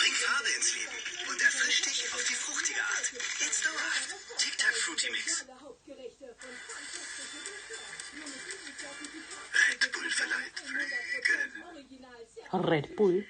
Bring Farbe ins Leben und erfrisch dich auf die fruchtige Art. Jetzt dauerhaft. Tic-Tac Fruity Mix. Red Bull verleiht Flügel. Red Bull.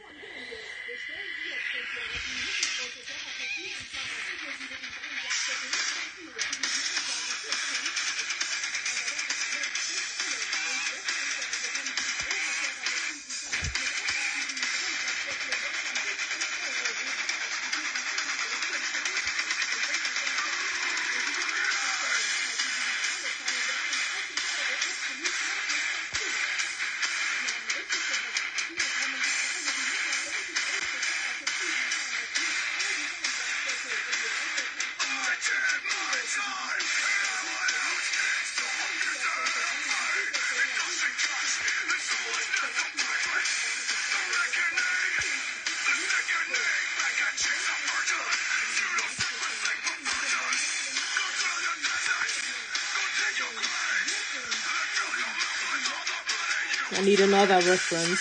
I need another reference.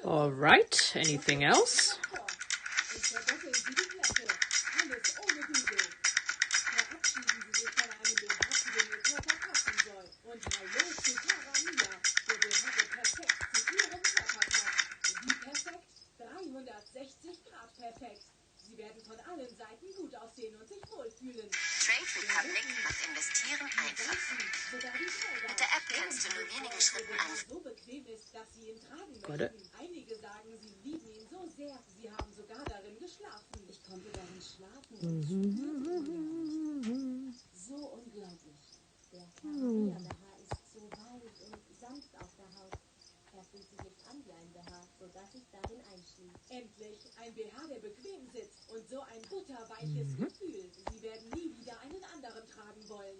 All right, anything else? Trade Republic macht Investieren einfach. Mit der App kannst du in nur wenigen Schritten an. Got it. Einige sagen, sie lieben ihn so sehr, sie haben sogar darin geschlafen. Ich konnte darin schlafen. So unglaublich. Der Karamia-BH ist so weich und sanft auf der Haut. Er fühlt sich nicht an wie ein BH, sodass ich darin einschlief. Endlich ein BH, der bequem sitzt und so ein butterweiches Gefühl. Sie werden nie wieder einen anderen tragen wollen.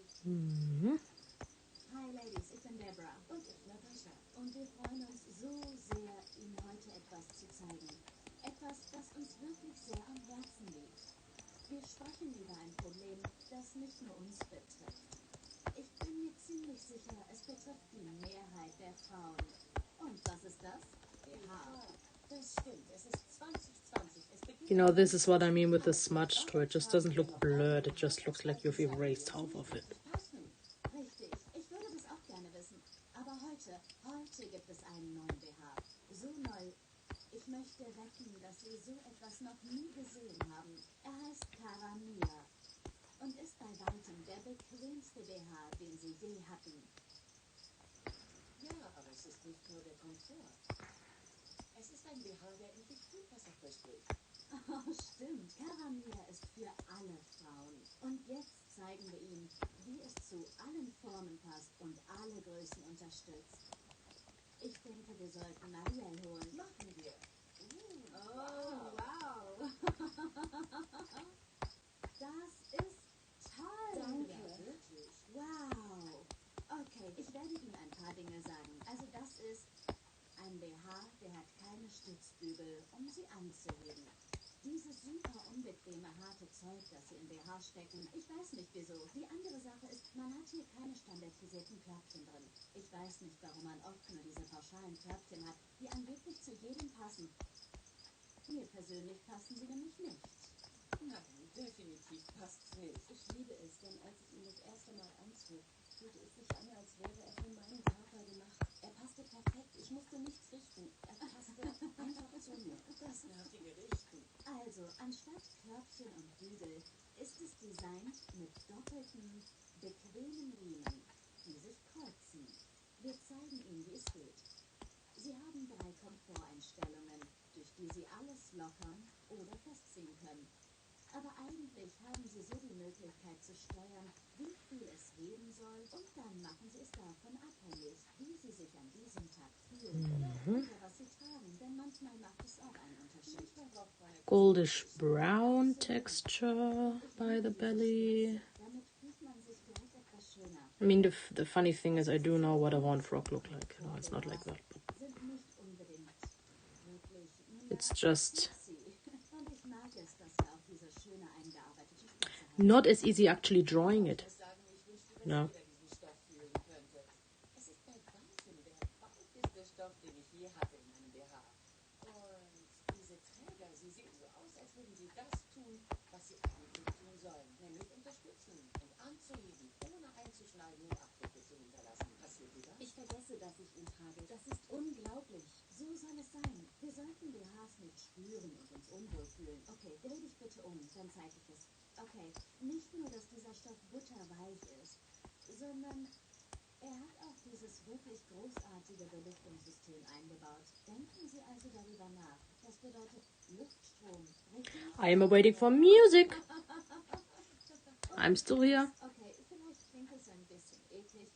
Hi Ladies, ich bin Deborah. Und ich Natascha. Und wir freuen uns so sehr, Ihnen heute etwas zu zeigen. Etwas, das uns wirklich sehr am Herzen liegt. Wir sprechen über ein Problem, das nicht nur uns betrifft. Ich bin mir ziemlich sicher, es betrifft die Mehrheit der Frauen. Und was ist das? BH. Das stimmt, es ist 2020. Es beginnt You know, this is what I mean with the smudge to it. Just doesn't look blurred, it just looks like you've erased half of it. Richtig, ich würde das auch gerne wissen. Aber heute gibt es einen neuen BH. So neu. Ich möchte wetten, dass Sie so etwas noch nie gesehen haben. Er heißt Karamia und ist bei weitem der bequemste BH, den Sie je hatten. Ja, aber es ist nicht nur der Komfort. Es ist ein BH, der in Gefühlwasser verspricht. Oh, stimmt. Karamia ist für alle Frauen. Und jetzt zeigen wir Ihnen, wie es zu allen Formen passt und alle Größen unterstützt. Ich denke, wir sollten Marielle holen. Machen wir. Oh, wow. Das ist toll. Danke. Ja, wirklich. Wow. Okay, ich werde Ihnen ein paar Dinge sagen. Also das ist ein BH, der hat keine Stützbügel, um sie anzuheben. Dieses super unbequeme, harte Zeug, das Sie im BH stecken, ich weiß nicht wieso. Die andere Sache ist, man hat hier keine standardisierten Körbchen drin. Ich weiß nicht, warum man oft nur diese pauschalen Körbchen hat, die angeblich zu jedem passen. Mir persönlich passen sie nämlich nicht. Nein, definitiv passt's nicht. Ich liebe es, denn als ich ihn das erste Mal anzog, fühlte es sich an, als wäre er für meinen Körper gemacht. Er passte perfekt. Ich musste nichts richten. Er passte einfach zu mir. Das nervige Richten. Also, anstatt Körbchen und Bügel ist es designt mit doppelten, bequemen Riemen, die sich kreuzen. Wir zeigen Ihnen, wie es geht. Sie haben 3 Komforteinstellungen, durch die Sie alles lockern oder festziehen können. Aber eigentlich haben Sie so die Möglichkeit zu steuern, wie viel es geben soll, und dann machen Sie es davon abhängig, wie Sie sich an diesem Tag fühlen oder was Sie tragen, denn manchmal macht es auch einen Unterschied. Goldish brown texture by the belly. Damit fühlt man sich gleich etwas schöner. I mean, the funny thing is I do know what a horn frog look like. You know, it's not like that. But Sind nicht unbedingt wirklich it's just und ich mag es, dass wir auch diese schöne eingearbeitete Spitze haben. not as easy actually drawing it. No. Es ist bei weitem der bauchigste Stoff, den ich je hatte in meinem BH. Und diese Träger, sie sehen so aus, als würden sie das tun, was sie eigentlich tun sollen. Nämlich unterstützen und anzuheben, ohne einzuschneiden und Abdrücke zu hinterlassen. Passiert dir das? Ich vergesse, dass ich ihn trage. Das ist unglaublich. So soll es sein. Wir sollten BHs nicht spüren und uns unwohl fühlen. Okay, dreh dich bitte um, dann zeige ich es. Okay, nicht nur, dass dieser Stoff butterweich ist, sondern er hat auch dieses wirklich großartige Belüftungssystem eingebaut. Denken Sie also darüber nach. Das bedeutet Luftstrom, richtig? I am waiting for music. I'm still here. Okay, vielleicht klingt es ein bisschen eklig,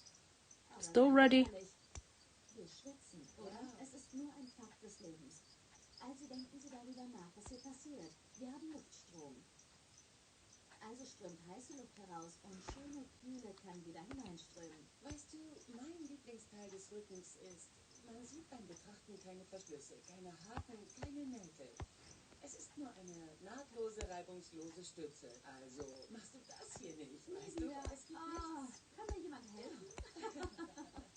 aber Still ready. ehrlich, wir schwitzen, oder? Es ist nur ein Fakt des Lebens. Also denken Sie darüber nach, was hier passiert. Wir haben Luftstrom. Also strömt heiße Luft heraus und schöne Kühle kann wieder hineinströmen. Weißt du, mein Lieblingsteil des Rückens ist, man sieht beim Betrachten keine Verschlüsse, keine Haken, keine Nähte. Es ist nur eine nahtlose, reibungslose Stütze. Also machst du das hier nicht, weißt du? Ja. Es gibt nichts. Kann mir jemand helfen?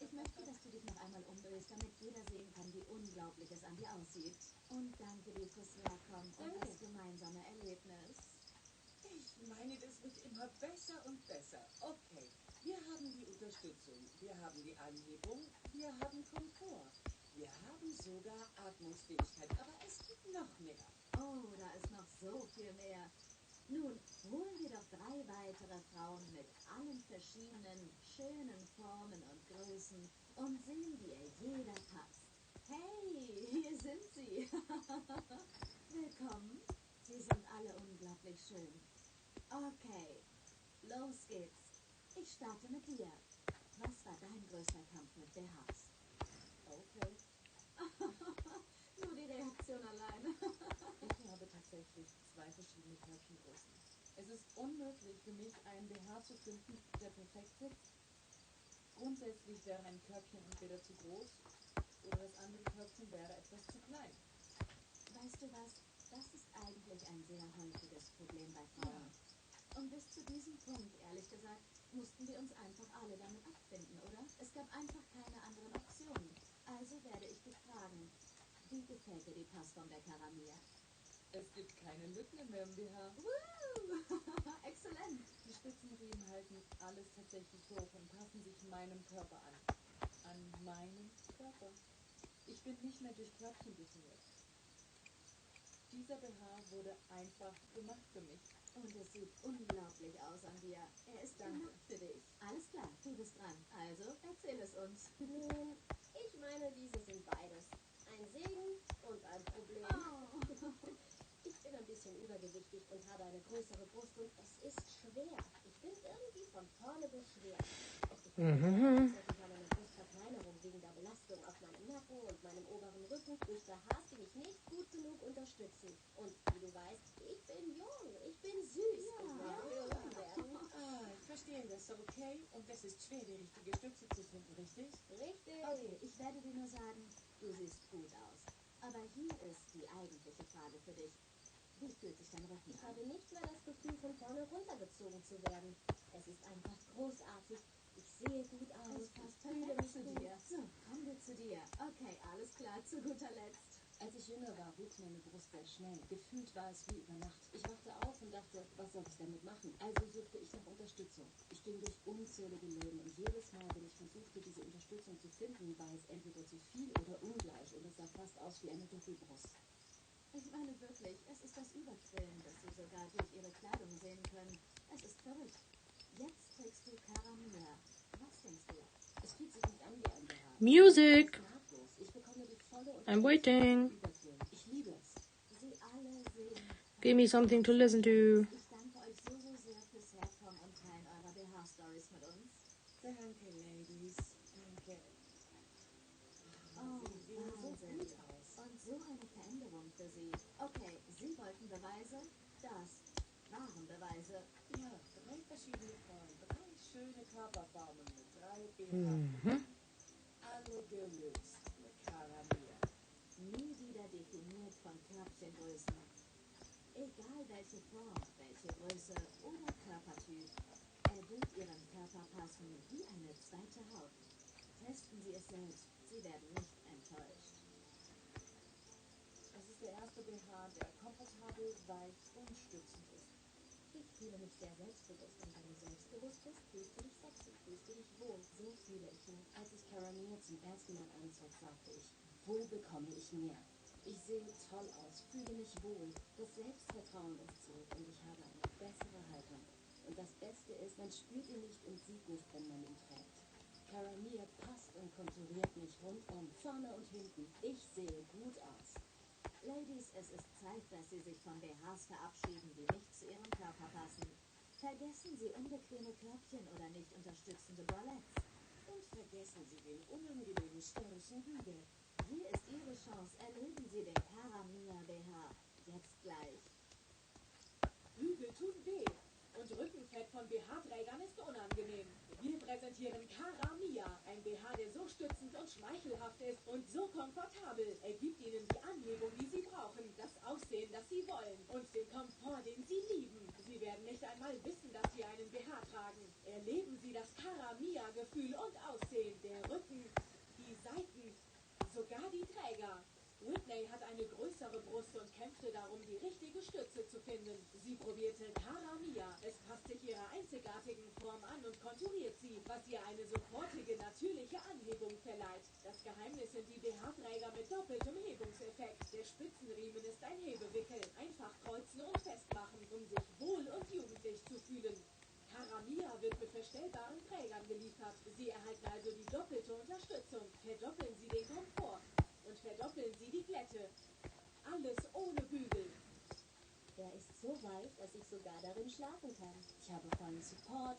Ich möchte, dass du dich noch einmal umdrehst, damit jeder sehen kann, wie unglaublich es an dir aussieht. Und danke dir fürs Herkommen und das gemeinsame Erlebnis. Ich meine, das wird immer besser und besser. Okay, wir haben die Unterstützung, wir haben die Anhebung, wir haben Komfort. Wir haben sogar Atmungsfähigkeit, aber es gibt noch mehr. Oh, da ist noch so viel mehr. Nun, holen wir doch 3 weitere Frauen mit allen verschiedenen, schönen Formen und Größen und sehen, wie ihr jeder passt. Hey, hier sind sie. Willkommen. Sie sind alle unglaublich schön. Okay, los geht's. Ich starte mit dir. Was war dein größter Kampf mit BHs? Okay, Nur die Reaktion allein. Ich habe tatsächlich 2 verschiedene Körbchengrößen. Es ist unmöglich für mich, einen BH zu finden, der perfekt sitzt. Grundsätzlich wäre ein Körbchen entweder zu groß oder das andere Körbchen wäre etwas zu klein. Weißt du was? Das ist eigentlich ein sehr häufiges Problem bei Frauen. Und bis zu diesem Punkt, ehrlich gesagt, mussten wir uns einfach alle damit abfinden, oder? Es gab einfach keine anderen Optionen. Also werde ich dich fragen, wie gefällt dir die Passform der Karamia? Es gibt keine Lücken mehr im BH. Woo! Exzellent! Die Spitzenriemen halten alles tatsächlich hoch und passen sich meinem Körper an. An meinen Körper. Ich bin nicht mehr durch Körbchen definiert. Dieser BH wurde einfach gemacht für mich. Und es sieht unglaublich aus an dir. Er ist gemacht für dich. Alles klar, du bist dran. Also, erzähl es uns. Nun, ich meine, diese sind beides. Ein Segen und ein Problem. Ich bin ein bisschen übergewichtig und habe eine größere Brust und es ist schwer. Ich bin irgendwie von vorne beschwert. Es gefällt mir, dass ich an einer Brustverkleinerung wegen der Belastung auf meinem Nacken und meinem oberen Rücken durch BHs, die mich nicht gut genug unterstützen. Und wie du weißt, ich bin jung, ich bin süß. Ich werde jung werden. ich verstehe das, okay? Und es ist schwer, die richtige Stütze zu finden, richtig? Richtig. Okay, ich werde dir nur sagen, du siehst gut aus. Aber hier ist die eigentliche Frage für dich. Wie fühlt sich dein Rücken Ich an? habe nicht mehr das Gefühl, von vorne runtergezogen zu werden. Es ist einfach großartig. Ich sehe gut aus. Es passt Ich fühle perfekt mich zu gut. dir. So, kommen wir zu dir. Okay, alles klar, zu guter Letzt. Als ich jünger war, wuchs meine Brust sehr schnell. Gefühlt war es wie über Nacht. Ich wachte auf und dachte, was soll ich damit machen? Also suchte ich nach Unterstützung. Ich ging durch unzählige Läden und jedes Mal, wenn ich versuchte, diese Unterstützung zu finden, war es entweder zu viel oder ungleich und es sah fast aus wie eine Doppelbrust. Ich meine wirklich, es ist das Überquillen, das Sie sogar durch Ihre Kleidung sehen können. Es ist verrückt. Jetzt trägst du Karamia. Was denkst du? Es fühlt sich nicht an wie ein BH. Music. Nahtlos. Ich bekomme die volle I'm waiting. Überquillen. Ich liebe es. Sie alle sehen Give me something to listen to. Ich danke euch so sehr fürs Herkommen und Teilen eurer BH-Stories mit uns. Danke, Ladies. Danke. Oh, Sie sehen so Wahnsinn. gut aus. Und so eine Veränderung für sie. Okay, Sie wollten Beweise? Das waren Beweise. Ja, 3 verschiedene Frauen, 3 schöne Körperformen mit 3 BH. Alle gelöst mit Karamia. Nie wieder definiert von Körbchengrößen. Egal welche Form, welche Größe oder Körpertyp, er wird Ihrem Körper passen wie eine zweite Haut. Testen Sie es selbst, Sie werden nicht enttäuscht. Es ist der erste BH, der komfortabel, weich und stützend ist. Ich fühle mich sehr selbstbewusst und wenn du selbstbewusst bist, fühlst du dich sexy, fühlst du dich wohl. So fühle ich mich. Als ich Karamia zum ersten Mal anzog, sagte ich, wo bekomme ich mehr? Ich sehe toll aus, fühle mich wohl. Das Selbstvertrauen ist zurück und ich habe eine bessere Haltung. Und das Beste ist, man spürt ihn nicht und sieht nicht, wenn man ihn trägt. Karamia passt und konturiert mich rundum, vorne und hinten. Ich sehe gut aus. Ladies, es ist Zeit, dass Sie sich von BHs verabschieden, die nicht zu Ihrem Körper passen. Vergessen Sie unbequeme Körbchen oder nicht unterstützende Bralettes. Und vergessen Sie den unangenehmen störrischen Bügel. Hier ist Ihre Chance, erleben Sie den Karamia BH. Jetzt gleich. Bügel tun weh und Rückenfett von BH-Trägern ist unangenehm. Wir präsentieren Karamia, ein BH, der so stützend und schmeichelhaft ist und so komfortabel. Er gibt Ihnen die Anhebung, die Sie brauchen, das Aussehen, das Sie wollen und den Komfort, den Sie lieben. Sie werden nicht einmal wissen, dass Sie einen BH tragen. Erleben Sie das Karamia-Gefühl und Aussehen, der Rücken, die Seiten, sogar die Träger. Whitney hat eine größere Brust und kämpfte darum, die richtige Stütze zu finden. Sie probierte Karamia. Es passt sich ihrer einzigartigen Form an und konturiert sie, was ihr eine sofortige, natürliche Anhebung verleiht. Das Geheimnis sind die BH-Träger mit doppeltem Hebungseffekt. Der Spitzenriemen ist ein Hebewickel. Einfach kreuzen und festmachen, um sich wohl und jugendlich zu fühlen. Karamia wird mit verstellbaren Trägern geliefert. Sie erhalten also die doppelte Unterstützung. Verdoppeln Sie den Komfort. Und verdoppeln Sie die Glätte. Alles ohne Bügel. Er ist so weich, dass ich sogar darin schlafen kann. Ich habe vollen Support.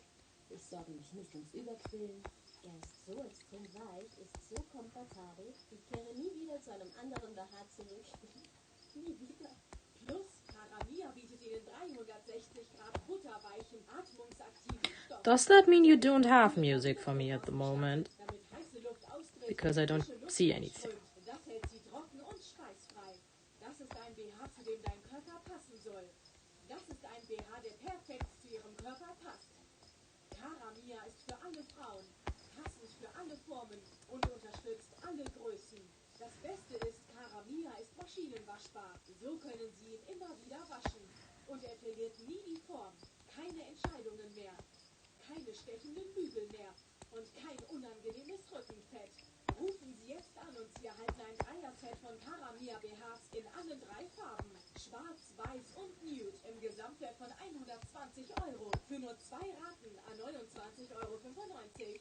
Ich sorge mich nicht ums Überquillen. Er ist so extrem weich, ist so komfortabel. Ich kehre nie wieder zu einem anderen BH zurück. Nie wieder. Plus, Karamia bietet Ihnen 360 Grad butterweichen, atmungsaktiven Stoff. Does that mean you don't have music for me at the moment? Damit heiße Luft austritt, Because I don't frische Luft see anything. einströmt. Das hält Sie trocken und schweißfrei. Das ist ein BH, zu dem dein Körper passen soll. Das ist ein BH, der perfekt zu Ihrem Körper passt. Karamia ist für alle Frauen, passend für alle Formen und unterstützt alle Größen. Das Beste ist, Karamia ist maschinenwaschbar. So können Sie ihn immer wieder waschen. Und er verliert nie die Form. Keine Entscheidungen mehr. Keine stechenden Bügel mehr. Und kein unangenehmes Rückenfett. Rufen Sie jetzt an und Sie erhalten ein Dreier-Set von Karamia BHs in allen 3 Farben. Schwarz, Weiß und Nude im Gesamtwert von 120 €. Für nur 2 Raten an 29,95 €.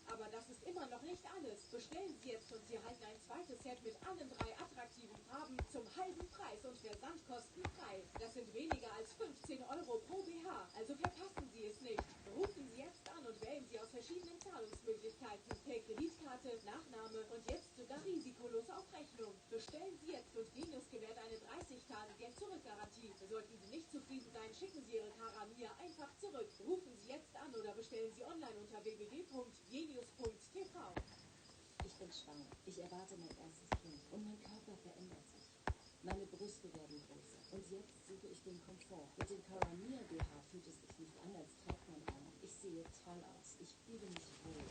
Aber das ist immer noch nicht alles. Bestellen Sie jetzt und Sie erhalten ein zweites Set mit allen 3 attraktiven Farben zum halben Preis und versandkostenfrei. Das sind weniger als 15 € pro BH. Also verpassen Sie es nicht. Rufen Sie jetzt an und wählen Sie aus verschiedenen Zahlungsmöglichkeiten. Per Kreditkarte, Nachname und jetzt sogar risikolos auf Rechnung. Bestellen Sie jetzt und Genius gewährt eine 30-Tage-Geld-Zurück-Garantie. Sollten Sie nicht zufrieden sein, schicken Sie Ihre Karamia einfach zurück. Rufen Sie jetzt an oder bestellen Sie online unter www.genius.tv. Ich bin schwanger. Ich erwarte mein erstes Kind und mein Körper verändert sich. Meine Brüste werden größer und jetzt suche ich den Komfort. Mit dem Karamia BH fühlt es sich nicht an, als trägt man einen. Ich sehe toll aus. Ich fühle mich wohl.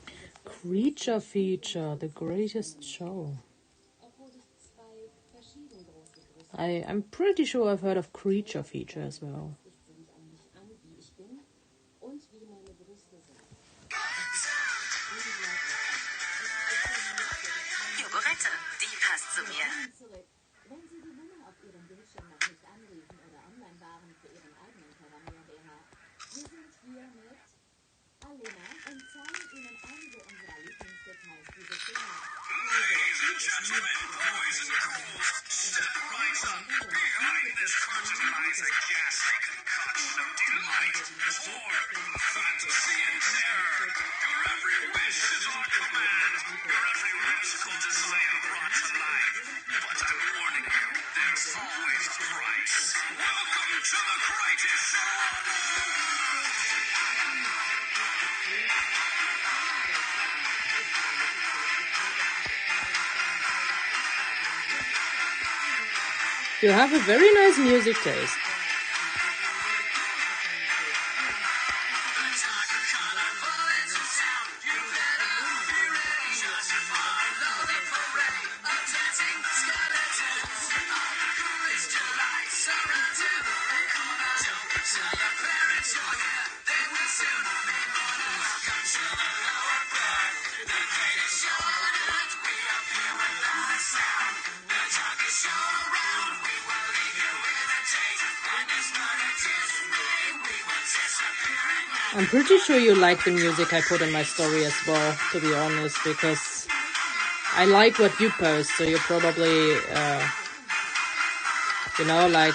Creature Feature, the greatest show. Obwohl ich 2 verschieden große Brüste I'm pretty sure I've heard of Creature Feature as well. ich sehe mich an mich an, wie ich bin und wie meine Brüste sind. Jogurette, die passt zu mir. Willkommen zurück. Wenn Sie die Nummer auf Ihrem Bildschirm noch nicht anriefen oder online waren für Ihren eigenen Karamia BH, wir sind hier mit Alena und zeigen Ihnen einige unserer Lieblingsdetails dieses BHs. Also, hier ist nicht Ihr Herkunft. Und das Tolle daran, this fertilizer gas concoction of delight, horror, fantasy, and terror. Your every wish is on command. Your every whimsical desire brought to life. But I'm warning you, there's always a price. Welcome to the greatest show on earth! You have a very nice music taste. I'm pretty sure you like the music I put in my story as well, to be honest, because I like what you post, so you probably, you know, like,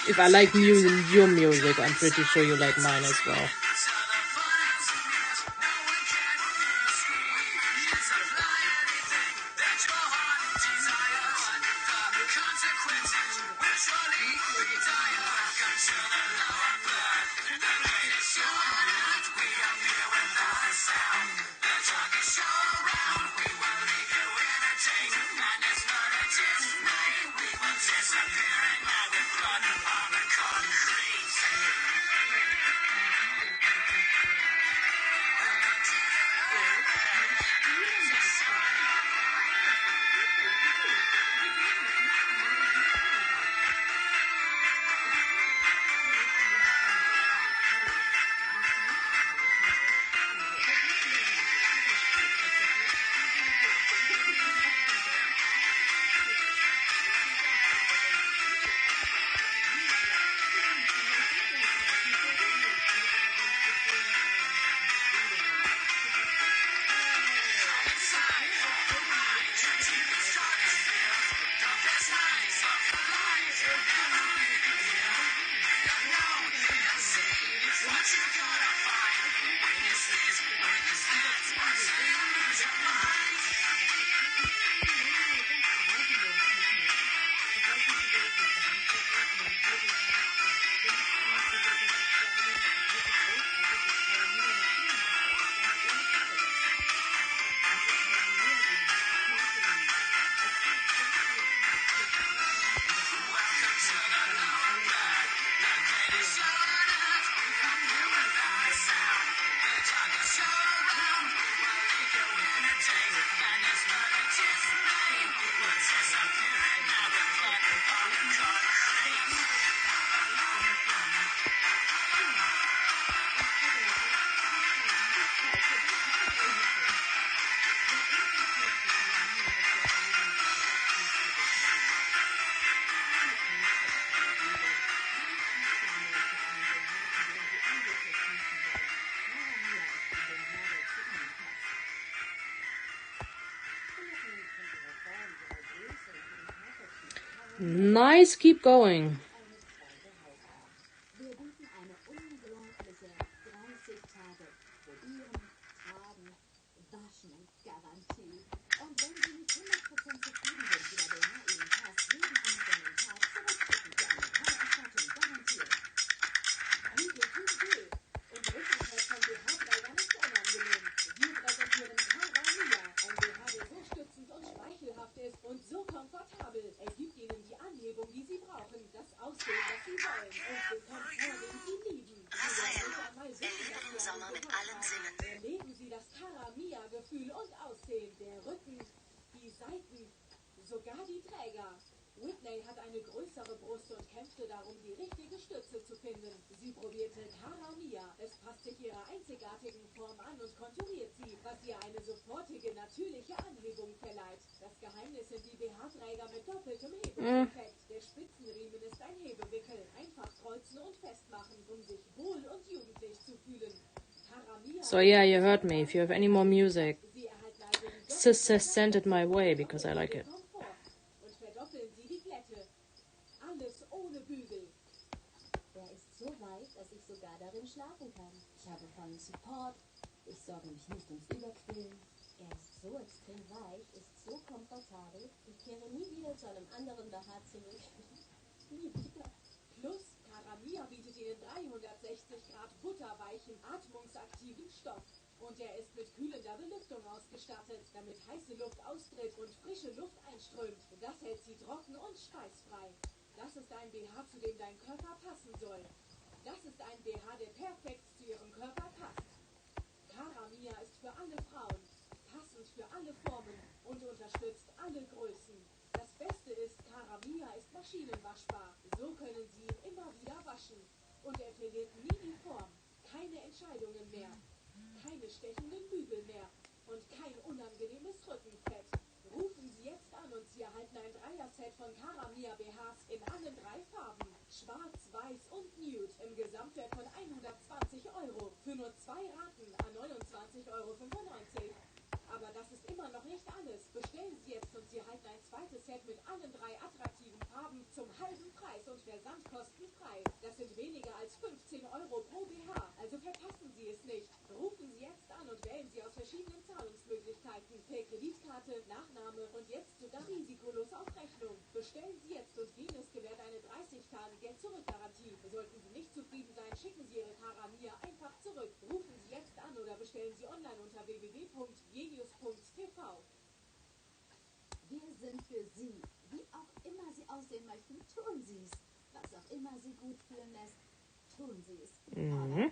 if I like your music, I'm pretty sure you like mine as well. Nice, keep going. Wir bieten eine unglaubliche 30 Tage Probieren, Tragen, Waschen Garantie. Und wenn Sie nicht 100% zufrieden sind, wie der BH Ihnen passt, jeden einzelnen Tag zurückschicken für eine tolle Erstattung garantiert. Hügel tut weh. Und Rückenfett von BH-Trägern ist unangenehm. Wir präsentieren Caramia, ein BH, der so stützend und schmeichelhaft ist und so komfortabel. Es gibt Ihnen die Anhebung, die Sie brauchen, das Aussehen, das Sie wollen und den Komfort, den Sie lieben. Erhören Sommer mit allen Sinnen. Erleben Sie das Caramia-Gefühl und Aussehen. Der Rücken, die Seiten, sogar die Träger. Whitney hat eine größere Brust und kämpfte darum, die richtige Stütze zu finden. Sie probierte Caramia. Es passt sich ihrer einzigartigen Form an und konturiert sie, was ihr eine sofortige, natürliche Anhebung verleiht. Das Geheimnis sind die BH-Träger mit doppeltem Hebungseffekt. Der Spitzenriemen ist ein Hebewickel. Einfach kreuzen und festmachen, um sich wohl und jugendlich zu fühlen. Caramia. So yeah, you heard me. If you have any more music, send it my way because I like it. Und verdoppeln Sie die Glätte. Alles ohne Bügel. habe vollen Support. Ich sorge mich nicht ums Überquillen. Er ist so extrem weich, ist so komfortabel. Ich kehre nie wieder zu einem anderen BH zurück. Nie wieder. Plus, Caramia bietet Ihnen 360 Grad butterweichen, atmungsaktiven Stoff. Und er ist mit kühlender Belüftung ausgestattet, damit heiße Luft austritt und frische Luft einströmt. Das hält Sie trocken und schweißfrei. Das ist ein BH, zu dem dein Körper passen soll. Das ist ein BH, der perfekt zu Ihrem Körper passt. Caramia ist für alle Frauen, passend für alle Formen und unterstützt alle Größen. Das Beste ist, Caramia ist maschinenwaschbar. So können Sie ihn immer wieder waschen. Und er verliert nie die Form. Keine Entscheidungen mehr. Keine stechenden Bügel mehr. Und kein unangenehmes Rückenfett. Rufen Sie jetzt an und Sie erhalten ein Dreier-Set von Caramia BHs in allen 3 Farben. Schwarz, Weiß und Nude im Gesamtwert von 120 € für nur 2 Raten an 29,95 €. Aber das ist immer noch nicht alles. Bestellen Sie jetzt und Sie erhalten ein zweites Set mit allen 3 attraktiven Farben zum halben Preis und versandkostenfrei. Das sind weniger als 15 € pro BH, also verpassen Sie es nicht. Rufen Sie jetzt an und wählen Sie aus verschiedenen Zahlungsmöglichkeiten. Per Kreditkarte, Nachname und jetzt sogar risikolos auf Rechnung. Bestellen Sie jetzt und Venus gewährt eine 30-Tage-Geld-Zurück-Garantie. Sollten Sie nicht zufrieden sein, schicken Sie Ihre Caramia einfach zurück. Rufen Sie jetzt an oder bestellen Sie online unter www.genius.tv. Wir sind für Sie. Wie auch immer Sie aussehen möchten, tun Sie es. Was auch immer Sie gut fühlen lässt, tun Sie es. Aber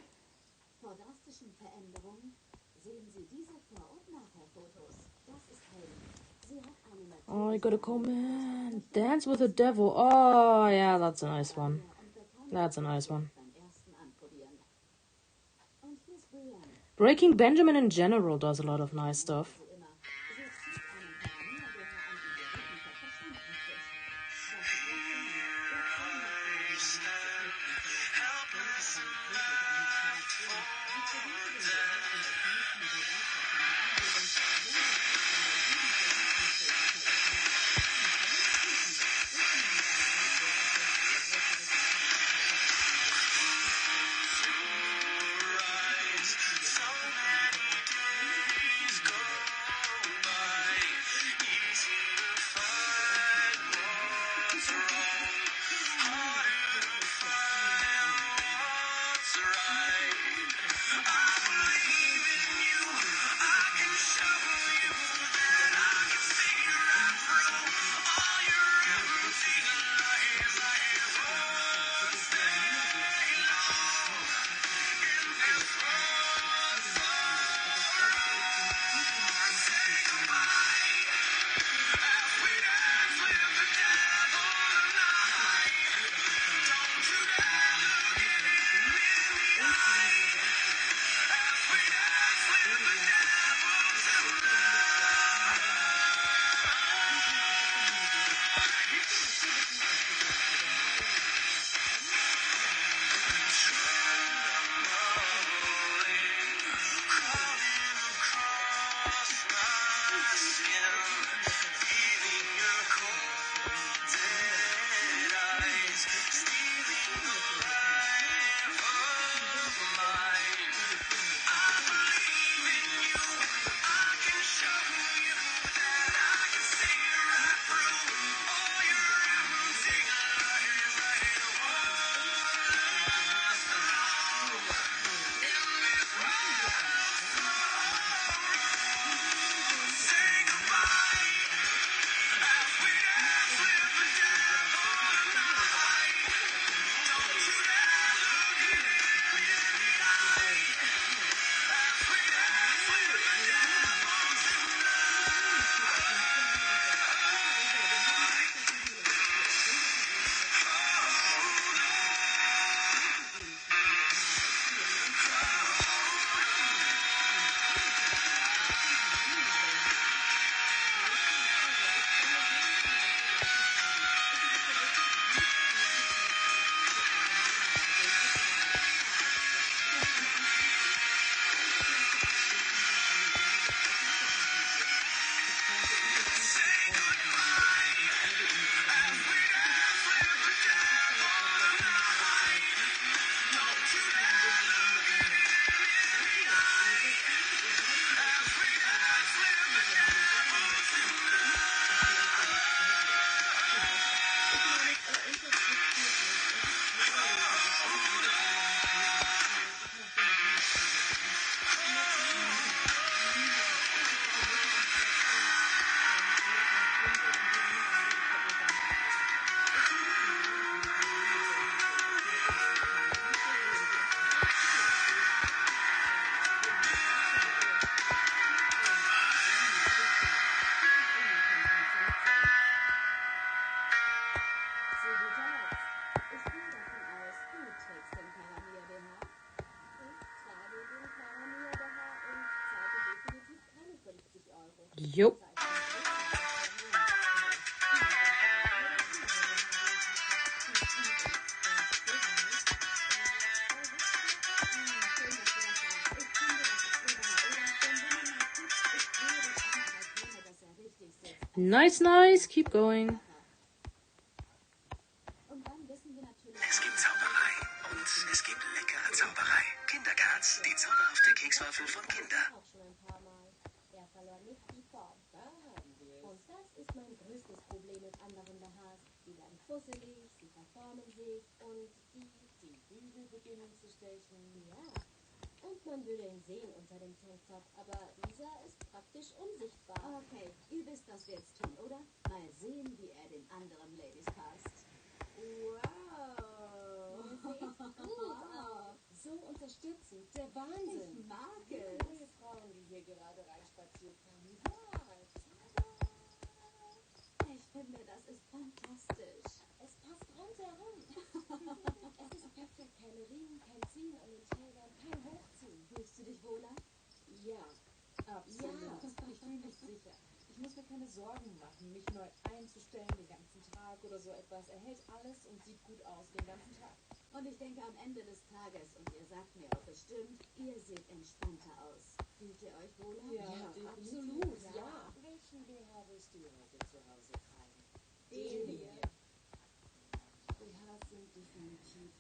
vor drastischen Veränderungen sehen Sie diese Vor- und Nachher-Fotos. Das ist Helen. Sie hat eine natürliche... Oh, I gotta comment. Dance with the Devil. Oh, yeah, that's a nice one. That's a nice one. beim ersten Anprobieren. Und hier ist Brienne. Breaking Benjamin in general does a lot of nice stuff. Sie immer. Sie zieht einen Caramia-BH an, die ihr Rückenfett verschwunden ist. Das ist ihr Zimmer. Ihr Traum macht sie darüber nach, sich lüften zu lassen. Denkt aber nicht wirklich an die Operation. Sie probierte den BH und ist nicht mehr begeistert von der Anregung, sondern erst von der 7 Verletzungsfähigkeit der Kanal. Jo. Nice, nice. Keep going. Es gibt Zauberei und es gibt leckere Zauberei. Kindercards, die zauberhafte Kekswaffel von Kinder. Auch schon ein paar Mal. Er verlor nicht die Form. Da haben wir es. Und das ist mein größtes Problem mit anderen BHs. Sie werden fusselig, sie verformen sich und die Bügel beginnen zu stechen. Ja. Und man würde ihn sehen unter dem Tanktop, aber dieser ist praktisch unsichtbar. Okay, ihr wisst, was wir jetzt tun, oder? Mal sehen, wie er den anderen Ladies passt. Wow. Ihr seht gut aus. So unterstützend. Der Wahnsinn. Ich mag Die es. neue Frauen, die hier gerade reinspaziert kamen. Ja, Ich finde, das ist fantastisch. es passt rundherum. Es ist perfekt. Keine Riemen, kein Ziehen an den Trägern, kein Hochziehen. Fühlst du dich wohler? Ja, absolut. Ja. Ich fühle mich sicher. Ich muss mir keine Sorgen machen, mich neu einzustellen den ganzen Tag oder so etwas. Er hält alles und sieht gut aus den ganzen Tag. Und ich denke am Ende des Tages, und ihr sagt mir auch bestimmt, ihr seht entspannter aus. Fühlt ihr euch wohler? Ja, absolut, ja. Welchen BH willst du heute zu Hause tragen? Den hier. BHs sind definitiv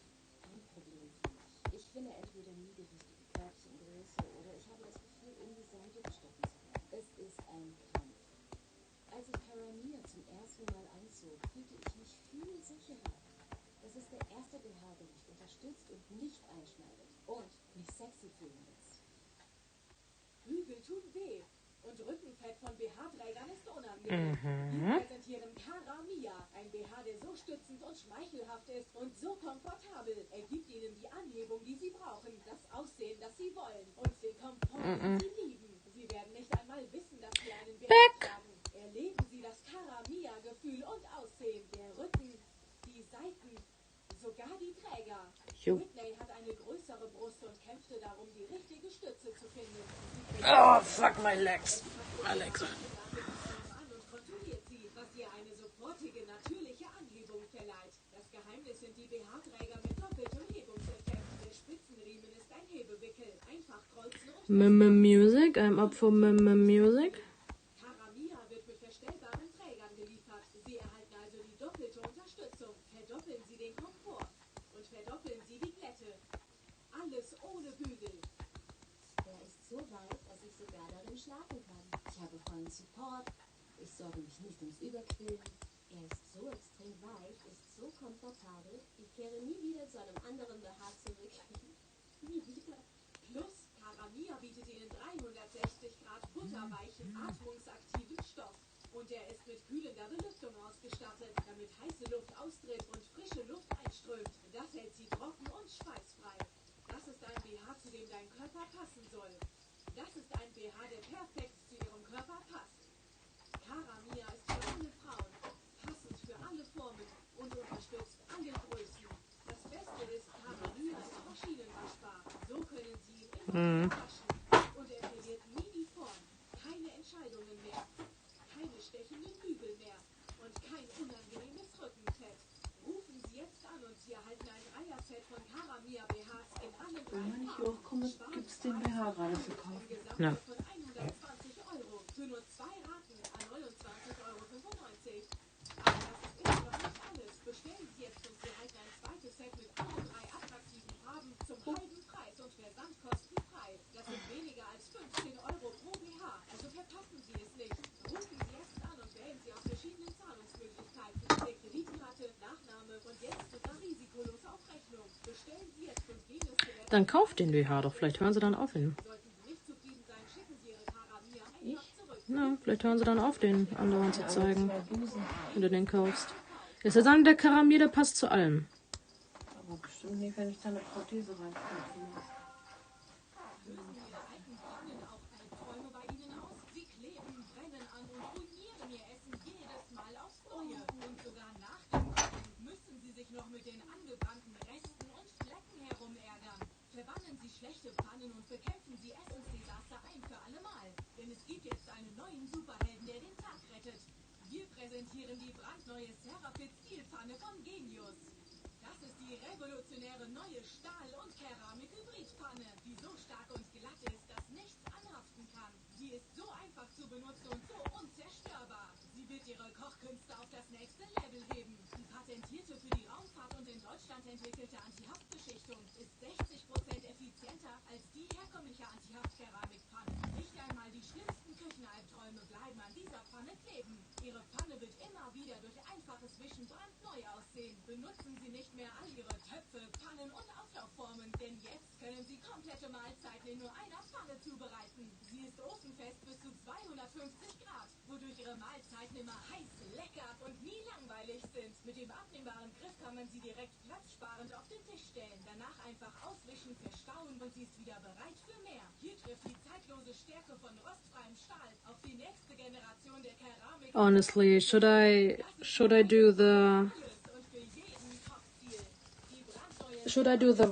ein Problem für mich. Ich finde entweder nie die richtige Körbchengröße oder ich habe das Gefühl, in die Seite gestochen zu werden. Es ist ein Kampf. Als ich Karamia zum ersten Mal anzog, fühlte ich mich viel sicherer. Das ist der erste BH, der mich unterstützt und nicht einschneidet und mich sexy fühlen lässt. Bügel tun weh. Und Rückenfett von BH-Trägern ist unangenehm. Wir präsentieren Karamia, ein BH, der so stützend und schmeichelhaft ist und so komfortabel. Er gibt ihnen die Anhebung, die sie brauchen, das Aussehen, das sie wollen und den Komfort, den sie lieben. Sie werden nicht einmal wissen, dass sie einen BH tragen. Erleben sie das Karamia-Gefühl und Aussehen. Der Rücken, die Seiten, sogar die Träger. Jo. Whitney hat eine größere Brust und kämpfte darum, die richtige Stütze zu finden. Oh, fuck my legs. My legs. An und kontrolliert sie, was ihr eine sofortige, natürliche Anhebung verleiht. Das Geheimnis sind die BH-Träger mit doppeltem Hebungseffekt. Der Spitzenriemen ist ein Hebewickel. Einfach kreuzen und Music. I'm up for music. Karamia wird mit verstellbaren Trägern geliefert. Sie erhalten also die doppelte Unterstützung. Verdoppeln Sie den Komfort und verdoppeln Sie die Glätte. Alles ohne Bügel. Er ist so weit, dass ich sogar darin schlafen kann. Ich habe vollen Support. Ich sorge mich nicht ums Überquillen. Er ist so extrem weich, ist so komfortabel. Ich kehre nie wieder zu einem anderen BH zurück. Nie wieder. Plus, Karamia bietet Ihnen 360 Grad butterweichen, atmungsaktiven Stoff. Und er ist mit kühlender Belüftung ausgestattet, damit heiße Luft austritt und frische Luft einströmt. Das hält Sie trocken und schweißfrei. Das ist ein BH, zu dem dein Körper passen soll. Das ist ein BH, der perfekt zu Ihrem Körper passt. Karamia ist für alle Frauen, passend für alle Formen und unterstützt alle Größen. Das Beste ist, Karamia ist maschinenwaschbar. So können Sie ihn immer waschen. Und er verliert nie die Form. Keine Entscheidungen mehr. Keine stechenden Bügel mehr. Und kein unangenehmes Rückenfett. Rufen Sie jetzt an und Sie erhalten ein Dreierset von Karamia BHs in allen drei Wenn ich Farben. hochkomme, gibt es den BH gerade zu kaufen. Ja. Von 120 Euro für nur 2 Raten an 29,95 Euro. Aber das ist immer noch nicht alles. Bestellen Sie jetzt und Sie erhalten ein zweites Set mit allen 3 attraktiven Farben zum halben Preis und versandkostenfrei. Das sind weniger als 15 Euro pro BH. Also verpassen Sie es nicht. Rufen Sie jetzt an und wählen Sie aus verschiedenen Zahlungsmöglichkeiten. Der Kreditkarte, Nachname und jetzt sogar risikolos auf Rechnung. Bestellen Sie jetzt und gehen es direkt. Dann kauft den BH doch. Vielleicht hören sie dann auf ihn. Sollten Sie nicht zufrieden sein, schicken Sie Ihre Karamia einfach zurück. Ja, vielleicht hören sie dann auf, den anderen zu zeigen, wenn du den kaufst. Ist ja dann der Karamir, der passt zu allem. Aber bestimmt nicht, wenn ich da eine Prothese reinkomme. Lösen Ihre alten Freundinnen auch Albträume bei Ihnen aus? Sie kleben, brennen an und ruinieren Ihr Essen jedes Mal aufs Neue. Und sogar nach dem Kochen müssen Sie sich noch mit den angebrannten Resten und Flecken herumärgern. Verbannen Sie schlechte Pfannen und bekämpfen Sie Essensdesaster ein für alle Mal. Denn es gibt jetzt einen neuen Super präsentieren die brandneue Cerafit-Stilpfanne von Genius. Das ist die revolutionäre neue Stahl- und Keramik-Hybridpfanne, die so stark und glatt ist, dass nichts anhaften kann. Sie ist so einfach zu benutzen und so unzerstörbar. Sie wird ihre Kochkünste auf das nächste Level heben. Die patentierte für die Raumfahrt und in Deutschland entwickelte Antihaftbeschichtung ist 60% effizienter als die herkömmliche Antihaft-Keramikpfanne. Nicht einmal die schlimmsten Küchenalbträume bleiben an dieser Pfanne kleben. Ihre Pfanne wird immer wieder durch einfaches Wischen brandneu aussehen. Benutzen Sie nicht mehr all Ihre Töpfe, Pfannen und Auflaufformen, denn jetzt können Sie komplette Mahlzeiten in nur einer Pfanne zubereiten. Sie ist ofenfest bis zu 250 Grad, wodurch Ihre Mahlzeiten immer heiß, lecker und nie langweilig sind. Mit dem abnehmbaren Griff kann man sie direkt platzsparend auf den Tisch stellen. Danach einfach auswischen, verstauen und sie ist wieder bereit für mehr. Hier trifft die zeitlose Stärke von rostfreiem Stahl auf die nächste Generation der Keramik. Honestly, should I do the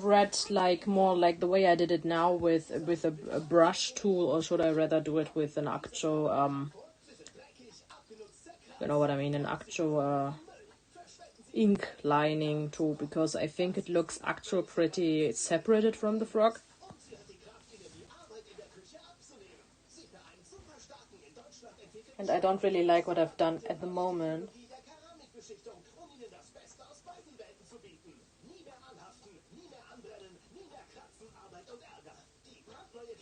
red like more like the way I did it now with a brush tool, or should I rather do it with an actual you know what I mean, an actual ink lining tool, because I think it looks actually pretty separated from the frog. And I don't really like what I've done at the moment.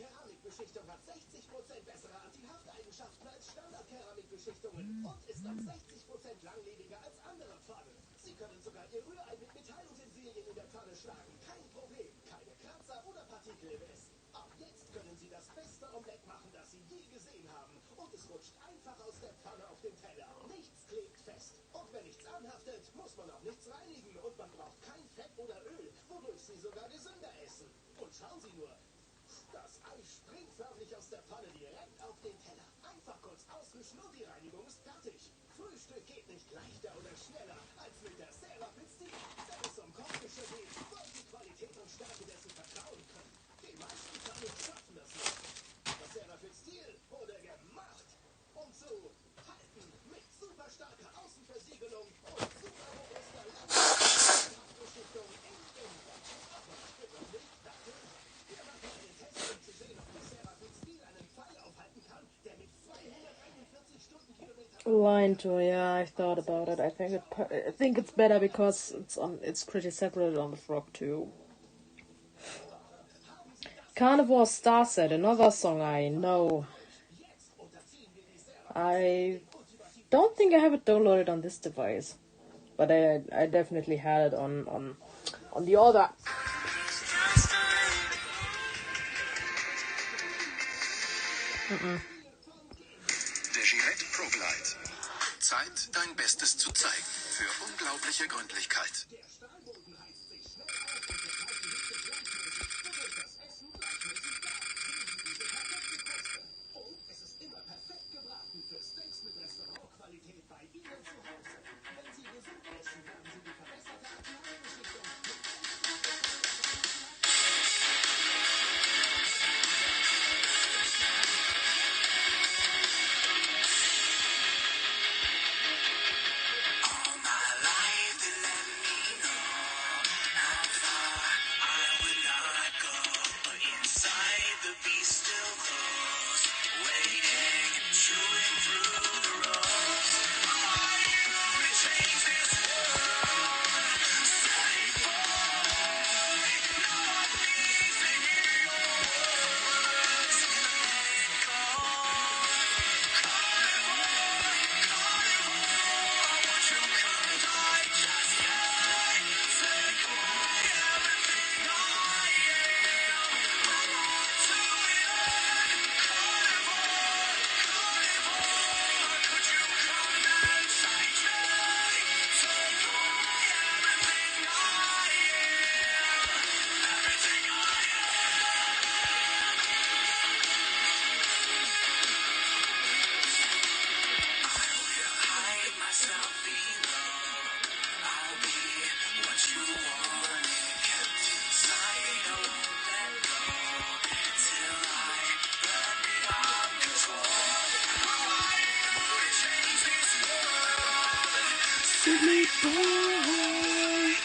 Keramikbeschichtung hat 60% bessere Antihafteigenschaften als Standardkeramikbeschichtungen und ist um 60% langlebiger als andere Pfannen. Sie können sogar Ihr Rührei mit Metallutensilien in der Pfanne schlagen. Kein Problem, keine Kratzer oder Partikel im Essen. Auch jetzt können Sie das beste Omelett machen, das Sie je gesehen haben. Und es rutscht einfach aus der Pfanne auf den Teller. Nichts klebt fest. Und wenn nichts anhaftet, muss man auch nichts reinigen. Und man braucht kein Fett oder Öl, wodurch Sie sogar gesünder essen. Und schauen Sie nur, das Ei springt förmlich aus der Pfanne direkt auf den Teller. Einfach kurz auswischen und die Reinigung ist fertig. Frühstück geht nicht leichter oder schneller als mit der Cerafit-Stil. Wenn es um Kochgeschirr geht, wollen Sie Qualität und Stärke dessen vertrauen können. Die meisten Pfannen schaffen das nicht. Das Cerafit-Stil wurde gemacht, um zu halten. Mit super starker Außenversiegelung und super robuster Landbeschichtung in Innen. Aber ich bin noch nicht fertig. Wir machen einen Test, um zu sehen, ob die Cerafit-Stil einen Pfeil aufhalten kann, der mit 241 Stundenkilometern... Line tool, yeah, I thought about it. I think it's better because it's pretty separated on the frog too. Carnivore Starset, another song I know. I don't think I have it downloaded on this device, but I definitely had it on the other. Der Gillette Pro Glide. Zeit, dein Bestes zu zeigen. Für unglaubliche Gründlichkeit. born.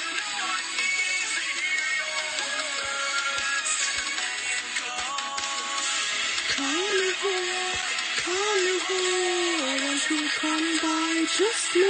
Carnival, won't you come by just me?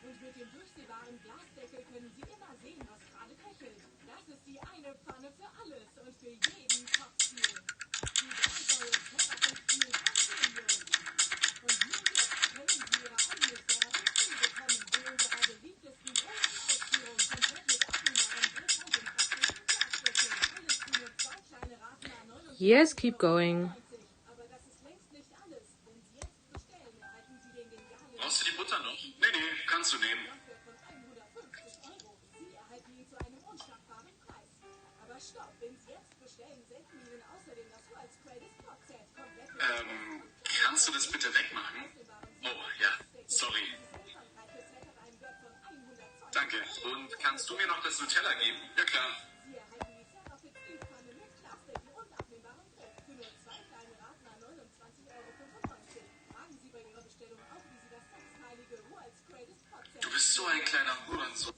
Und mit dem durchsehbaren Glasdeckel können Sie immer sehen, was gerade köchelt. Das ist die eine Pfanne für alles und für jeden Kochstil. Die brandneue Terra-Stil von Genius. Und nur jetzt können Sie Ihre eigene Terra-Stil bekommen, in unserer beliebtesten großen Ausführung, komplett mit abnehmbaren Griff- und praktischen Glasdeckel. Alles für nur 2 kleine Raten an 29,99 Yes, keep going. Aber das ist längst nicht alles. Wenn Sie jetzt bestellen, erhalten Sie den genialen... Brauchst du die Butter noch? Nee, kannst du nehmen. Von 150 Euro. Sie erhalten ihn zu einem unschlagbaren Preis. Aber stopp, wenn Sie jetzt bestellen, senden wir Ihnen außerdem das World's Greatest Pot Set. Kannst du das bitte wegmachen? Oh, ja, sorry. Danke. Und kannst du mir noch das Nutella geben? Ja, klar. Sie erhalten die Terra-Stil-Pfanne mit Glasdeckel und abnehmbarem Griff für nur 2 kleine Raten an 29,95 Euro. Fragen Sie bei Ihrer Bestellung auch, wie Sie das 6-teilige World's Greatest Pot Set... Du bist so ein kleiner Hurensohn.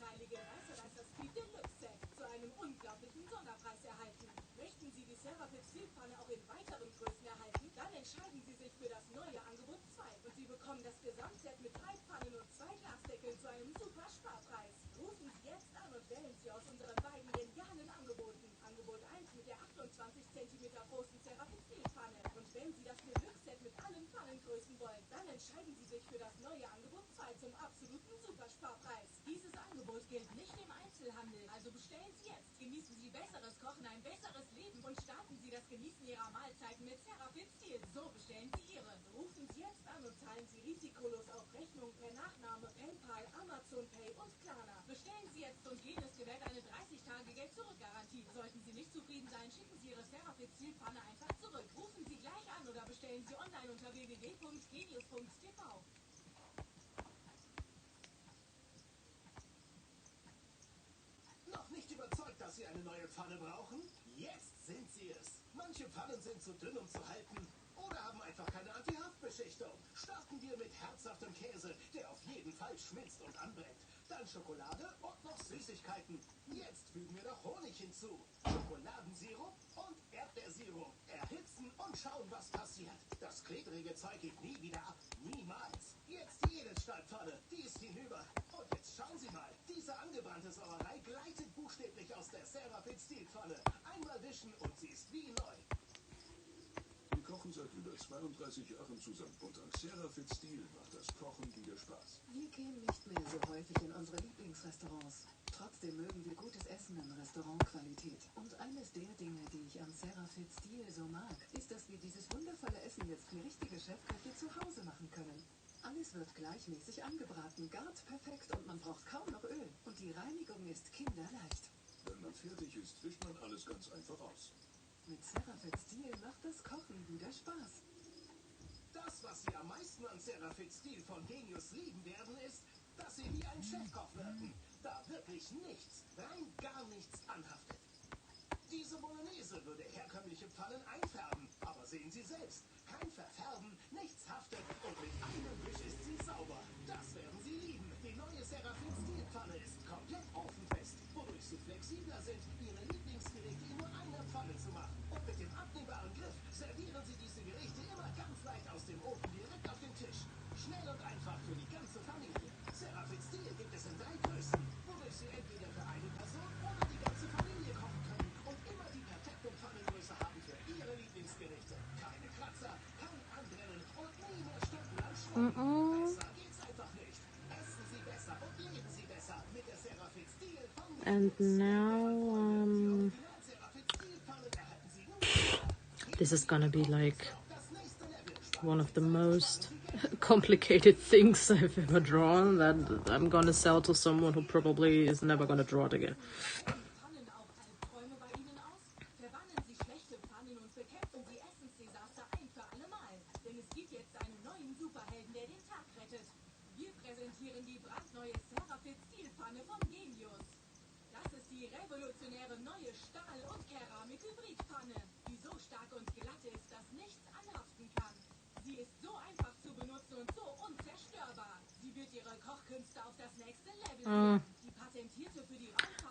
...zu einem unglaublichen Sonderpreis erhalten. Möchten Sie die Terra-Stil-Pfanne auch in weiteren Größen erhalten? Dann entscheiden Sie sich für das neue Angebot 2 und Sie bekommen das Gesamtset mit 3 Pfannen und 2 Glasdeckeln zu einem super Sparpreis. Rufen Sie jetzt an und wählen Sie aus unseren beiden genialen Angeboten. Angebot 1 mit der 28 cm großen Terra-Stil-Pfanne. Und wenn Sie das Deluxe-Set mit allen Pfannengrößen wollen, dann entscheiden Sie sich für das neue Angebot 2 zum absoluten Supersparpreis. Dieses Angebot gilt nicht im Einzelhandel, also bestellen Sie jetzt. Genießen Sie besseres Kochen, ein besseres Leben und starten Sie das Genießen Ihrer Mahlzeiten mit Terra-Stil. So bestellen Sie Ihre. Rufen Sie jetzt an und zahlen Sie risikolos auf Rechnung per Nachname, PayPal, Amazon Pay und Klarna. Bestellen Sie jetzt und jedes gewährt eine 30-Tage-Geld-Zurück-Garantie. Sollten Sie nicht zufrieden sein, schicken Sie Ihre Terra-Stil-Pfanne einfach zurück. Rufen Sie gleich an oder bestellen Sie online unter www.genius.tv. Noch nicht überzeugt, dass Sie eine neue Pfanne brauchen? Jetzt sind Sie es. Manche Pfannen sind zu dünn, um zu halten oder haben einfach keine Anti-Haftbeschichtung. Starten wir mit herzhaftem Käse, der auf jeden Fall schmilzt und anbrennt. Dann Schokolade und noch Süßigkeiten. Jetzt fügen wir noch Honig hinzu. Schokoladensirup und Erdbeersirup. Erhitzen und schauen, was passiert. Das klebrige Zeug geht nie wieder ab. Niemals. Jetzt die Edelstahlpfanne. Die ist hinüber. Und jetzt schauen Sie mal. Diese angebrannte Sauerei gleitet buchstäblich aus der Terra-Stil-Pfanne. Einmal wischen und sie ist wie neu. Wir kochen seit über 32 Jahren zusammen und an Terra-Stil macht das Kochen wieder Spaß. Wir gehen nicht mehr so häufig in unsere Lieblingsrestaurants. Trotzdem mögen wir gutes Essen in Restaurantqualität. Und eines der Dinge, die ich an Terra-Stil so mag, ist, dass wir dieses wundervolle Essen jetzt wie richtige Chefköche zu Hause machen können. Alles wird gleichmäßig angebraten, gart perfekt und man braucht kaum noch Öl. Und die Reinigung ist kinderleicht. Wenn man fertig ist, wischt man alles ganz einfach aus. Mit Terra-Stil macht das Kochen wieder Spaß. Das, was Sie am meisten an Terra-Stil von Genius lieben werden, ist, dass Sie wie ein Chefkoch wirken. Da wirklich nichts, rein gar nichts anhaftet. Diese Bolognese würde herkömmliche Pfannen einfärben, aber sehen Sie selbst, kein Verfärben, nichts haftet und mit einem Wisch ist sie sauber. Das werden Sie lieben. Die neue Terra-Stil-Pfanne ist komplett ofenfest, wodurch Sie flexibler sind And now, this is gonna be like one of the most complicated things I've ever drawn that I'm gonna sell to someone who probably is never gonna draw it again.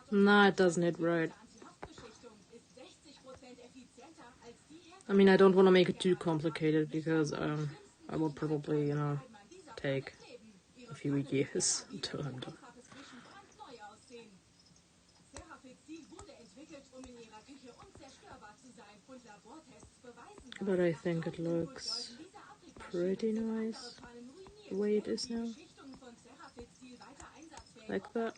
Nah, it doesn't hit right. I mean, I don't want to make it too complicated because I will probably, take a few years until I'm done. But I think it looks pretty nice the way it is now. Like that.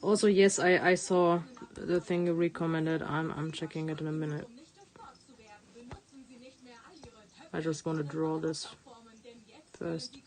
Also, yes, I saw the thing you recommended. I'm checking it in a minute. I just want to draw this first.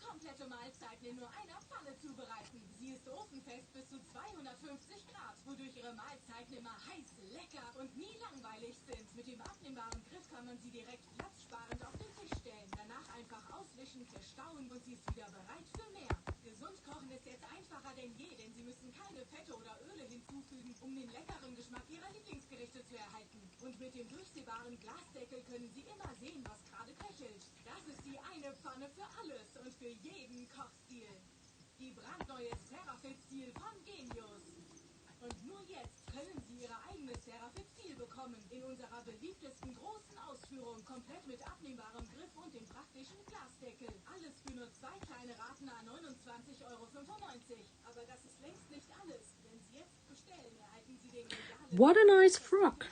What a nice frock!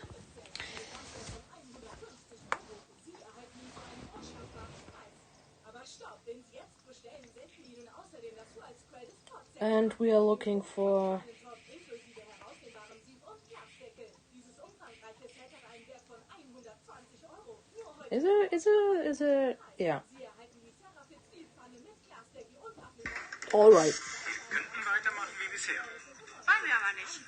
And we are looking for... Is it? Yeah. All right. Weitermachen wie bisher. Wollen wir aber nicht.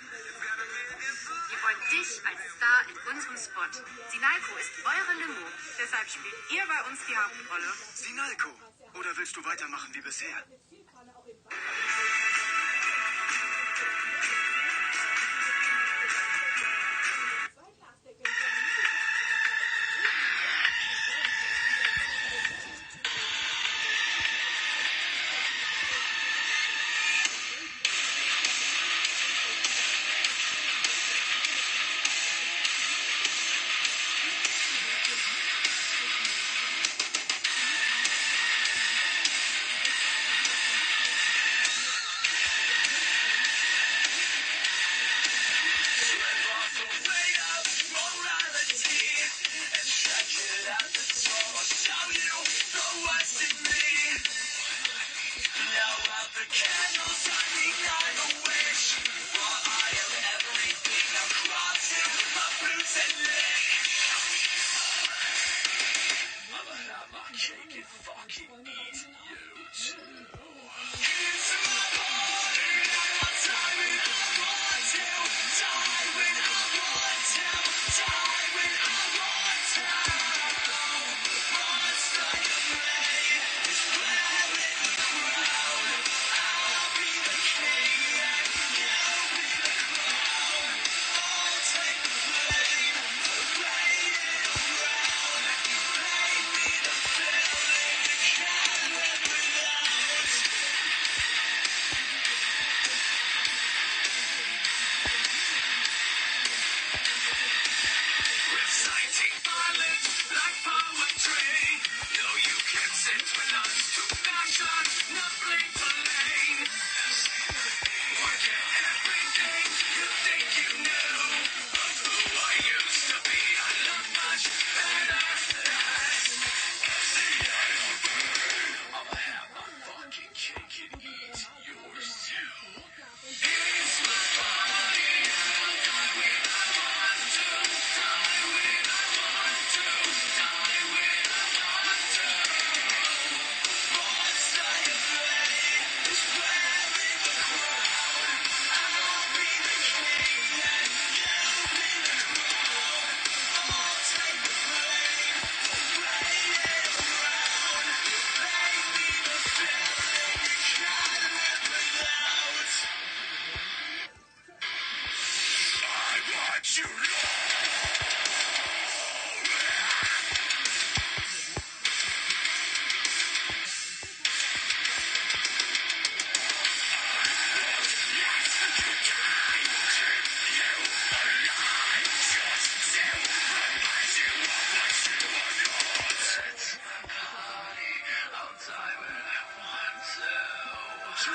Wir wollen dich als Star in unserem Spot. Sinalco ist eure Limo. Deshalb spielt ihr bei uns die Hauptrolle. Sinalco. Oder willst du weitermachen wie bisher?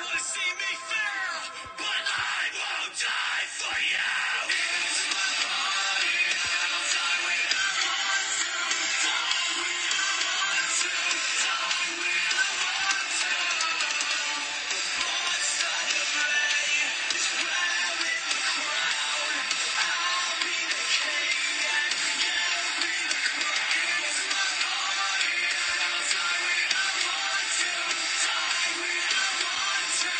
wanna see me fail, but I won't die for you. It's my body, and I'll die when I want to. Die when I want to. Die when I want to. What's that of me is wearing the crown. I'll be the king and you be the queen. It's my body, and I'll die when I want to. Die when I want to.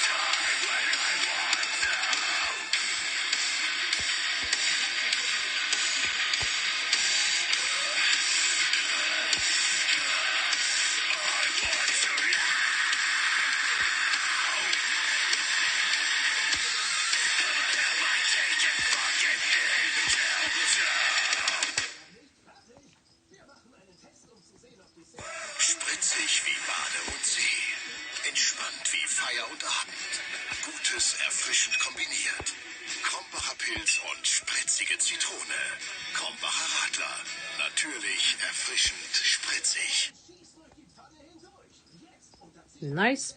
Die when I want to. Spritzig wie Bade und See. Entspannt wie Feier und Abend. Gutes erfrischend kombiniert. Krombacher Pilz und spritzige Zitrone. Krombacher Radler. Natürlich erfrischend spritzig. Nice.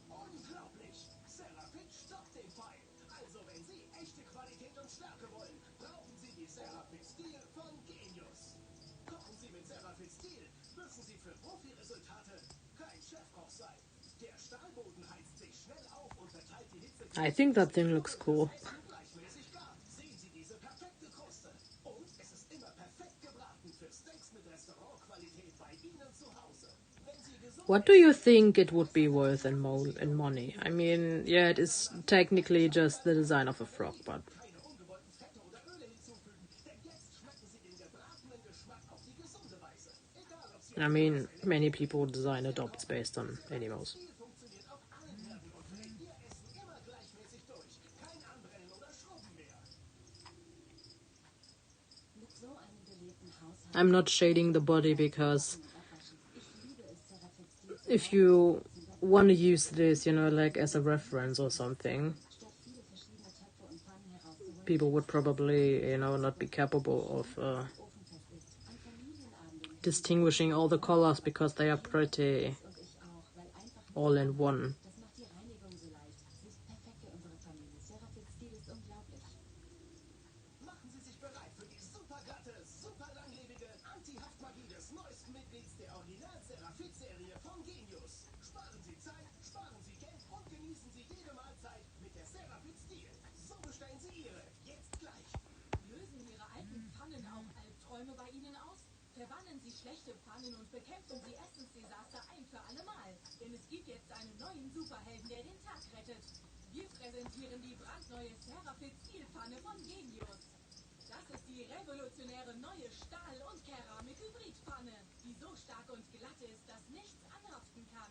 Unglaublich! Serafit stoppt den Pfeil. Also, wenn Sie echte Qualität und Stärke wollen, brauchen Sie die Serafit Steel von Genius. Kochen Sie mit Serafit Steel, müssen Sie für Profi-Resultate kein Chefkoch sein. Der Stahlboden heizt sich schnell auf und verteilt die Hitze. I think that thing looks cool. Gleichmäßig gart. Sehen Sie diese perfekte Kruste. Und es ist immer perfekt gebraten für Steaks mit Restaurantqualität bei Ihnen zu Hause. Wenn Sie gesund What do you think it would be worth in money? I mean, yeah, it is technically just the design of a frog, but keine ungewollten Fette oder Öle hinzufügen, denn jetzt schmecken Sie den gebratenen Geschmack auf die gesunde Weise. Egal ob Sie I mean, many people design adopts based on animals. Stil funktioniert auf allen Herden und bringt Ihr Essen immer gleichmäßig durch. Kein Anbrennen oder Schrubben mehr. Mit so einem belebten Haushalt I'm not shading the body because abwaschen. Ich liebe es, Serafit Stil zu if you want to use this, you know, like as a reference or something, statt viele verschiedene Töpfe und Pfannen herauszuholen, people would probably, you know, not be capable of ofenfest ist. An Familienabenden distinguishing all the colors because they are pretty und ich auch, weil einfach all in one. das macht die Reinigung so leicht. Sie ist perfekt für unsere Familie. Serafit Stil ist unglaublich. Machen Sie sich bereit für die super glatte, super langlebige Anti-Haftmagie des neuesten Mitglieds der Original-Serafit-Serie von Genius. Sparen Sie Zeit, sparen Sie Geld und genießen Sie jede Mahlzeit mit der Serafit Stil. So bestellen Sie Ihre jetzt gleich. Lösen Ihre alten Pfannen auch Albträume bei Ihnen aus? Verbannen Sie schlechte Pfannen und bekämpfen Sie Essensdesaster ein für alle Mal. Denn es gibt jetzt einen neuen Superhelden, der den Tag rettet. Wir präsentieren die brandneue Serafit Stilpfanne von Genius. Das ist die revolutionäre neue Stahl- und Keramik-Hybridpfanne, die so stark und glatt ist, dass nichts anhaften kann.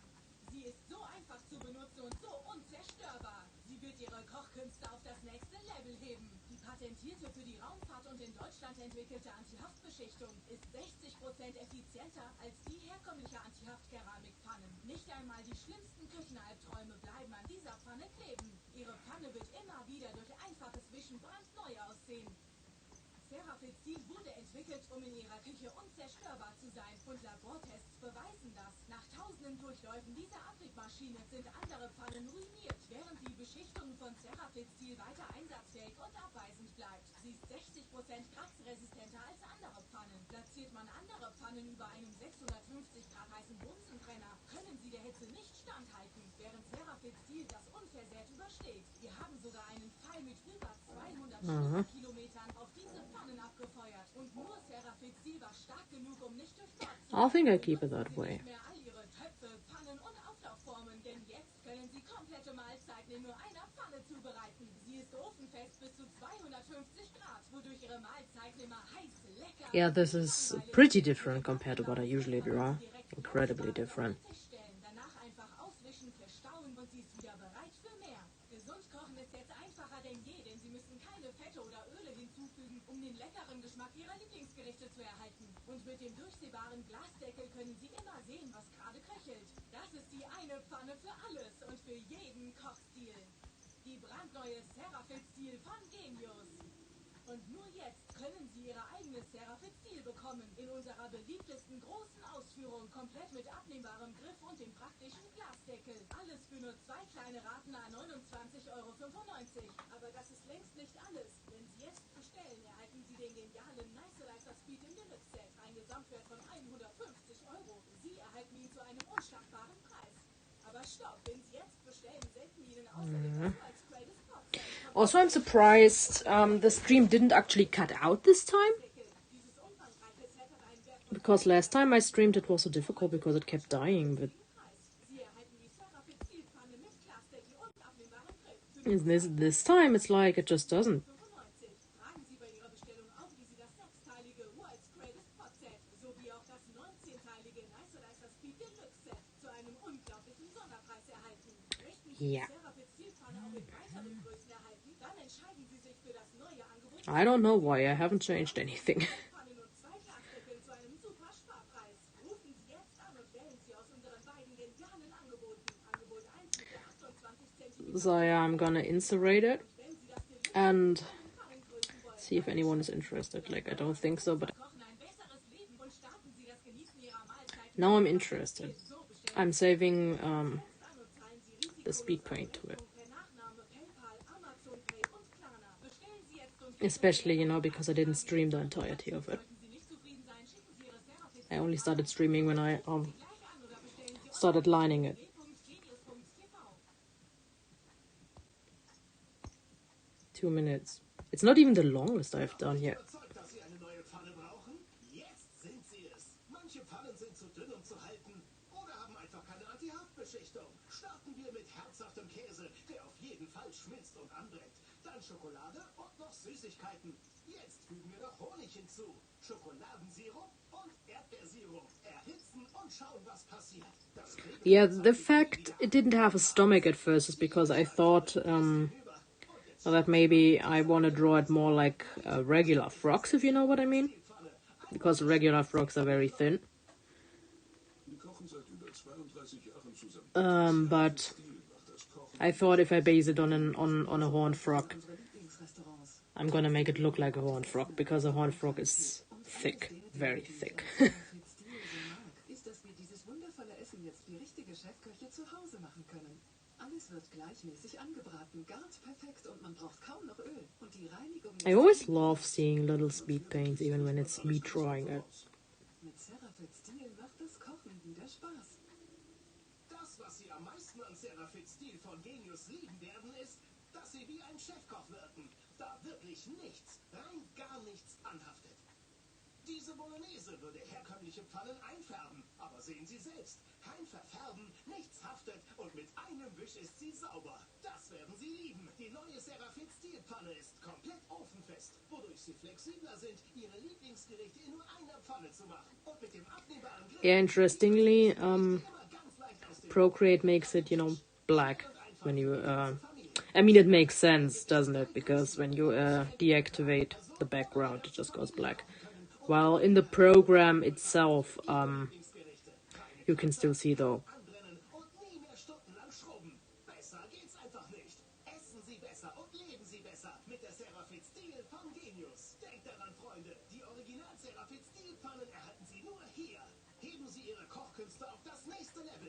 Sie ist so einfach zu benutzen und so unzerstörbar. Sie wird Ihre Kochkünste auf das nächste Level heben. Die patentierte für die Raumfahrt und in Deutschland entwickelte Antihaftbeschichtung ist 60% effizienter als die herkömmliche Antihaft-Keramikpfannen. Nicht einmal die schlimmsten Küchenalbträume bleiben an dieser Pfanne kleben. Ihre Pfanne wird immer wieder durch einfaches Wischen brandneu aussehen. Serafit Stil wurde entwickelt, um in ihrer Küche unzerstörbar zu sein und Labortests beweisen das. Nach tausenden Durchläufen dieser Antriebmaschine sind andere Pfannen ruiniert, während die Beschichtung von Serafit Stil weiter einsatzfähig und abweisend bleibt. Sie ist 60% kratzresistenter als andere Pfannen. Platziert man andere Pfannen über einem 650 Grad heißen Bunsenbrenner, können sie der Hitze nicht standhalten, während Serafit Stil das unversehrt übersteht. Wir haben sogar einen Pfeil mit über 200 Stundenkilometern auf diese Pfannen abgefeuert. Und nur Serafit Stil war stark genug, um nicht durch Bord zu I think I keep it that way. mehr all ihre Töpfe, Pfannen und Auflaufformen, denn jetzt können sie komplette Mahlzeiten in nur einer Pfanne zubereiten. Sie ist ofenfest bis zu 250 Grad, wodurch ihre Mahlzeiten immer heiß, lecker Yeah, this is pretty different compared to what I usually do. Huh? Incredibly different. stellen. Danach einfach auswischen, verstauen und sie ist wieder bereit für mehr. Gesund kochen ist jetzt einfacher denn je, denn sie müssen keine Fette oder Öle hinzufügen, um den leckeren Geschmack ihrer Lieblingsgerichte zu erhalten. Und mit dem durchsehbaren Glasdeckel können sie immer sehen, was gerade köchelt. Das ist die eine Pfanne für alles und für jeden Kochstil. Die brandneue Serafit Stil von Genius. Und nur jetzt können Sie Ihre eigene Serafit Stil bekommen in unserer beliebtesten 95, aber das ist längst nicht alles. Wenn Sie jetzt bestellen, erhalten Sie den genialen Nicer Speed im Deluxe Set. Ein Gesamtwert von 150 Euro. Sie erhalten ihn zu einem unschlagbaren Preis. Aber stopp, wenn Sie jetzt bestellen, senden wir Ihnen außerdem das als Greatest Pop Set. Also, I'm surprised the stream didn't actually cut out this time. Because last time I streamed it was so difficult because it kept dying, but this time it's like it just doesn't. Yeah. I don't know why, I haven't changed anything. So yeah, I'm gonna inserate it and see if anyone is interested. Like, I don't think so, but now I'm interested. I'm saving the speed paint to it. Especially, you know, because I didn't stream the entirety of it. I only started streaming when I started lining it. Two minutes. It's not even the longest I've done yet. Jetzt sind sie es. Manche Pfannen sind zu dünn, um zu halten oder haben einfach keine Anti-Haftbeschichtung. Starten wir mit herzhaftem Käse, der auf jeden Fall schmilzt und anbrennt. Dann Schokolade und noch Süßigkeiten. Jetzt fügen wir noch Honig hinzu, Schokoladensirup und Erdbeersirup. Erhitzen und schauen, was passiert. Yeah, the fact it didn't have a stomach at first is because I thought that maybe I want to draw it more like regular frogs, if you know what I mean. Because regular frogs are very thin. But I thought if I base it on a horned frog, I'm gonna make it look like a horned frog, because a horned frog is thick, very thick. I always love seeing little speed paints, even when it's me drawing it. Das, was Sie am meisten an Serafit-Stil von Genius lieben werden, ist, dass Sie wie ein Chefkoch wirken, da wirklich nichts, rein gar nichts anhaftet. Diese Bolognese würde herkömmliche Pfannen einfärben, aber sehen Sie selbst, kein Verfärben, nichts haftet und mit einem Wisch ist sie sauber. Das werden Sie lieben. Die neue Serafit-Stil-Pfanne ist komplett ofenfest, wodurch Sie flexibler sind, Ihre Lieblingsgerichte in nur einer Pfanne zu machen. Und mit dem abnehmbaren Grill... Yeah, interestingly, Procreate makes it, you know, black when you, I mean, it makes sense, doesn't it? Because when you deactivate the background, it just goes black. While in the program itself, you can still see though.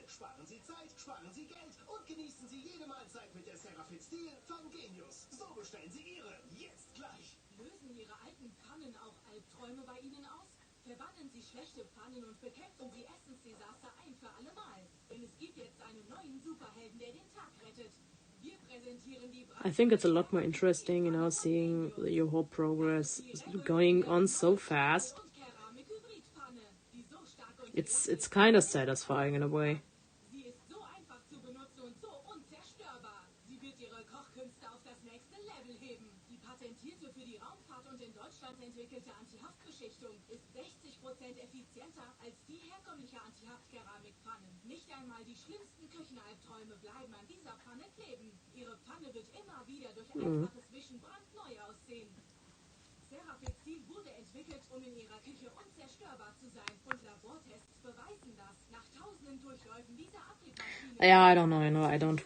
Sparen Sie Zeit, sparen Sie Geld und genießen Sie jede Mahlzeit mit der Serafit-Stil von Genius. So bestellen Sie Ihre jetzt gleich. Lösen Ihre alten Pfannen auch Albträume bei Ihnen aus? Verbannen Sie schlechte Pfannen und bekämpfen Sie Essensdesaster ein für alle Mal. Denn es gibt jetzt einen neuen Superhelden, der den Tag rettet. Wir präsentieren die I think it's a lot more interesting, you know, seeing your whole progress going on so fast. It's kind of satisfying in a way. Entwickelte Antihaftbeschichtung ist 60% effizienter als die herkömmliche Antihaft-Keramikpfannen. Nicht einmal die schlimmsten Küchenalbträume bleiben an dieser Pfanne kleben. Ihre Pfanne wird immer wieder durch einfaches Wischen brandneu aussehen. Serafit-Stil wurde entwickelt, um in ihrer Küche unzerstörbar zu sein. Und Labortests beweisen das. Nach tausenden Durchläufen dieser Abwicklmaschine... Yeah, I don't know, you know, I don't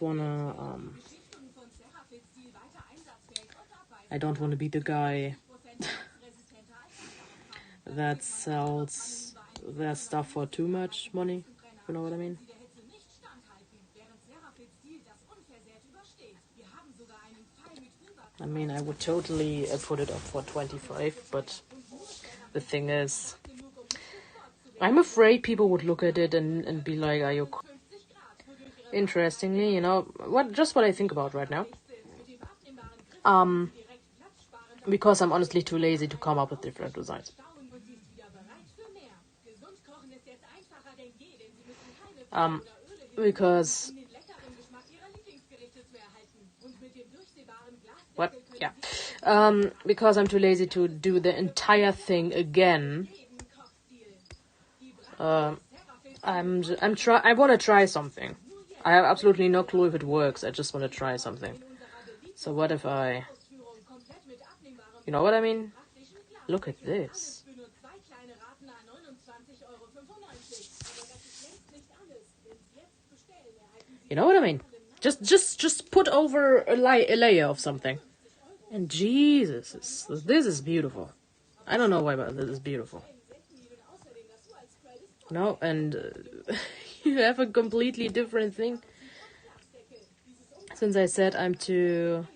wanna be the guy that sells their stuff for too much money, if you know what I mean. I mean, I would totally put it up for 25, but the thing is, I'm afraid people would look at it and be like, are you... Interestingly, you know, what I think about right now. Because I'm honestly too lazy to come up with different designs. Because... What? Yeah. Because I'm too lazy to do the entire thing again. I want to try something. I have absolutely no clue if it works. I just want to try something. So what if I... You know what I mean? Look at this. You know what I mean? Just put over a layer of something. And Jesus, this is beautiful. I don't know why, but this is beautiful. No, and you have a completely different thing. Since I said I'm too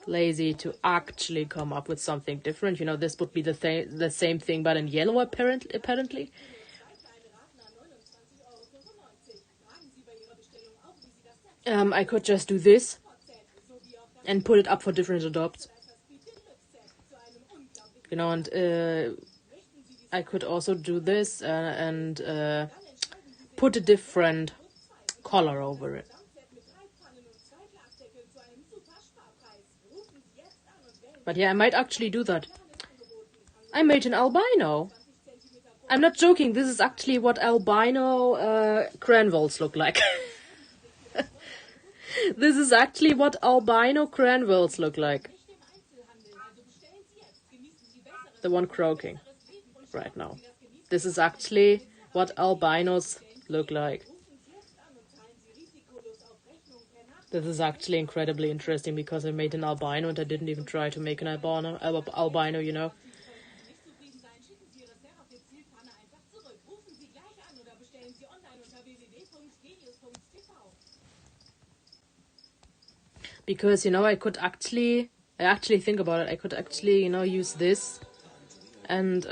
lazy to actually come up with something different, you know, this would be the same thing, but in yellow apparently. I could just do this and put it up for different adopts. You know, and I could also do this and put a different color over it. But yeah, I might actually do that. I made an albino. I'm not joking, this is actually what albino cranwells look like. This is actually what albino cranwells look like. The one croaking right now. This is actually what albinos look like. This is actually incredibly interesting because I made an albino and I didn't even try to make an albino, you know. Because, you know, I actually think about it, I could actually, you know, use this and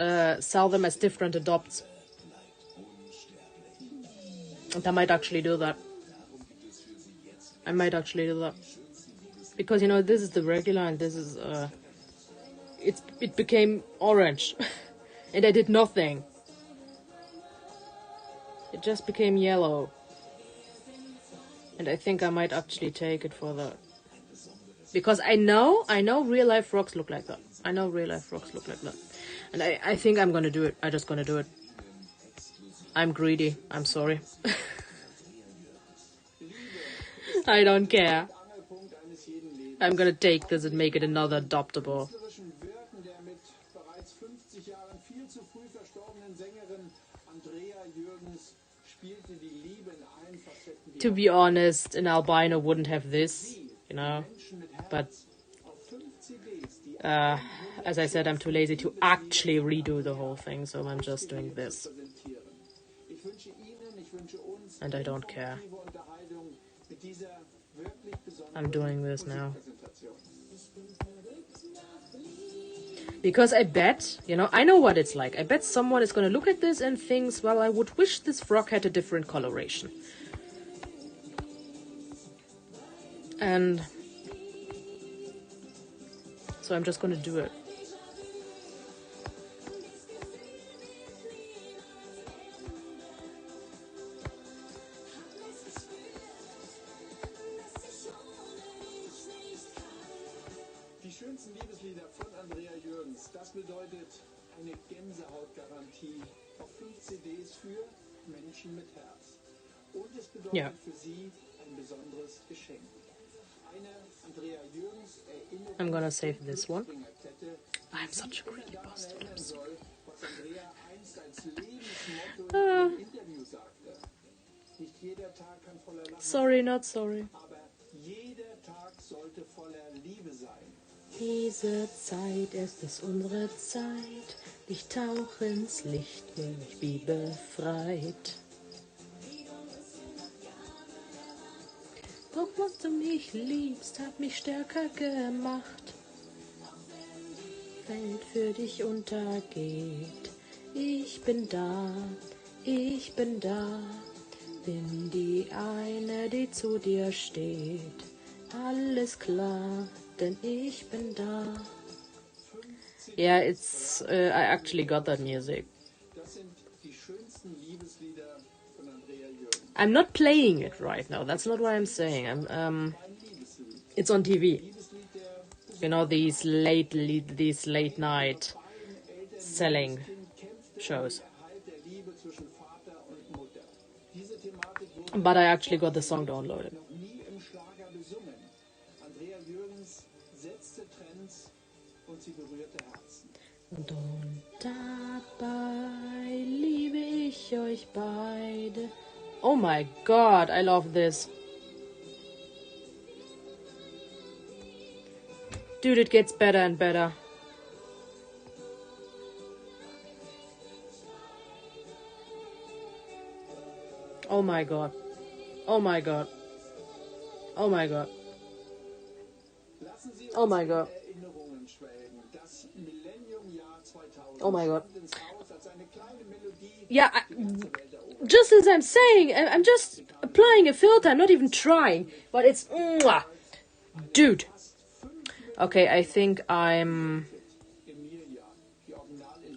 sell them as different adopts. And I might actually do that. I might actually do that. Because, you know, this is the regular and this is, it became orange. And I did nothing. It just became yellow. And I think I might actually take it for that. Because I know real life frogs look like that. I know real life frogs look like that. And I think I'm gonna do it. I'm just gonna do it. I'm greedy. I'm sorry. I don't care. I'm gonna take this and make it another adoptable. To be honest, an albino wouldn't have this, you know. But as I said, I'm too lazy to actually redo the whole thing, so I'm just doing this. And I don't care. I'm doing this now. Because I bet, you know, I know what it's like. I bet someone is gonna look at this and thinks, well, I would wish this frog had a different coloration. And so I'm just gonna do it. Die schönsten Liebeslieder von Andrea Jürgens, das bedeutet eine Gänsehautgarantie auf 5 CDs für Menschen mit Herz. Und es bedeutet für sie ein besonderes Geschenk. I'm gonna save this one. I'm such a greedy bastard. Sorry, not sorry. Diese Zeit, es ist unsere Zeit. Ich tauche ins Licht, bin ich wie befreit. Doch was du mich liebst, hat mich stärker gemacht. Welt für dich untergeht. Ich bin da, ich bin da. Bin die eine, die zu dir steht. Alles klar, denn ich bin da. Yeah, it's I actually got that music. I'm not playing it right now. That's not what I'm saying. It's on TV. You know, these late night selling shows. But I actually got the song downloaded. Und dabei liebe ich euch beide. Oh my god, I love this. Dude, it gets better and better. Oh my god. Oh my god. Oh my god. Oh my god. Oh my god. Yeah, just as I'm saying, I'm just applying a filter, I'm not even trying, but it's... Mwah. Dude. Okay, I think I'm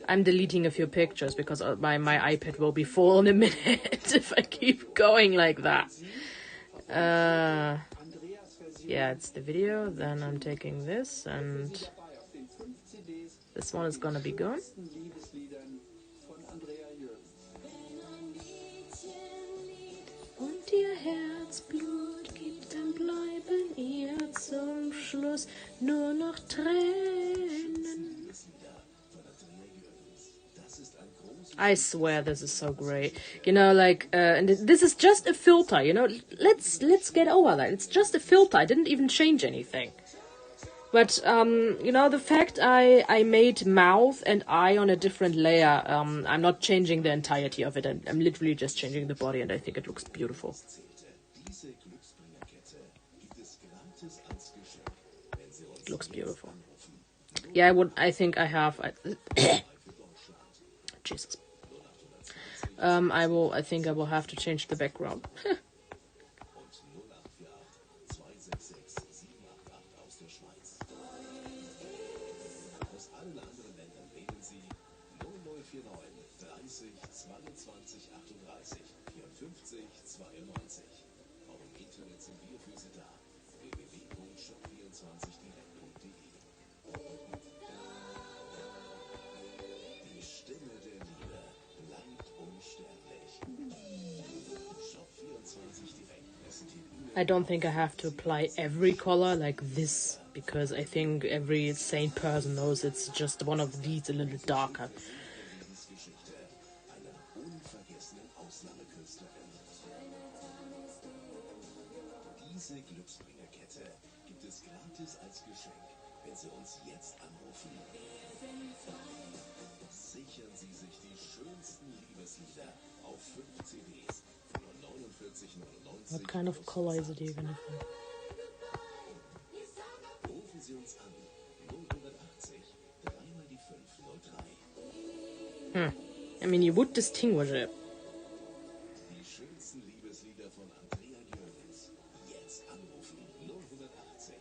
deleting a few pictures because my iPad will be full in a minute if I keep going like that. Yeah, it's the video, then I'm taking this, and this one is gonna be gone. Und ihr Herzblut gibt, dann bleiben ihr zum Schluss nur noch Tränen. I swear this is so great. You know, like, and this is just a filter, you know, let's get over that. It's just a filter, I didn't even change anything. But, you know, the fact I made mouth and eye on a different layer, I'm not changing the entirety of it, I'm literally just changing the body, and I think it looks beautiful. It looks beautiful. Yeah, I think I have... Jesus. I think I will have to change the background. I don't think I have to apply every color like this, because I think every sane person knows it's just one of these a little darker. Diese Glücksbringerkette gibt es gratis als Geschenk, wenn Sie uns jetzt anrufen. Sichern Sie sich die schönsten Liebeslieder auf 5 CDs für nur 49,99. What kind of color is it even? Rufen Sie uns an 080 3 mal die 503. I mean, you would distinguish it. Die schönsten Liebeslieder von Andrea Jürgens. Jetzt anrufen 080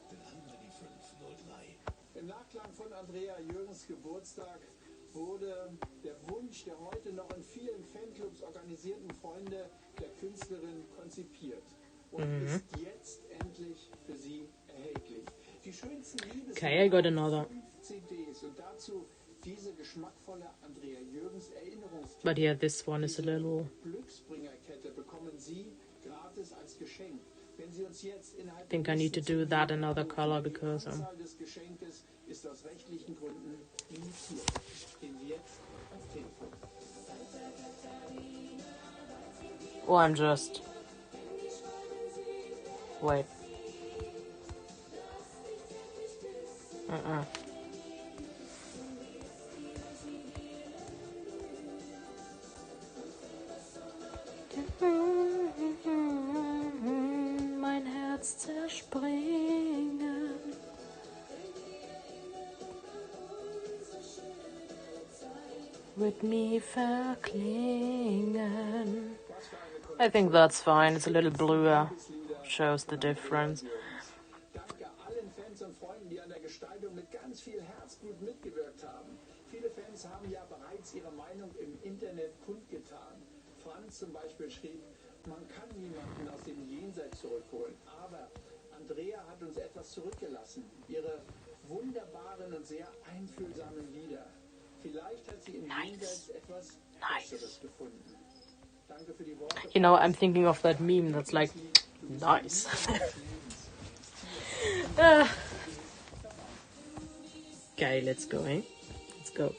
3 mal die 503. Im Nachklang von Andrea Jürgens Geburtstag wurde der Wunsch der heute noch in vielen Fanclubs organisierten Freunde der Künstlerin konzipiert und ist jetzt endlich für sie erhältlich. Die schönsten Okay, I got another. CDs und dazu diese geschmackvolle Andrea Jürgens Erinnerungskette. But yeah, this one is a little... Glücksbringerkette bekommen Sie gratis als Geschenk. Wenn Sie uns jetzt innerhalb I think I need to do that another color because des Geschenkes ist aus rechtlichen Gründen limitiert. Gehen Sie jetzt ans Telefon. Oh, I'm just... Wait. Mein Herz zerspringen. With me verklingen. I think that's fine. It's a little bluer. Shows the difference. Danke allen Fans und Freunden, die an der Gestaltung mit ganz viel Herzblut mitgewirkt haben. Viele Fans haben ja bereits ihre Meinung im Internet kundgetan. Franz zum Beispiel schrieb, man kann niemanden aus dem Jenseits zurückholen, aber Andrea hat uns etwas zurückgelassen. Ihre wunderbaren und sehr einfühlsamen Lieder. Vielleicht hat sie im Jenseits etwas Besseres gefunden. Danke für die Worte. You know, I'm thinking of that meme that's like, nice. Okay, let's go, eh? Let's go.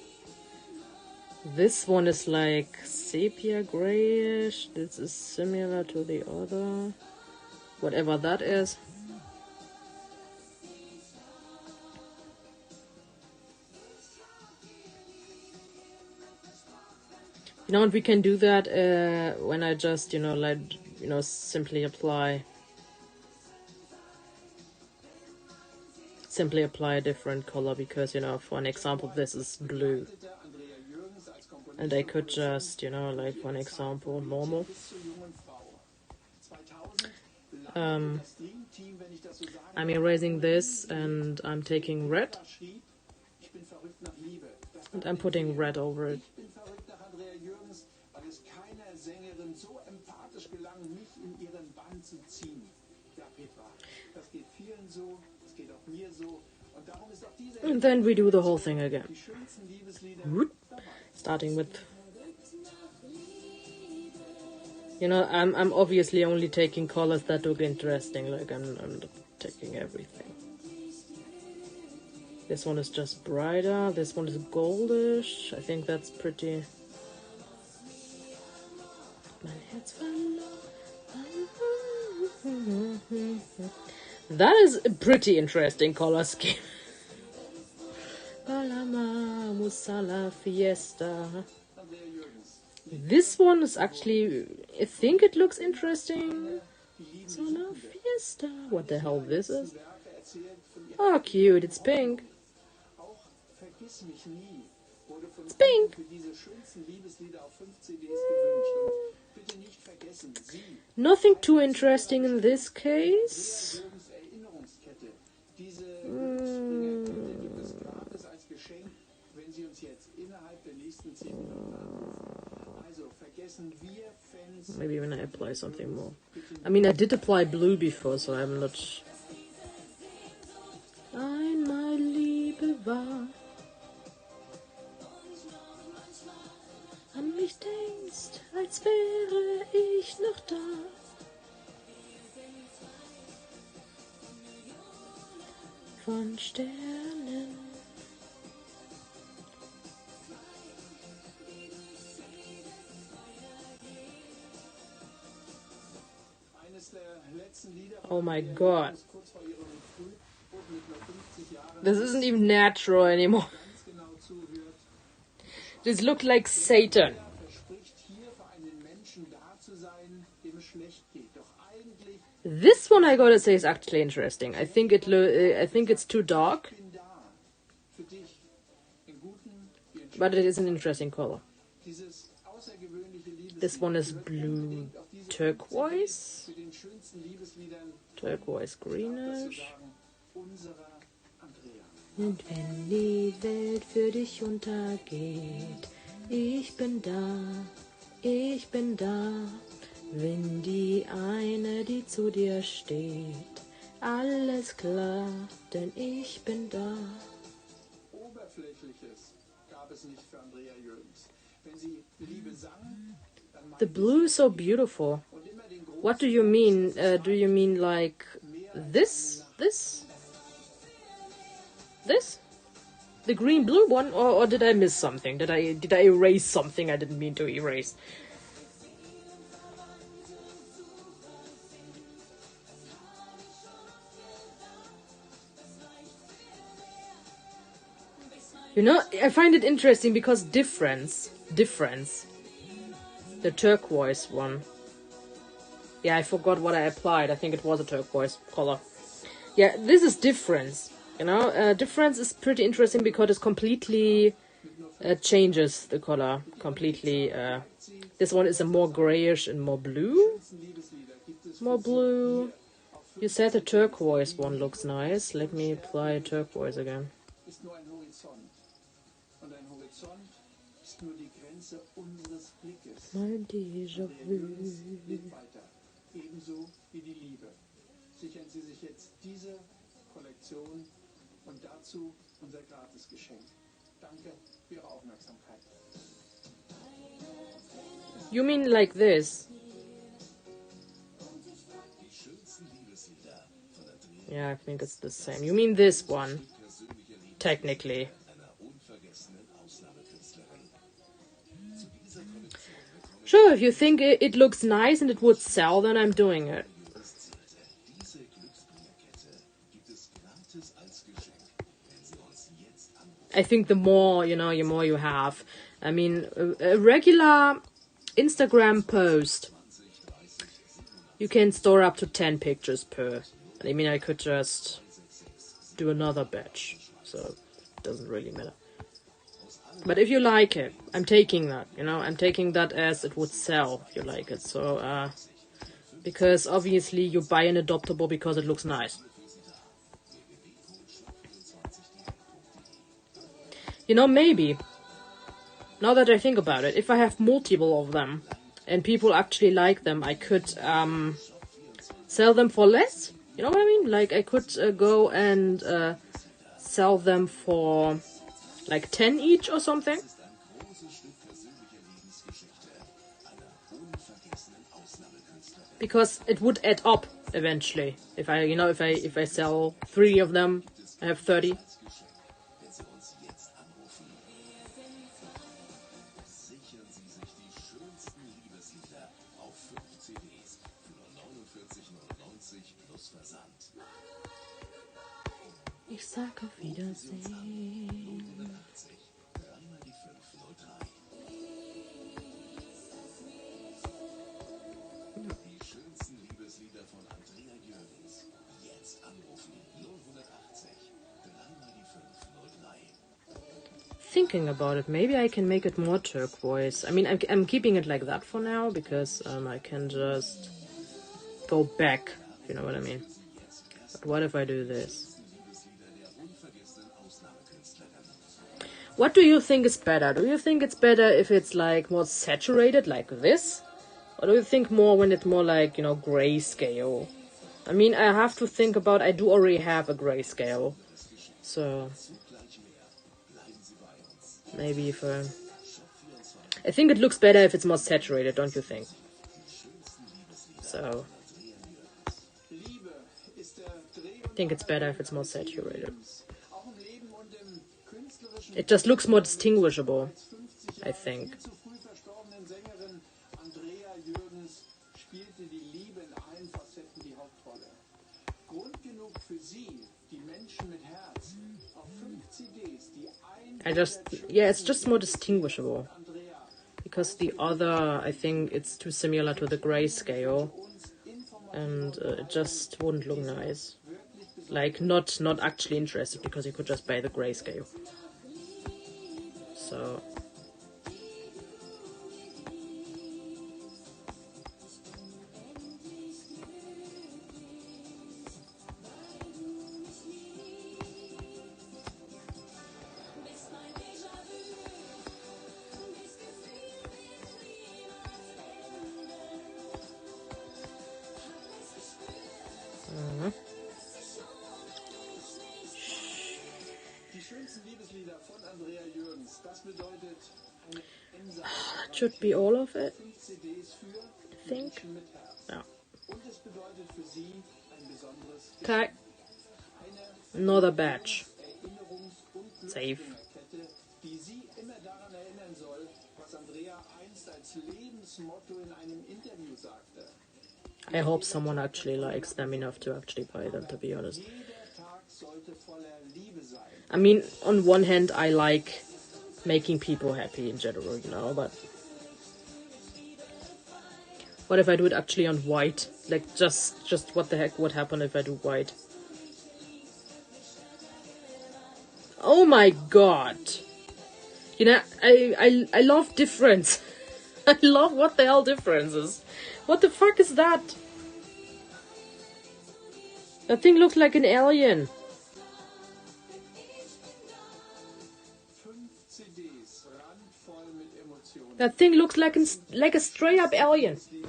This one is like sepia grayish. This is similar to the other. Whatever that is. You know, and we can do that when I just, simply apply a different color, because, for an example, this is blue. And I could just, like, for an example, normal. I'm erasing this and I'm taking red. And I'm putting red over it. And then we do the whole thing again. Starting with... I'm obviously only taking colors that look interesting, like I'm taking everything. This one is just brighter, this one is goldish. I think that's pretty... That is a pretty interesting color scheme. Musala Fiesta. This one is actually, I think it looks interesting. Musala Fiesta. What the hell this is? Oh, cute, it's pink. It's pink. Nothing too interesting in this case. Maybe when I apply something more. I mean, I did apply blue before, so I'm not... Einmal Liebe war, an mich denkst, als wäre ich noch da. Von Sternen. Oh my god. This isn't even natural anymore. This looks like Satan. This one, I gotta say, is actually interesting. I think it's too dark, but it is an interesting color. This one is blue turquoise, turquoise greenish. Und wenn die Welt für dich untergeht, ich bin da, wenn die eine, die zu dir steht, alles klar, denn ich bin da. Oberflächliches gab es nicht für Andrea Jürgens. Wenn sie Liebe sang, the blue is so beautiful. What do you mean? Do you mean like this? This? The green blue one, or did I miss something? Did I erase something I didn't mean to erase? You know, I find it interesting because difference. The turquoise one. Yeah, I forgot what I applied. I think it was a turquoise color. Yeah, this is difference. You know, difference is pretty interesting because it completely changes the color completely. This one is a more grayish and more blue. More blue. You said the turquoise one looks nice. Let me apply turquoise again. Ist nur ein Horizont. Und ein Horizont ist nur die Grenze unseres Blickes. Mein Déjà-vu. Lebt weiter. Ebenso wie die Liebe. Sichern Sie sich jetzt diese Kollektion und dazu unser Gratisgeschenk. Danke für Ihre Aufmerksamkeit. You mean like this? Yeah, I think it's the same. You mean this one? Technically. Sure, if you think it looks nice and it would sell, then I'm doing it. I think the more, you know, the more you have. I mean, a regular Instagram post, you can store up to 10 pictures per. I mean, I could just do another batch, so it doesn't really matter. But if you like it, I'm taking that, you know, I'm taking that as it would sell if you like it. So, because obviously you buy an adoptable because it looks nice. You know, maybe, now that I think about it, if I have multiple of them and people actually like them, I could sell them for less. You know what I mean? Like, I could go and sell them for like 10 each or something. Because it would add up eventually. If I, you know, if I sell 3 of them, I have 30. Ich sag auf Wiedersehen. Die schönsten Liebeslieder von Andrea Jürgens. Jetzt anrufen 080 3 die 503. Thinking about it, maybe I can make it more turquoise. I mean, I'm keeping it like that for now because I can just go back, if you know what I mean. But what if I do this? What do you think is better? Do you think it's better if it's like more saturated like this? Or do you think more when it's more like, you know, grayscale? I mean, I have to think about, I do already have a grayscale. So, maybe if I think it looks better if it's more saturated, don't you think? So, I think it's better if it's more saturated. It just looks more distinguishable, I think. Yeah, it's just more distinguishable. Because the other, I think it's too similar to the grayscale. And it just wouldn't look nice. Like, not actually interested, because you could just buy the grayscale. So... That should be all of it, I think. Yeah. Okay. Another batch. Save. I hope someone actually likes them enough to actually buy them, to be honest. I mean, on one hand, I like making people happy in general, you know, but What if I do it actually on white? Like, just what the heck would happen if I do white? Oh my god! You know, I love difference. I love what the hell difference is. What the fuck is that? That thing looks like an alien. 5 CDs, randvoll mit Emotionen. That thing looks like a straight up alien. Lieder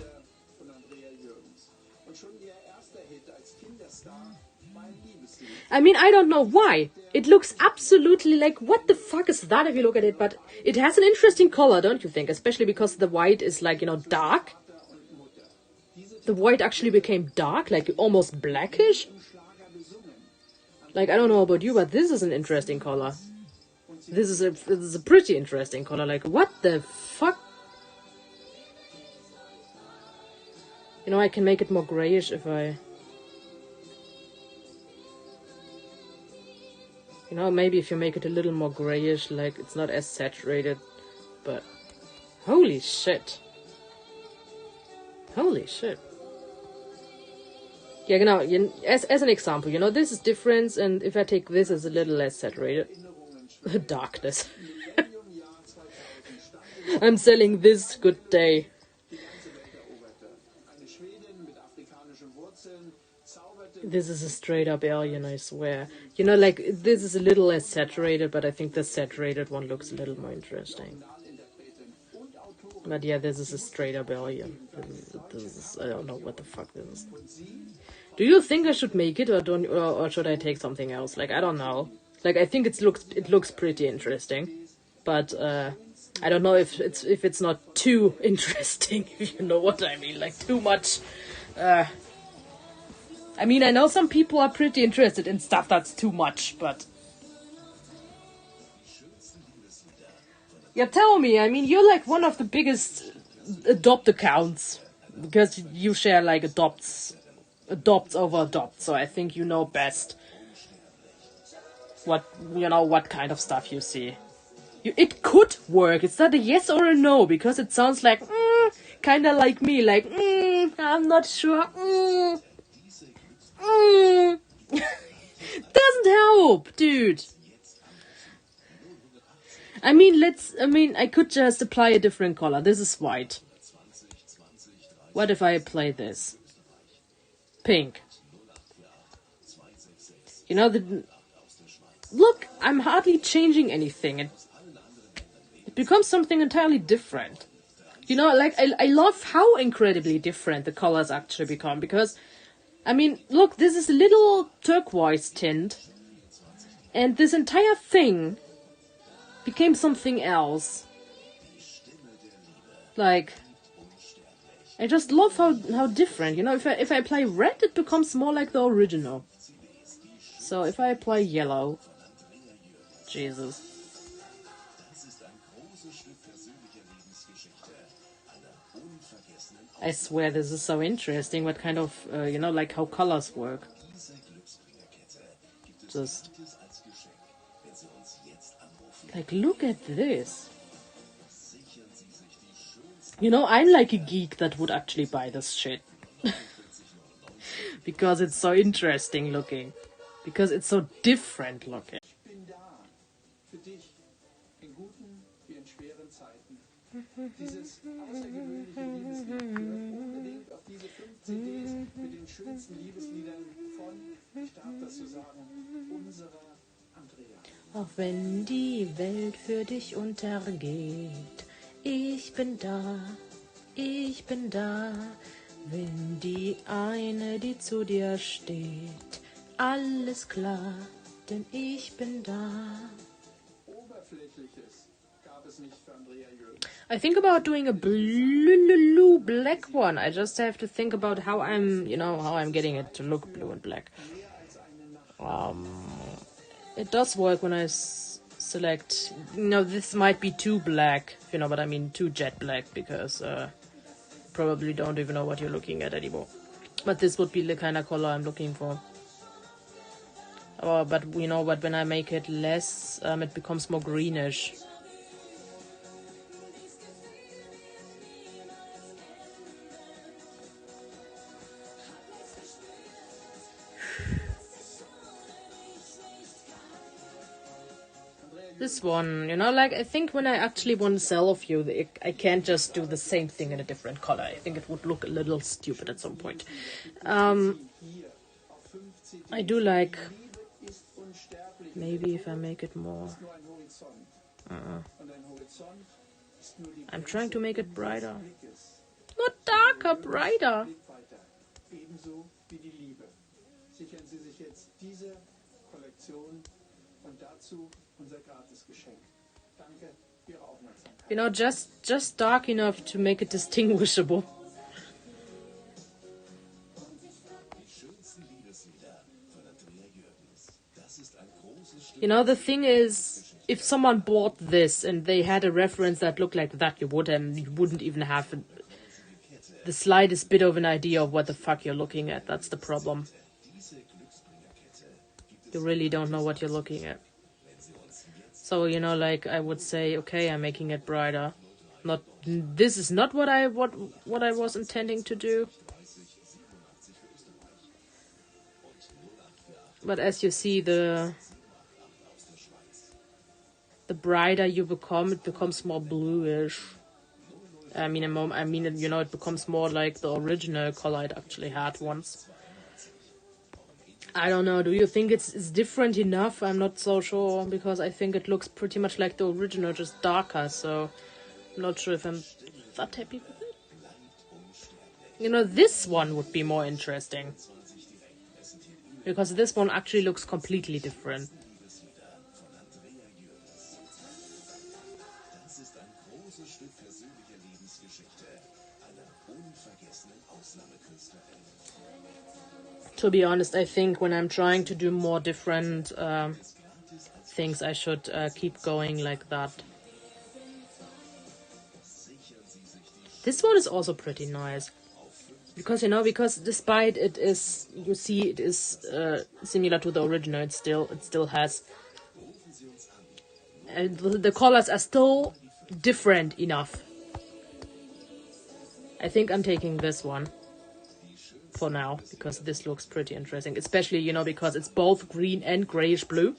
von Andrea Jürgens. Und schon ihr erster Hit als Kinderstar war ein Liebeslied. I mean, I don't know why. It looks absolutely like, what the fuck is that if you look at it? But it has an interesting color, don't you think? Especially because the white is like, you know, dark. The white actually became dark, like almost blackish. Like, I don't know about you, but this is an interesting color. This is a pretty interesting color. Like, what the fuck? You know, I can make it more grayish if I... You know, maybe if you make it a little more grayish, like, it's not as saturated, but... Holy shit. Holy shit. Yeah, genau, as an example, you know, this is difference, and if I take this as a little less saturated... Darkness. I'm selling this, good day. This is a straight up alien, I swear. You know, like, this is a little less saturated, but I think the saturated one looks a little more interesting. But yeah, this is a straight up alien. This is I don't know what the fuck this is. Do you think I should make it, or should I take something else? Like, I don't know. Like, I think it looks pretty interesting, but I don't know if it's not too interesting, if you know what I mean. Like, too much. I mean, I know some people are pretty interested in stuff that's too much, but... Yeah, tell me, I mean, you're like one of the biggest adopt accounts, because you share, like, adopts over adopts, so I think you know best what, you know, what kind of stuff you see. It could work, it's not a yes or a no, because it sounds like, kinda like me, like, I'm not sure, Doesn't help, dude. I mean, I could just apply a different color. This is white. What if I apply this? Pink. You know, look, I'm hardly changing anything. It becomes something entirely different. You know, like, I love how incredibly different the colors actually become, because... I mean, look, this is a little turquoise tint, and this entire thing became something else. Like, I just love how different, you know, if I apply red, it becomes more like the original. So if I apply yellow, Jesus. I swear this is so interesting, what kind of, you know, like how colors work. Just... Like, look at this. You know, I'm like a geek that would actually buy this shit. Because it's so interesting looking. Because it's so different looking. Dieses außergewöhnliche Liebeslied gehört unbedingt auf diese 5 CDs mit den schönsten Liebesliedern von, ich darf das so sagen, unserer Andrea. Auch wenn die Welt für dich untergeht, ich bin da, wenn die eine, die zu dir steht, alles klar, denn ich bin da. Oberflächliches gab es nicht für Andrea Jürgens. I think about doing a blue black one. I just have to think about how I'm, you know, how I'm getting it to look blue and black. It does work when I select, you know, this might be too black, you know, but I mean too jet black, because probably don't even know what you're looking at anymore. But this would be the kind of color I'm looking for. But you know, but when I make it less, it becomes more greenish. This one, you know, like, I think when I actually want to sell a few, I can't just do the same thing in a different color. I think it would look a little stupid at some point. I do like, maybe if I make it more, I'm trying to make it brighter. Not darker, brighter. You know, just dark enough to make it distinguishable. You know, the thing is, if someone bought this and they had a reference that looked like that, you wouldn't even have the slightest bit of an idea of what the fuck you're looking at. That's the problem. You really don't know what you're looking at. So, you know, like, I would say, okay, I'm making it brighter. This is not what I was intending to do. But as you see, the brighter you become, it becomes more bluish. I mean, you know, it becomes more like the original color it actually had once. I don't know. Do you think it's different enough? I'm not so sure, because I think it looks pretty much like the original, just darker. So I'm not sure if I'm that happy with it. You know, this one would be more interesting, because this one actually looks completely different. To be honest, I think when I'm trying to do more different things, I should keep going like that. This one is also pretty nice. Because, you know, despite it is, you see, it is similar to the original, it still has... And the colors are still different enough. I think I'm taking this one for now, because this looks pretty interesting, especially, you know, because it's both green and grayish blue.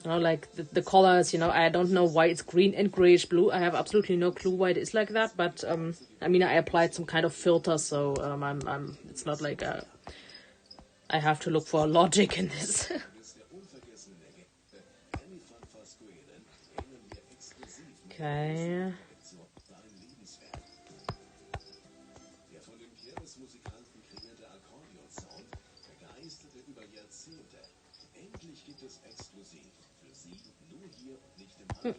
You know, like the colors, you know, I don't know why it's green and grayish blue. I have absolutely no clue why it is like that, but I mean, I applied some kind of filter, so it's not like I have to look for logic in this. Okay. Und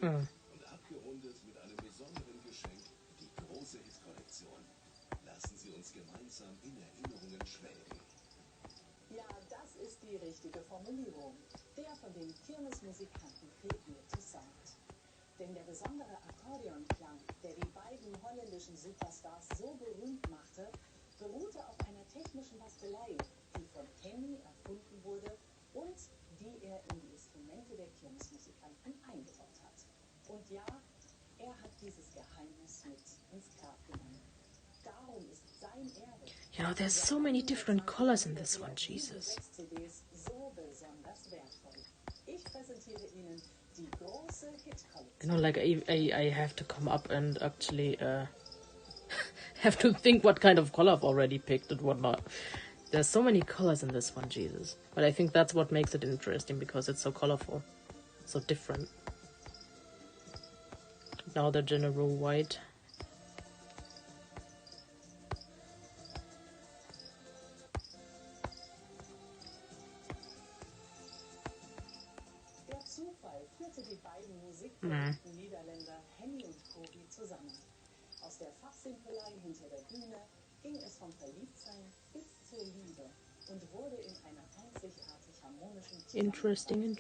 abgerundet mit einem besonderen Geschenk, die große Hitkollektion. Lassen Sie uns gemeinsam in Erinnerungen schwelgen. Ja, das ist die richtige Formulierung. Der von den Kirmesmusikanten kreierte Sound. Denn der besondere Akkordeonklang, der die beiden holländischen Superstars so berühmt machte, beruhte auf einer technischen Bastelei, die von Henny erfunden wurde und die er in die Instrumente der Kirmesmusikanten eingebaut hat. Und ja, er hat dieses Geheimnis mit ins Grab genommen. Darum ist sein Erbe. You know, there's so many different colors in this one, Jesus. CDs so besonders wertvoll. Ich präsentiere Ihnen die große Hitkollektion. You know, like I have to come up and actually have to think what kind of color I've already picked and whatnot. There's so many colors in this one, Jesus. But I think that's what makes it interesting, because it's so colorful, so different. Now the general white. Der Zufall führte die beiden musikverliebten Niederländer Henny und Kobi zusammen. Aus der Fachsimpelei hinter der Bühne ging es vom Verliebtsein bis zur Liebe und wurde in einer einzigartig harmonischen Interesting.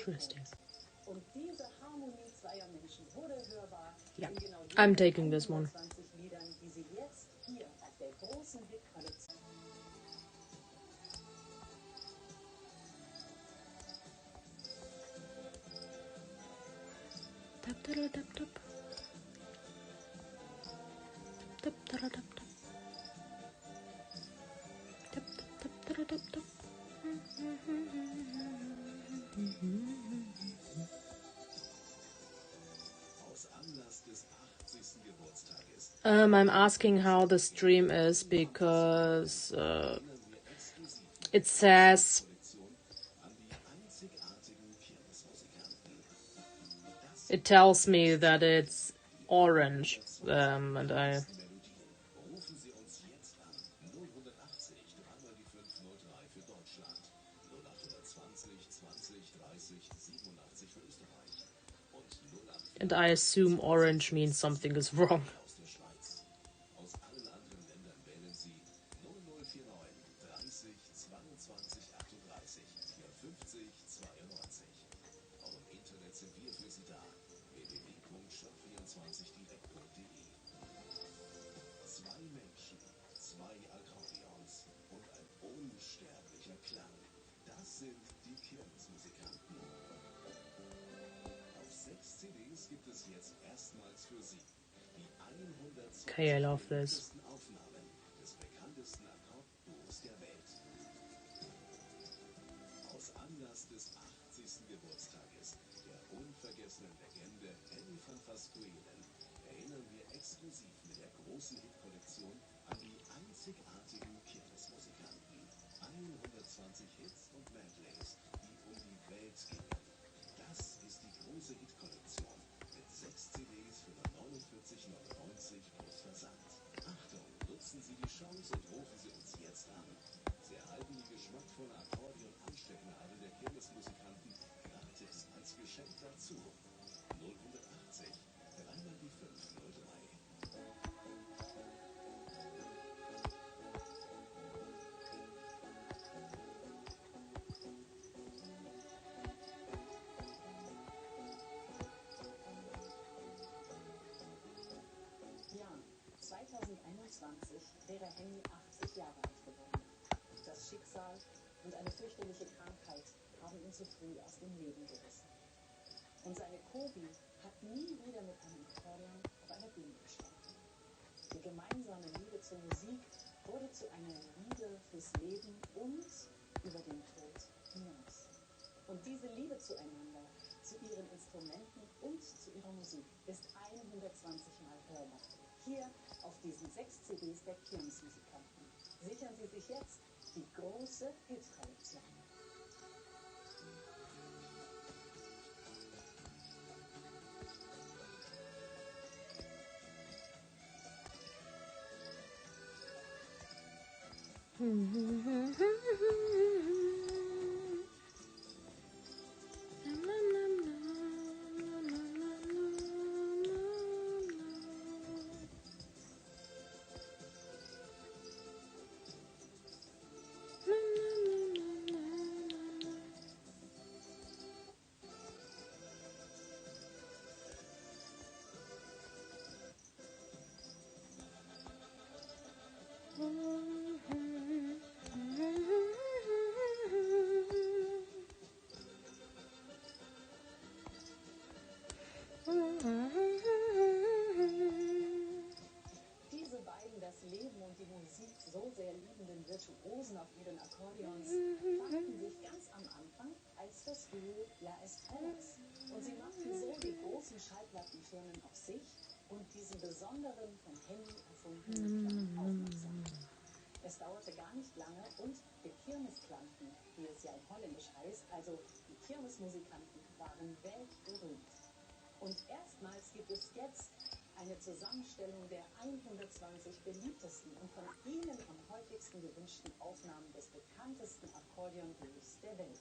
Und diese Harmonie zweier Menschen wurde hörbar Yeah, in genau I'm taking this one. 20 Liedern, die Sie jetzt hier auf der großen Hitkollektion. I'm asking how the stream is because it says it tells me that it's orange, and I. Rufen Sie uns jetzt an 080 3 die 503 für Deutschland, 0820 20 30 87 für Österreich und 08. And I assume orange means something is wrong. Aus der Schweiz. Aus allen anderen Ländern wählen Sie 0049 30 22 38 54 92. Auch im Internet sind wir für Sie da. www.shop24direkt.de. Zwei Menschen, zwei Akkordeons und ein unsterblicher Klang. Das sind die Kirmesmusikanten. Auf 6 CDs gibt es jetzt erstmals für Sie die 120 Okay, I love this. besten Aufnahmen des bekanntesten Akkordduos der Welt. Aus Anlass des 80. Geburtstages der unvergessenen Legende Henny van Vasquelen erinnern wir exklusiv mit der großen Hitkollektion an die einzigartigen Kirmesmusikanten. 120 Hits und Medleys, die um die Welt gingen. Das ist die große Hitkollektion mit 6 CDs für nur 49,99 plus Versand. Achtung, nutzen Sie die Chance und rufen Sie uns jetzt an. Sie erhalten die geschmackvolle Akkordeon-Anstecknadel der Kirmesmusikanten gratis als Geschenk dazu. 080 3 die 503. Ja, 2021 wäre Henny 80 Jahre alt geworden. Das Schicksal und eine fürchterliche Krankheit haben ihn zu früh aus dem Leben gerissen. Und seine Kobi hat nie wieder mit einem Akkordeon auf einer Bühne gestanden. Die gemeinsame Liebe zur Musik wurde zu einer Liebe fürs Leben und über den Tod hinaus. Und diese Liebe zueinander, zu ihren Instrumenten und zu ihrer Musik ist 120 Mal hörbar. Hier auf diesen 6 CDs der Kirmesmusikanten. Sichern Sie sich jetzt die große Hitkollektion. Diese beiden das Leben und die Musik so sehr liebenden Virtuosen auf ihren Akkordeons fanden sich ganz am Anfang als das Duo La Esperance. Und sie machten so die großen Schallplattenfirmen auf sich und diesen besonderen, von Henny erfundenen Klang aufmerksam. Es dauerte gar nicht lange und die Kirmesklanten, wie es ja in Holländisch heißt, also die Kirmesmusikanten, waren weltberühmt. Und erstmals gibt es jetzt eine Zusammenstellung der 120 beliebtesten und von Ihnen am häufigsten gewünschten Aufnahmen des bekanntesten Akkordeon-Duos der Welt.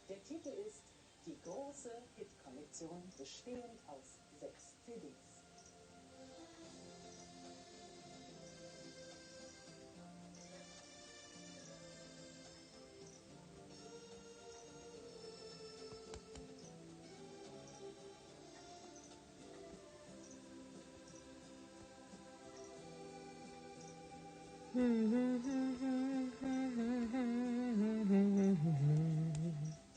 Der Titel ist Die große Hitkollektion, bestehend aus 6 CDs. Die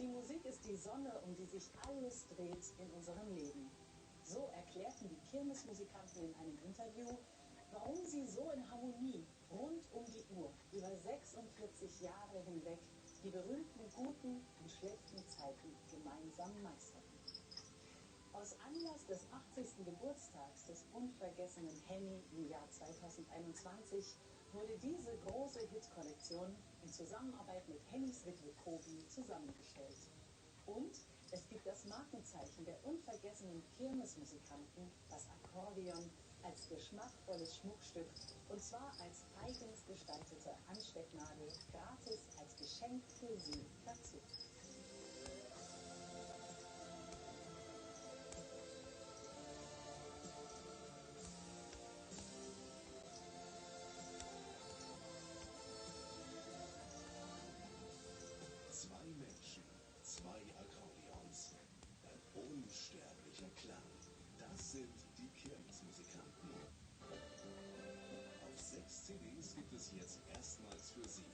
Musik ist die Sonne, um die sich alles dreht in unserem Leben. So erklärten die Kirmesmusikanten in einem Interview, warum sie so in Harmonie rund um die Uhr über 46 Jahre hinweg die berühmten guten und schlechten Zeiten gemeinsam meisterten. Aus Anlass des 80. Geburtstags des unvergessenen Henny im Jahr 2021 wurde diese große Hitkollektion in Zusammenarbeit mit Hennys Witwe Kobi zusammengestellt. Und es gibt das Markenzeichen der unvergessenen Kirmesmusikanten, das Akkordeon, als geschmackvolles Schmuckstück, und zwar als eigens gestaltete Anstecknadel, gratis als Geschenk für Sie dazu. Zwei Menschen, zwei Akkordeons. Ein unsterblicher Klang. Das sind die Kirmesmusikanten. Auf 6 CDs gibt es jetzt erstmals für Sie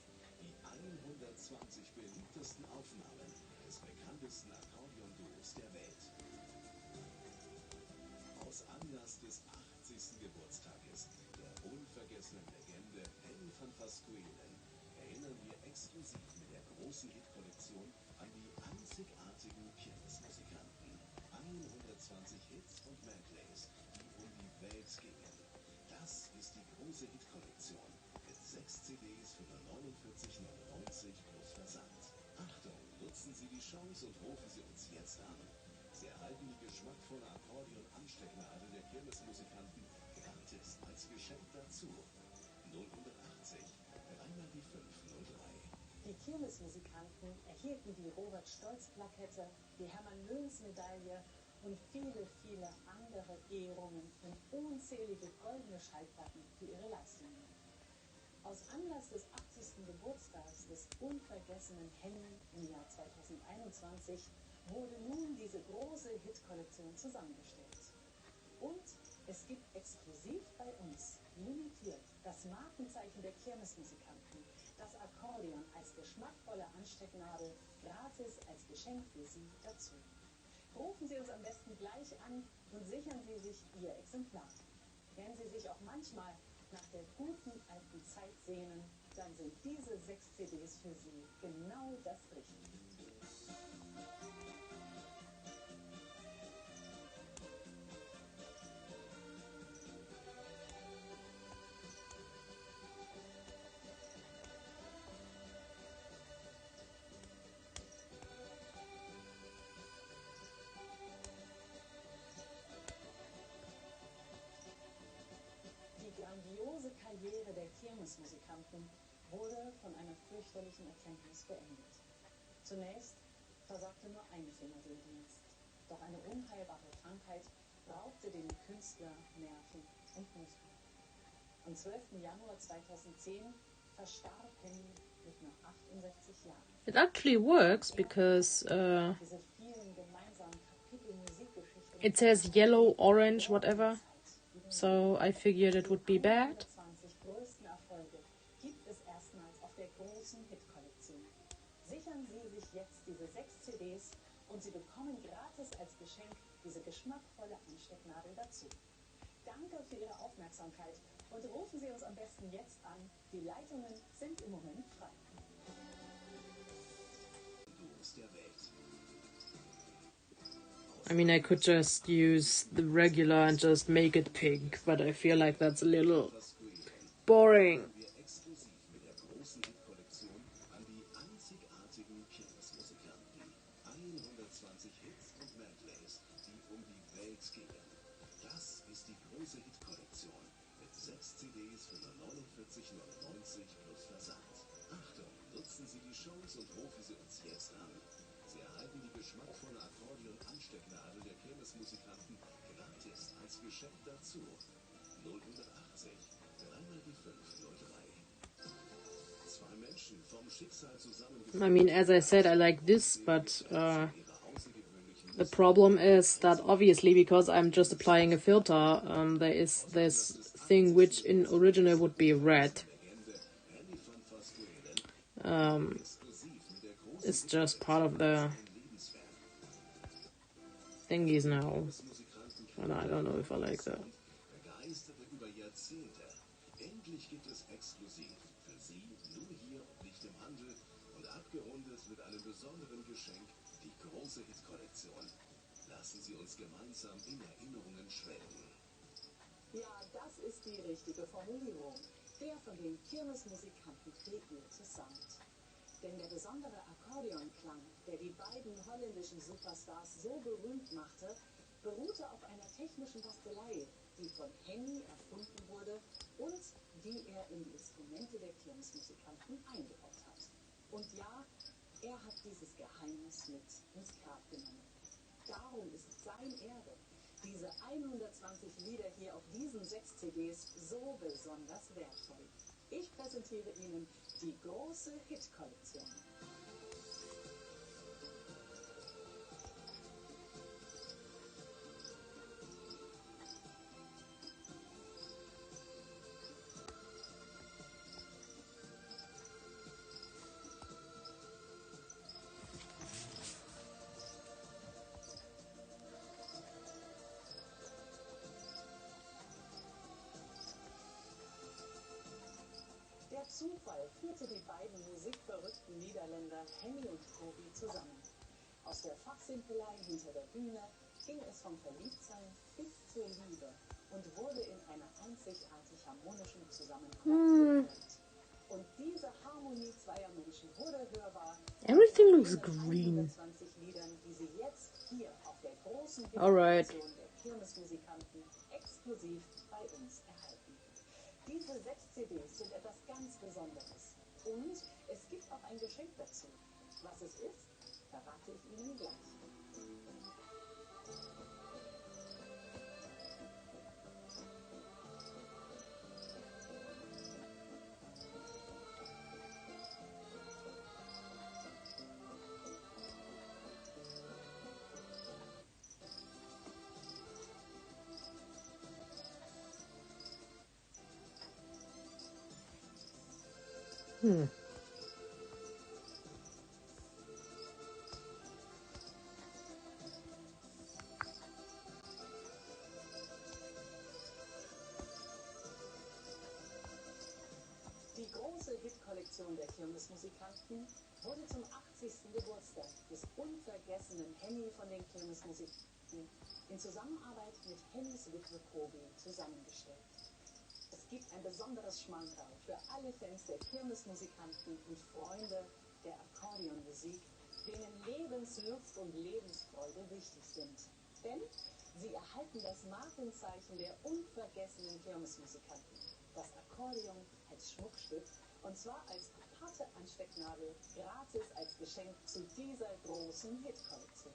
die 120 beliebtesten Aufnahmen des bekanntesten Akkordeon-Duos der Welt. Aus Anlass des 80. Geburtstages der unvergessenen Legende Henny van Pasquelen erinnern wir exklusiv mit der großen Hitkollektion an die einzigartigen Kirmesmusikanten. 120 Hits und Medleys, die um die Welt gingen. Das ist die große Hitkollektion mit 6 CDs für nur 49,99 plus Versand. Achtung, nutzen Sie die Chance und rufen Sie uns jetzt an. Sie erhalten die geschmackvolle Akkordeon-Anstecknadel der Kirmesmusikanten gratis als Geschenk dazu. 080 dreimal die 503. Die Kirmesmusikanten erhielten die Robert-Stolz-Plakette, die Hermann-Löns-Medaille und viele, viele andere Ehrungen und unzählige goldene Schallplatten für ihre Leistungen. Aus Anlass des 80. Geburtstags des unvergessenen Henny im Jahr 2021 wurde nun diese große Hitkollektion zusammengestellt. Und es gibt exklusiv bei uns, limitiert, das Markenzeichen der Kirmesmusikanten, das Akkordeon als geschmackvolle Anstecknadel, gratis als Geschenk für Sie dazu. Rufen Sie uns am besten gleich an und sichern Sie sich Ihr Exemplar. Wenn Sie sich auch manchmal nach der guten alten Zeit sehnen, dann sind diese 6 CDs für Sie genau das Richtige. Die grandiose Karriere der Kirmesmusikanten wurde von einer fürchterlichen Erkenntnis beendet. Zunächst versagte nur ein Finger den Dienst, doch eine unheilbare Krankheit raubte dem Künstler Nerven und Muskeln. Am 12. Januar 2010 verstarb Henny mit nur 68 Jahren. It actually works because Diese vielen gemeinsamen Kapitel Musikgeschichte it says yellow, orange, whatever. So I figured it would be bad. 120 größten Erfolge gibt es erstmals auf der großen Hitkollektion. Sichern Sie sich jetzt diese 6 CDs und Sie bekommen gratis als Geschenk diese geschmackvolle Anstecknadel dazu. Danke für Ihre Aufmerksamkeit und rufen Sie uns am besten jetzt an. Die Leitungen sind im Moment frei. Duos der Welt. I mean, I could just use the regular and just make it pink, but I feel like that's a little boring. Wir exklusiv mit der großen Hitkollektion an die einzigartigen Kirmesmusikanten. 120 Hits und Medleys, die um die Welt gingen. Das ist die große Hitkollektion mit 6 CDs für nur 49,99 plus Versand. Achtung, nutzen Sie die Chance und rufen Sie uns jetzt an. Sie erhalten die geschmackvolle Akkordeon-Anstecknadel der Kirmesmusikanten gratis als Geschenk dazu. 080 dreimal die 503. Zwei Menschen vom Schicksal zusammengeführt. I mean, as I said, I like this, but the problem is that obviously because I'm just applying a filter, there is this thing which in original would be red. It's just part of the thingies now, and I don't know if I like that. Begeisterte über Jahrzehnte. Endlich gibt es exklusiv für Sie nur hier und nicht im Handel und abgerundet mit einem besonderen Geschenk die große Hitkollektion. Lassen Sie uns gemeinsam in Erinnerungen schwelgen. Ja, das ist die richtige Formulierung. Der von den Kirmesmusikanten kreierte Sound. Denn der besondere Akkordeonklang, der die beiden holländischen Superstars so berühmt machte, beruhte auf einer technischen Bastelei, die von Henny erfunden wurde und die er in die Instrumente der Kirmesmusikanten eingebaut hat. Und ja, er hat dieses Geheimnis mit ins Grab genommen. Darum ist sein Erbe, diese 120 Lieder hier auf diesen 6 CDs, so besonders wertvoll. Ich präsentiere Ihnen die große Hit-Kollektion. Der Zufall führte die beiden musikverrückten Niederländer Henny und Kobi zusammen. Aus der Fachsimpelei hinter der Bühne ging es vom Verliebtsein bis zur Liebe und wurde in einer einzigartig harmonischen Zusammenkunft geprägt. Und diese Harmonie zweier Menschen wurde hörbar. Everything looks green. 120 Liedern, die Sie jetzt hier auf der großen Alright. Edition der Kirmesmusikanten exklusiv bei uns erhalten. Diese 6 CDs sind etwas ganz Besonderes. Und es gibt auch ein Geschenk dazu. Was es ist, verrate ich Ihnen gleich. Die große Hitkollektion der Kirmesmusikanten wurde zum 80. Geburtstag des unvergessenen Henny von den Kirmesmusikanten in Zusammenarbeit mit Hennys Witwe Kobi zusammengestellt. Es gibt ein besonderes Schmankerl für alle Fans der Kirmesmusikanten und Freunde der Akkordeonmusik, denen Lebenslust und Lebensfreude wichtig sind. Denn sie erhalten das Markenzeichen der unvergessenen Kirmesmusikanten, das Akkordeon als Schmuckstück, und zwar als aparte Anstecknadel, gratis als Geschenk zu dieser großen Hitkollektion.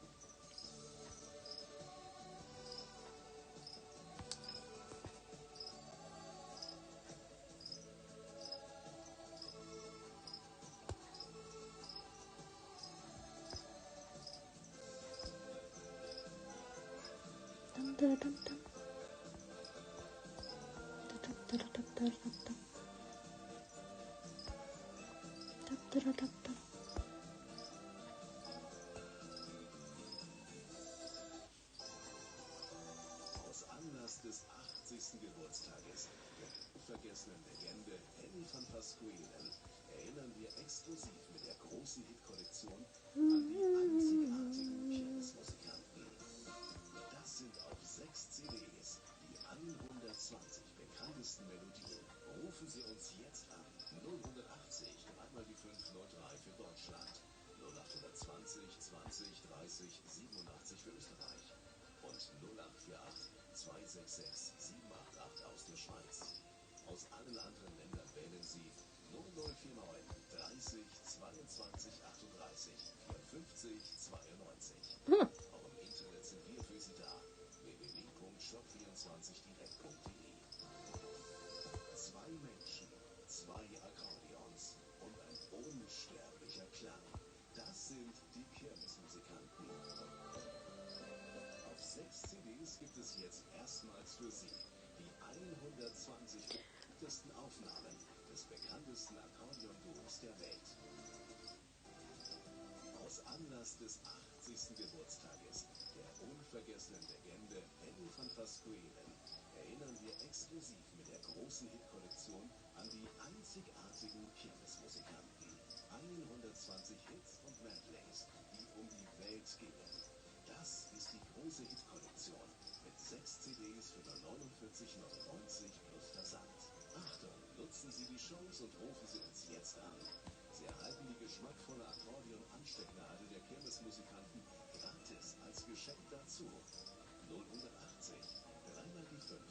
Aus Anlass des 80. Geburtstages der unvergessenen Legende Henny van Pasquelen erinnern wir exklusiv mit der großen Hitkollektion an die einzigartigen Kirmesmusikanten. Das sind auf 6 CDs die 120 bekanntesten Melodien. Rufen Sie uns jetzt an. 080 einmal die 503 für Deutschland. 0820 20 30 87 für Österreich. Und 0848 266 788 aus der Schweiz. Aus allen anderen Ländern wählen Sie 0049 30 22 38 54 92. Auch im Internet sind wir für Sie da. www.shop24direkt.de. 2 Menschen, 2 Akkordeons und ein unsterblicher Klang. Das sind die Kirmesmusikanten. Auf 6 CDs gibt es jetzt erstmals für Sie die 120 bekanntesten Aufnahmen des bekanntesten Akkordeonduos der Welt. Aus Anlass des 80. Geburtstages der unvergessenen Legende Henny van Pasquelen erinnern wir exklusiv mit der großen Hitkollektion an die einzigartigen Kirmesmusikanten. 120 Hits und Medleys, die um die Welt gingen. Das ist die große große Hit-Kollektion mit 6 CDs für nur 49,99 plus Versand. Achtung, nutzen Sie die Shows und rufen Sie uns jetzt an. Sie erhalten die geschmackvolle Akkordeon-Anstecknadel der Kirmesmusikanten gratis als Geschenk dazu. 080 3 mal die 503.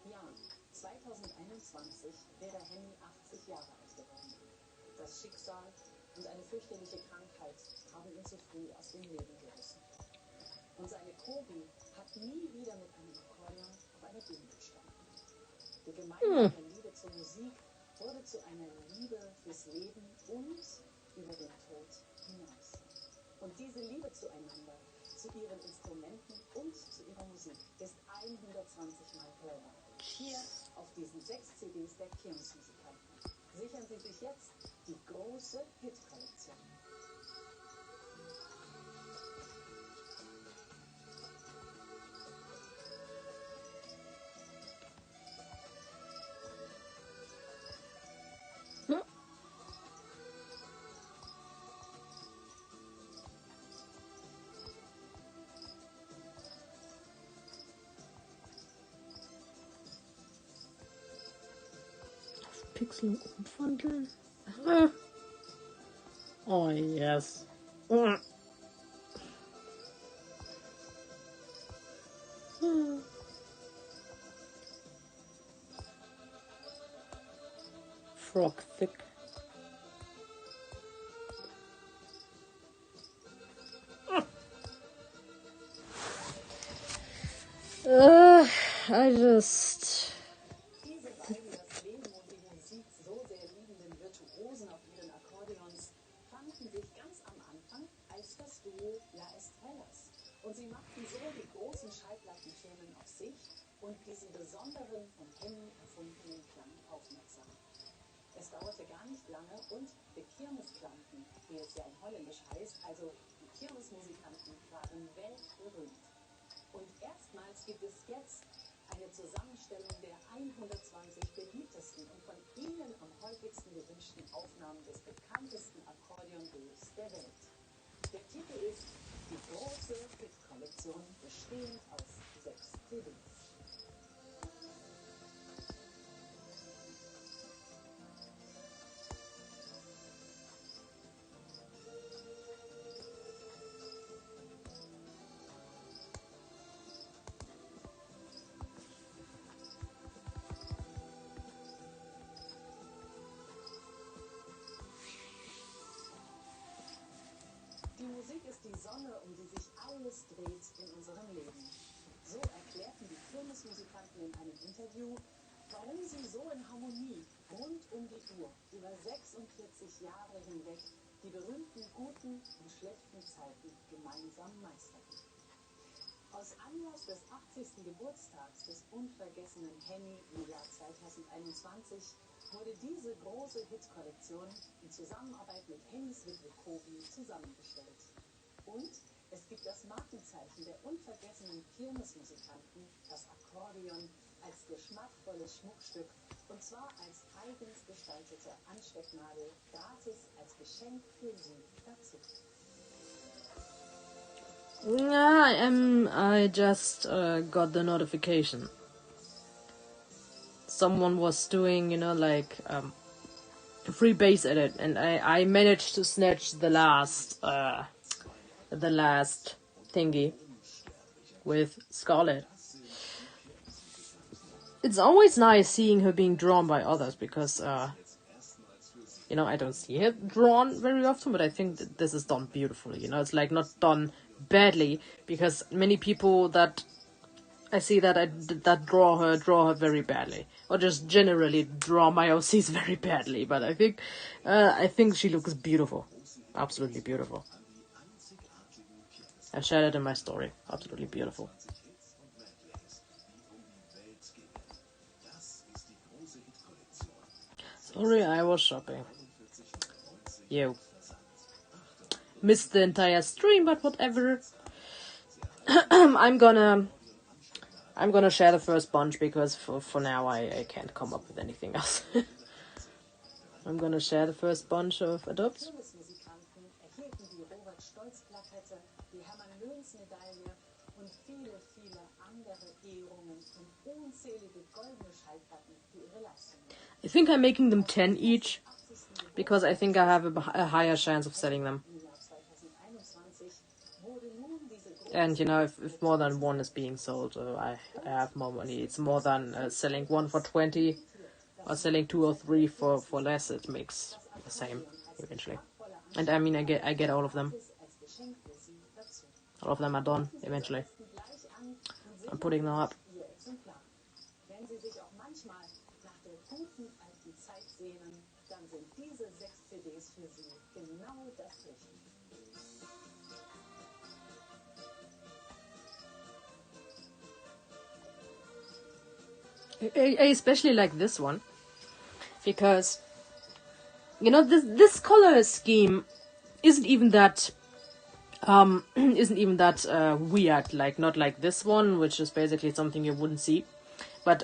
Ja, 2021 wäre Henny 80 Jahre alt geworden. Das Schicksal und eine fürchterliche Krankheit haben ihn zu früh aus dem Leben gerissen. Und seine Kobi hat nie wieder mit einem Akkordeon auf einer Bühne gestanden. Die gemeinsame Liebe zur Musik wurde zu einer Liebe fürs Leben und über den Tod hinaus. Und diese Liebe zueinander, zu ihren Instrumenten und zu ihrer Musik ist 120 Mal hörbar. Hier auf diesen 6 CDs der Kirmesmusikanten. Sichern Sie sich jetzt die große Hit-Kollektion. Pixel umwandeln. Oh yes. Frog thick. I just. Diese beiden das Leben und die Musik so sehr liebenden Virtuosen auf ihren Akkordeons fanden sich ganz am Anfang als das Duo La Estrellas. Und sie machten so die großen Schallplattenfirmen auf sich und diesen besonderen, von Henny erfundenen Klang aufmerksam. Es dauerte gar nicht lange und die Kirmesklanten, wie es ja in Holländisch heißt, also die Kirmesmusikanten, waren weltberühmt. Und erstmals gibt es jetzt eine Zusammenstellung der 120 beliebtesten und von Ihnen am häufigsten gewünschten Aufnahmen des bekanntesten Akkordeon-Duos der Welt. Der Titel ist Die große Hit-Kollektion, bestehend aus 6 CDs. Die Musik ist die Sonne, um die sich alles dreht in unserem Leben. So erklärten die Kirmesmusikanten in einem Interview, warum sie so in Harmonie rund um die Uhr über 46 Jahre hinweg die berühmten guten und schlechten Zeiten gemeinsam meisterten. Aus Anlass des 80. Geburtstags des unvergessenen Henny im Jahr 2021 wurde diese große Hit-Kollektion in Zusammenarbeit mit Hennys Witwe Kobi zusammengestellt. Und es gibt das Markenzeichen der unvergessenen Kirmesmusikanten, das Akkordeon, als geschmackvolles Schmuckstück und zwar als eigens gestaltete Anstecknadel, gratis als Geschenk für Sie dazu. I just got the notification. Someone was doing, like, a free bass edit, and I managed to snatch the last thingy with Scarlett. It's always nice seeing her being drawn by others, because, I don't see her drawn very often, but I think that this is done beautifully, it's like not done badly, because many people that I see that draw her very badly, or just generally draw my OCs very badly. But I think she looks beautiful, absolutely beautiful. I shared it in my story. Absolutely beautiful. Sorry, I was shopping. You missed the entire stream, but whatever. I'm gonna share the first bunch because for now I can't come up with anything else. I'm gonna share the first bunch of adopts. Servicemusikanten erhielten die Robert-Stolz-Plakette, die Hermann-Löns-Medaille und viele, viele andere Ehrungen und unzählige goldene Schallplatten für ihre Leistungen. I think I'm making them 10 each because I think I have a higher chance of selling them. Im Jahr 2021 wurde nun diese And you know, if more than one is being sold, I have more money. It's more than selling one for 20 or selling 2 or 3 for less. It makes the same eventually. And I mean, I get all of them. All of them are done eventually. I'm putting them up. ihr Exemplar. Wenn Sie sich auch manchmal nach der guten alten Zeit sehnen, dann sind diese 6 CDs für Sie genau das Richtige. I especially like this one because you know this color scheme isn't even that weird, like not like this one, which is basically something you wouldn't see, but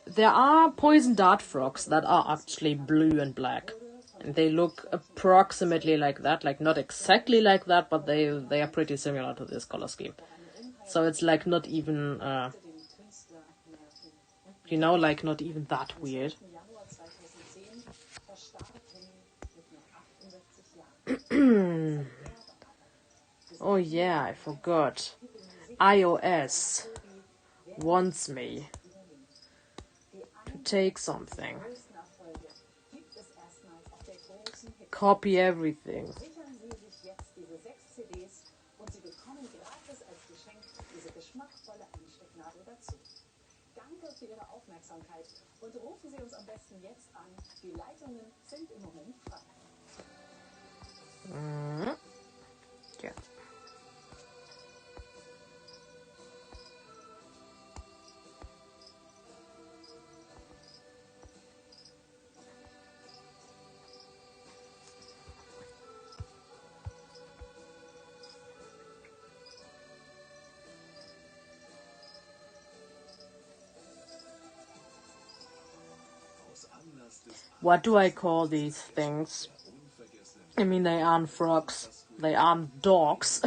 there are poison dart frogs that are actually blue and black, and they look approximately like that, like not exactly like that, but they are pretty similar to this color scheme. So it's like not even you know, like not even that weird. Oh yeah, I forgot. iOS wants me to take something, copy everything. Sichern Sie sich jetzt diese 6 CDs und Sie bekommen gratis als Geschenk diese geschmackvolle Einstecknadel dazu. Danke für Ihre Aufmerksamkeit und rufen Sie uns am besten jetzt an. Die Leitungen sind im Moment frei. Yeah. What do I call these things? I mean, they aren't frogs. They aren't dogs.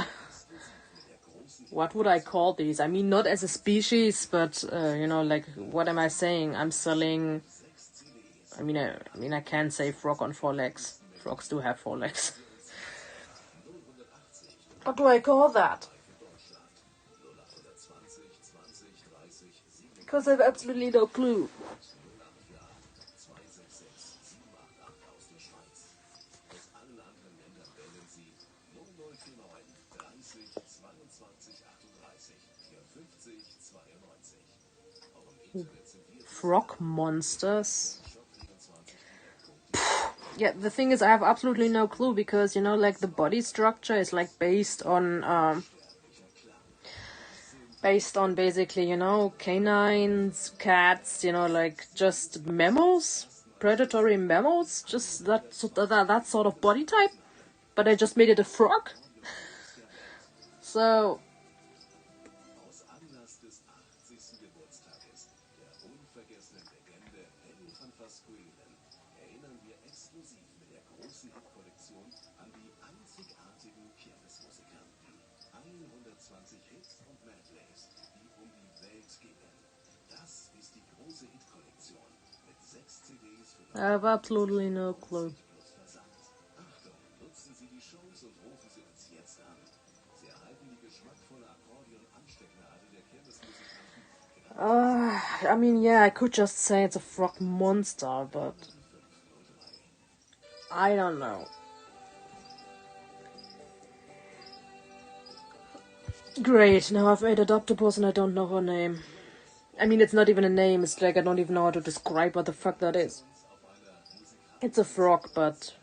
What would I call these? I mean, not as a species, but, you know, like, what am I saying? I'm selling... I mean, I can't say frog on 4 legs. Frogs do have 4 legs. What do I call that? Because I have absolutely no clue. Frog monsters. Yeah, the thing is, I have absolutely no clue because, you know, like the body structure is like based on basically, you know, canines, cats, you know, like just mammals, predatory mammals, just that sort of body type. But I just made it a frog. So. I have absolutely no clue. I mean, yeah, I could just say it's a frog monster, but I don't know. Great, now I've made Adoptopus and I don't know her name. I mean, it's not even a name, it's like I don't even know how to describe what the fuck that is. It's a frog, but...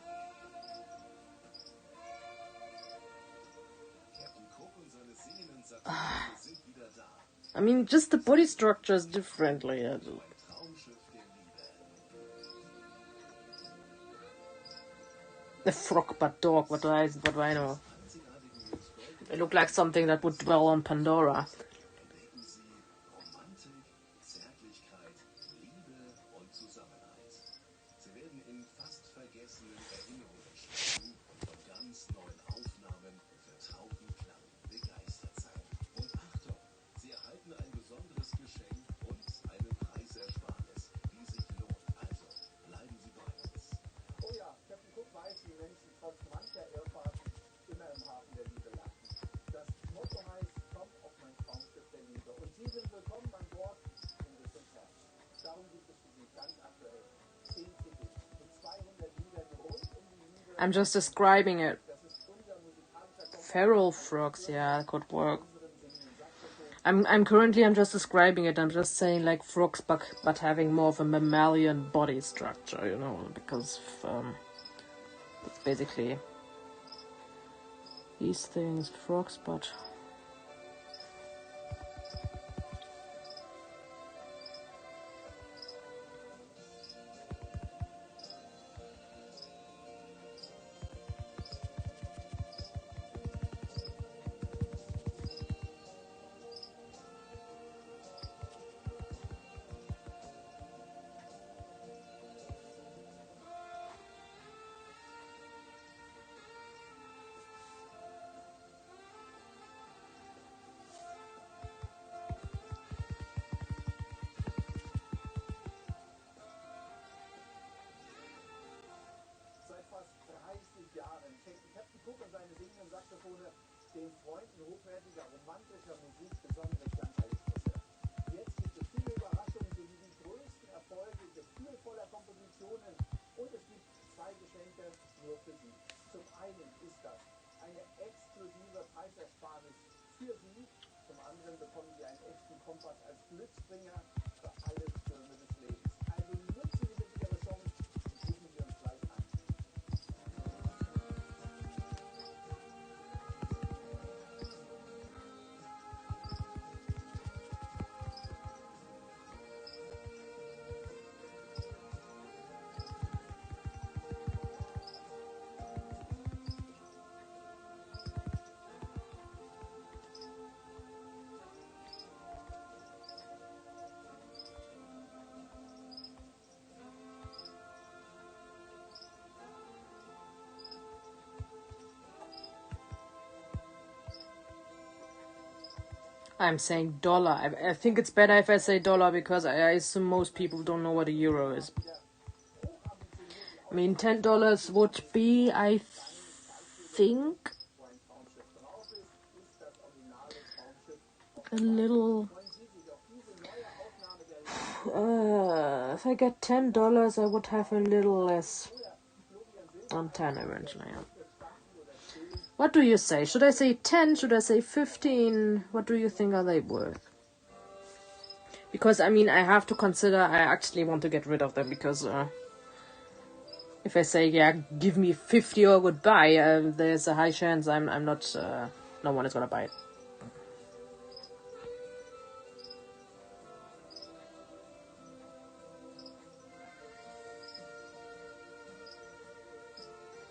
I mean, just the body structure is differently. A frog but dog, what do I know? They look like something that would dwell on Pandora. Entdecken Sie Romantik, Zärtlichkeit, Liebe und Zusammenhalt. Sie werden in fast vergessenen Erinnerungen schwelgen und von ganz neuen Aufnahmen und vertrauten Klang begeistert sein. Und Achtung, Sie erhalten ein besonderes Geschenk und eine Preisersparnis, die sich lohnt. Also, bleiben Sie bei uns. Oh ja, Captain Cook weiß, wie Menschen trotz mancher Irrfahrten immer im Hafen der Liebe landen. Das Motto heißt, komm auf mein Traumschiff der Liebe. Und Sie sind willkommen an Bord in Richtung Herz. Darum gibt es für Sie ganz aktuell 10 CDs mit 200 Liedern rund um die Liebe. I'm just describing it. Das ist unser musikalischer Feral frogs, yeah, that could work. I'm just describing it. I'm just saying like frogs, but having more of a mammalian body structure, you know, because it's basically these things, frogs, but Seit fast 30 Jahren schenken Captain Cook und seine singenden Saxophone den Freunden hochwertiger, romantischer Musik besondere Klangerlebnisse. Jetzt gibt es viele Überraschungen sowie die größten Erfolge gefühlvoller Kompositionen und es gibt 2 Geschenke nur für Sie. Zum einen ist das eine exklusive Preisersparnis für Sie. Zum anderen bekommen Sie einen echten Kompass als Glücksbringer für alle Stürme des Lebens. Also nutzen Sie bitte Ihre Chance und rufen Sie uns gleich an. I'm saying dollar. I think it's better if I say dollar because I assume most people don't know what a euro is. I mean, $10 would be, I think, a little. If I get $10, I would have a little less on 10 eventually. Yeah. What do you say? Should I say 10? Should I say 15? What do you think are they worth? Because, I mean, I have to consider I actually want to get rid of them because if I say, yeah, give me 50 or goodbye, there's a high chance I'm not, no one is gonna buy it.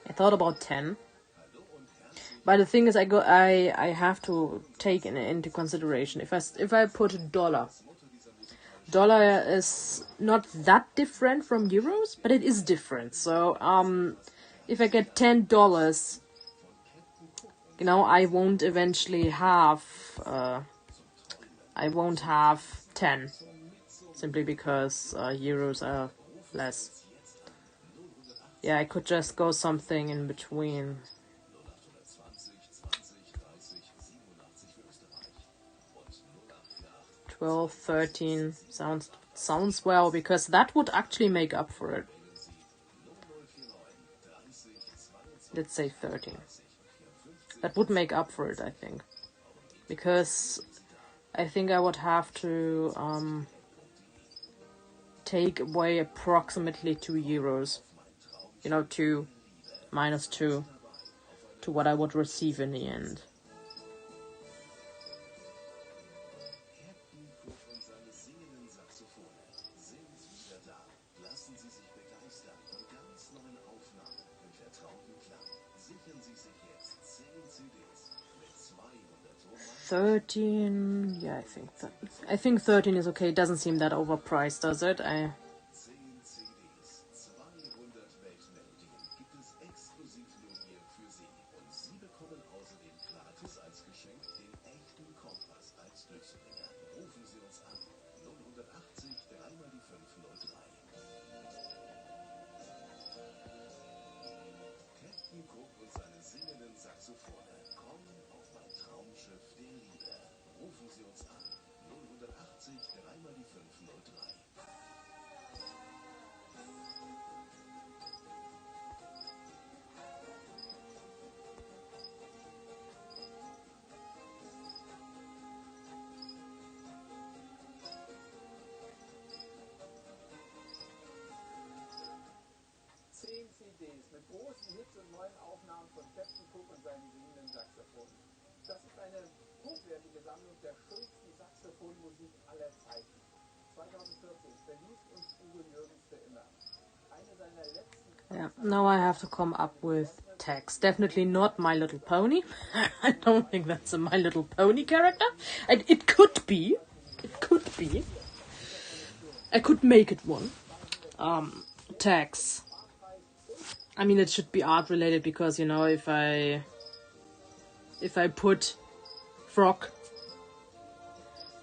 I thought about 10. But the thing is, I have to take into consideration if I put dollar is not that different from euros, but it is different. So if I get $10, you know, I won't eventually have 10 simply because euros are less. Yeah, I could just go something in between. 12, 13 sounds well, because that would actually make up for it. Let's say 13. That would make up for it, I think. Because I think I would have to take away approximately 2 euros. You know, 2 minus 2 to what I would receive in the end. 13. Yeah, I think 13 is okay. It doesn't seem that overpriced, does it? 10 CDs, 200 Weltmelodien gibt es exklusiv nur hier für Sie. Und Sie bekommen außerdem gratis als Geschenk den echten Kompass als Durchbringer. Rufen Sie uns an. 080 3 mal die 503. Captain Cook und seine singenden Saxophone kommen auf mein Traumschiff der Liebe. Rufen Sie uns an. 080 3 mal die 503. CDs mit großen Hits und neuen Aufnahmen von Captain Cook und seinen singenden Saxophonen. Das ist eine hochwertige Sammlung der schönsten Saxophonmusik aller Zeiten. 2014 verließ uns Uwe Jürgens für immer. Eine seiner letzten... Yeah, now I have to come up with text. Definitely not My Little Pony. I don't think that's a My Little Pony character. It could be. It could be. I could make it one. Tags. I mean, it should be art related because, you know, if I put frog,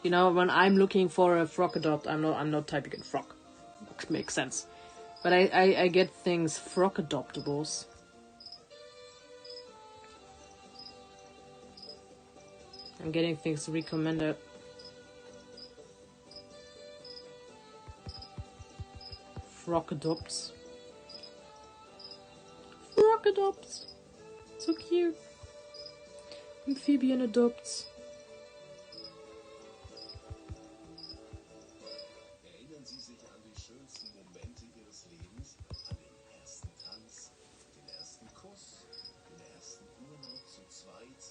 you know, when I'm looking for a frog adopt, I'm not typing in frog. It makes sense. But I get things frog adoptables. I'm getting things recommended. Frog adopts. Frog adopts. So cute. Amphibian adopts. Erinnern Sie sich an die schönsten Momente Ihres Lebens? An den ersten Tanz, den ersten Kuss, den ersten Urlaub zu zweit?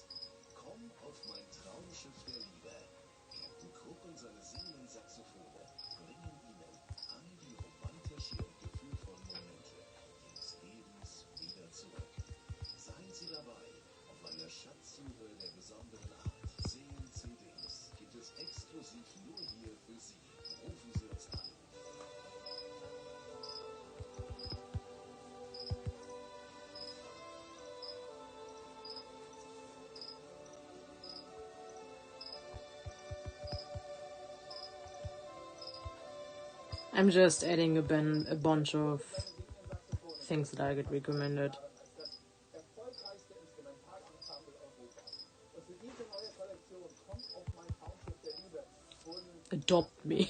Komm auf mein Traumschiff der Liebe. Captain Cook und seine singenden Saxophone bringen Ihnen all die romantischen und gefühlvollen Momente Ihres Lebens wieder zurück. Seien Sie dabei auf einer Schatzsuche der besonderen Art. 10 CDs gibt es exklusiv nur hier für Sie. Rufen Sie uns an. I'm just adding a bunch of things that I get recommended. erfolgreichste Instrumentalensemble Europas. Und für diese neue Kollektion kommt auf mein Traumschiff der Liebe wurden Adopt me.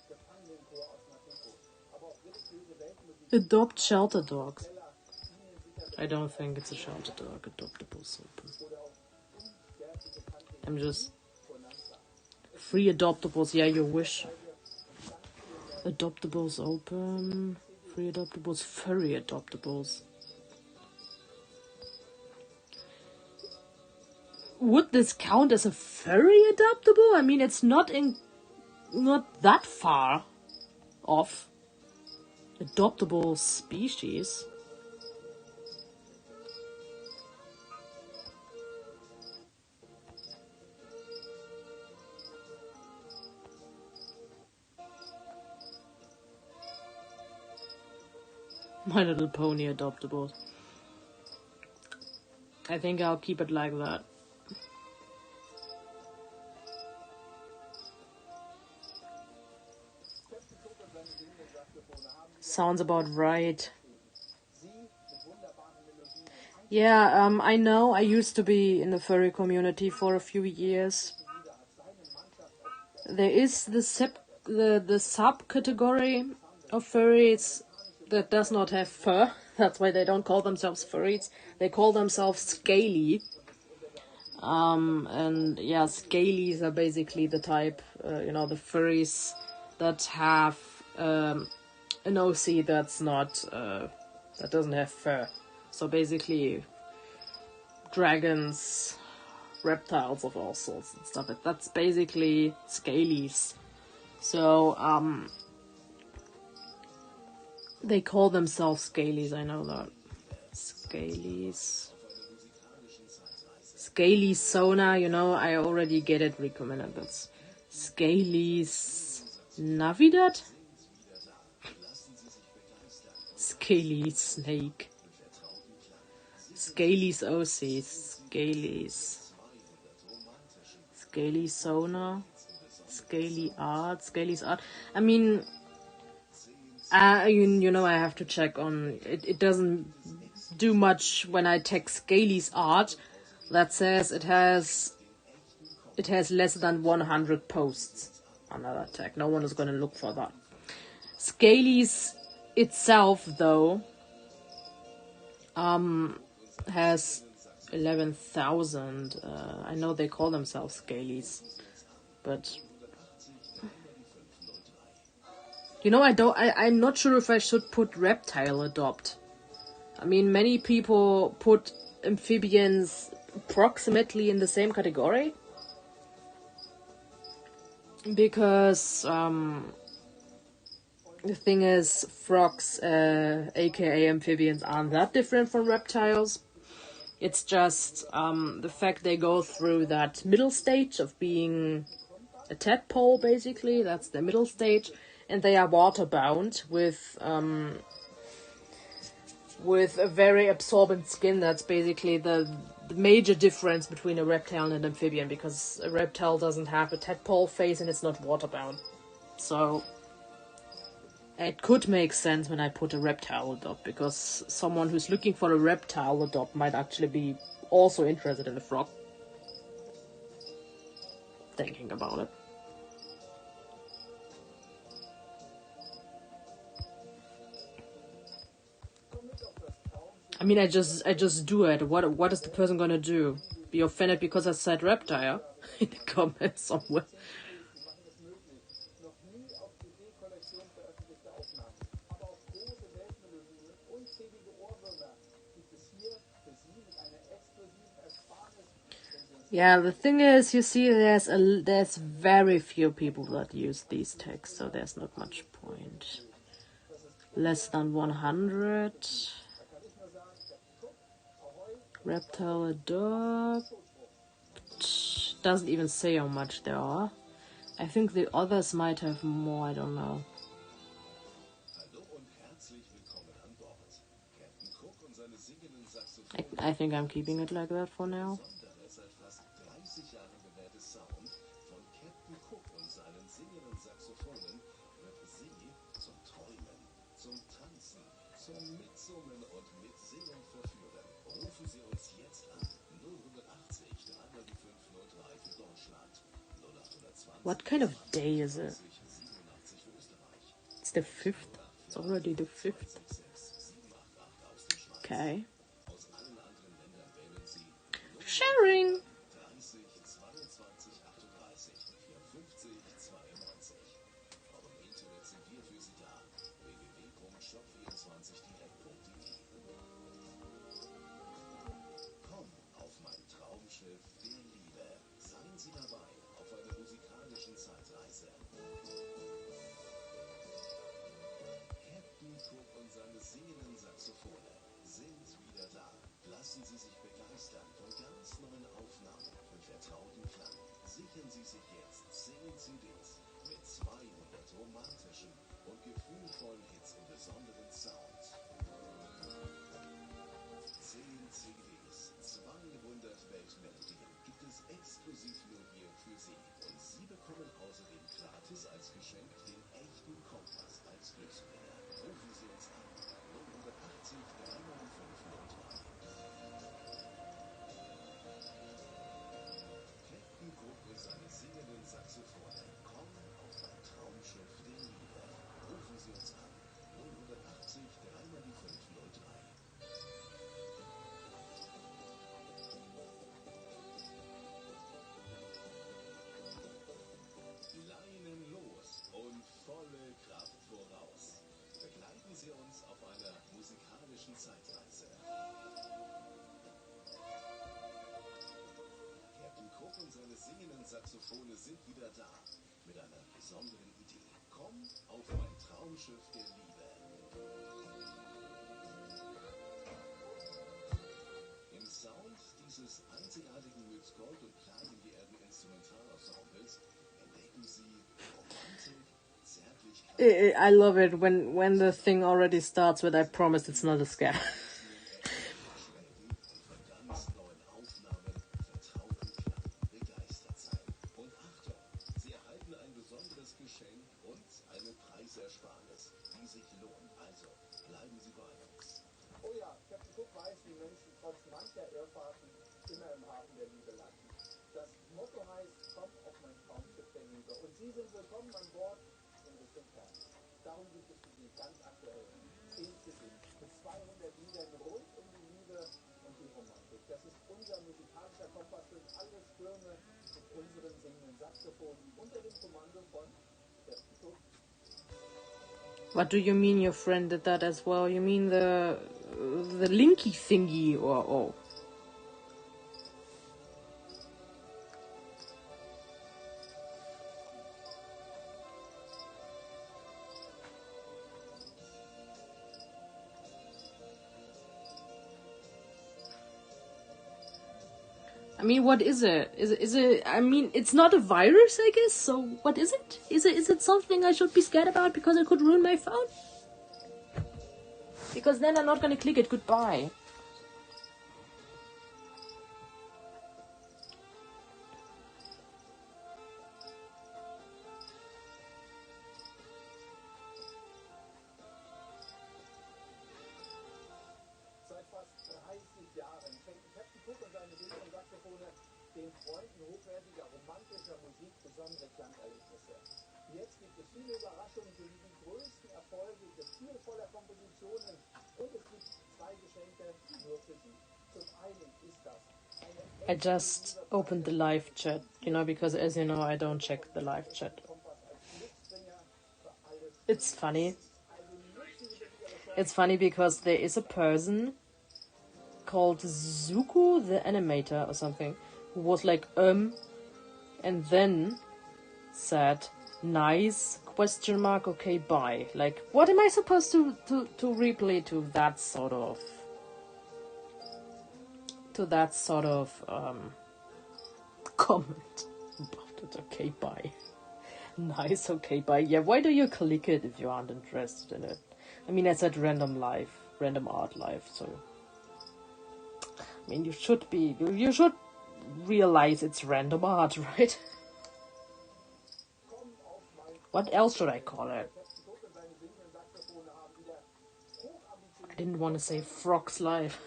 Gefangenenchor aus Mexiko, aber auch religiöse Weltmusik. Adopt shelter dogs. I don't think it's a shelter dog. Adoptable super. I'm just free adoptables. Yeah, your wish. Adoptables open. Free adoptables. Furry adoptables. Would this count as a furry adoptable? I mean, it's not that far off. Adoptable species. My Little Pony adoptable. I think I'll keep it like that. Sounds about right. Yeah, I know. I used to be in the furry community for a few years. There is the subcategory of furries that does not have fur. That's why they don't call themselves furries. They call themselves scaly. And yeah, scalies are basically the type, the furries that have an OC that's not, that doesn't have fur. So basically, dragons, reptiles of all sorts and stuff. That's basically scalies. So, they call themselves scalies, I know that. Scalies. Scaly Sona, you know, I already get it recommended. That's Scaly's Navidad? Scaly Snake. Scaly's OC. Scaly Sona. Scaly's Art. I mean, you know, I have to check on it. It doesn't do much when I text Scaly's Art. That says it has less than 100 posts under that tag. No one is going to look for that. Scaly's itself, though, has 11,000. I know they call themselves Scaly's, but you know, I'm not sure if I should put Reptile Adopt. I mean, many people put amphibians approximately in the same category. Because, the thing is, frogs, aka amphibians, aren't that different from reptiles. It's just, the fact they go through that middle stage of being a tadpole, basically. That's the middle stage. And they are water-bound with a very absorbent skin. That's basically the major difference between a reptile and an amphibian, because a reptile doesn't have a tadpole face and it's not water-bound. So it could make sense when I put a reptile adopt, because someone who's looking for a reptile adopt might actually be also interested in a frog. Thinking about it. I mean, I just do it. What is the person gonna do? Be offended because I said reptile in the comments somewhere? Yeah, the thing is, you see, there's very few people that use these tags, so there's not much point. Less than 100. Reptile Adopt. Doesn't even say how much there are. I think the others might have more, I don't know. I think I'm keeping it like that for now. What kind of day is it? It's the 5th. It's already the 5th. Okay. Sharing! Saxophone sind wieder da. Mit einer besonderen Idee. Komm auf mein Traumschiff der Liebe. Im Sound dieses einzigartigen I love it when the thing already starts with I promise it's not a scam. Sie erhalten ein besonderes Geschenk und eine Preisersparnis, die sich lohnt. Also bleiben Sie bei uns. Oh ja, Captain Cook weiß, wie Menschen trotz mancher Irrfahrten immer im Hafen der Liebe landen. Das Motto heißt, komm auf mein Traumschiff der Liebe. Und Sie sind willkommen an Bord in Richtung Kern. Darum gibt es für Sie ganz aktuell 10 CDs mit 200 Liedern rund um die Liebe und die Romantik. Das ist unser musikalischer Kompass durch alle Stürme mit unseren singenden Saxophonen unter dem Kommando von Captain Cook. What do you mean your friend did that as well? You mean the linky thingy or oh? I mean, what is it? Is it? I mean, it's not a virus, I guess. So, what is it? Is it something I should be scared about because it could ruin my phone? Because then I'm not gonna click it. Goodbye. Seit fast 30 Jahren schenken Captain Cook und seine singenden Saxophone den Freunden hochwertiger romantischer Musik besondere Klangerlebnisse. Jetzt gibt es viele Überraschungen sowie die größten Erfolge gefühlvoller Kompositionen und es gibt 2 Geschenke nur für Sie. Zum einen ist das I just opened the live chat, you know, because as you know, I don't check the live chat. It's funny. It's funny because there is a person called Zuko the animator or something who was like, and then said, nice, question mark, okay, bye. Like, what am I supposed to replay to that sort of comment about it? Okay, bye. Nice, okay, bye. Yeah, why do you click it if you aren't interested in it? I mean, I said random art live, so I mean, you should realize it's random art, right? What else should I call it? I didn't want to say Frogs Live.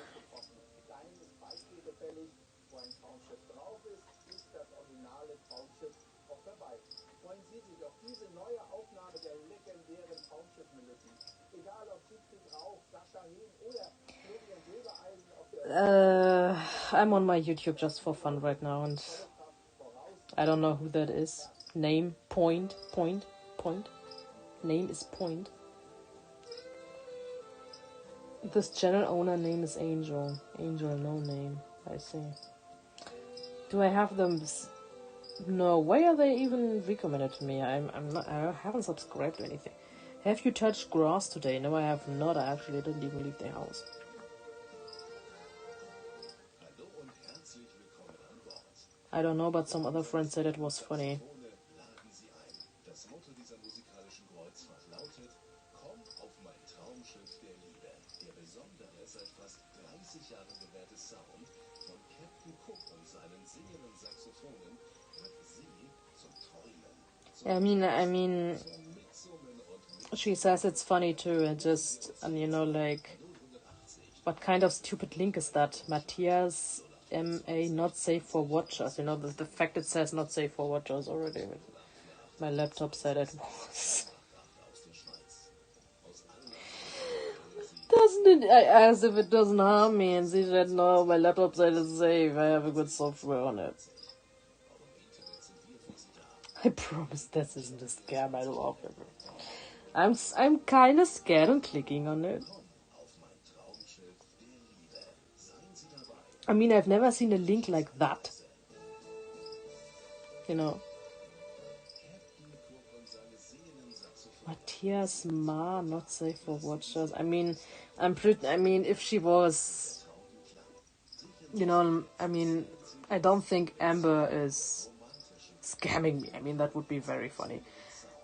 I'm on my YouTube just for fun right now, and I don't know who that is. Name, point. Name is Point. This channel owner name is Angel. Angel, no name. I see. Do I have them? No. Why are they even recommended to me? I'm not. I haven't subscribed to anything. Have you touched grass today? No, I have not. I actually didn't even leave the house. I don't know, but some other friends said it was funny. Das Motto dieser musikalischen Kreuzfahrt lautet: Komm auf mein Traumschiff der Liebe. Der besondere, seit fast 30 Jahren bewährte Sound von Captain Cook und seinen singenden Saxophonen wird Sie zum Träumen. I mean, she says it's funny too. And just, you know, like, what kind of stupid link is that? Matthias MA, not safe for watchers. You know, the fact it says not safe for watchers already. My laptop said it was. Doesn't it? I asked if it doesn't harm me, and she said no. My laptop said it's safe. I have a good software on it. I promise this isn't a scam. I love it. I'm kind of scared on clicking on it. I mean, I've never seen a link like that. You know. Matthias Ma, not safe for watchers. I mean, if she was, you know, I mean, I don't think Amber is scamming me. I mean, that would be very funny.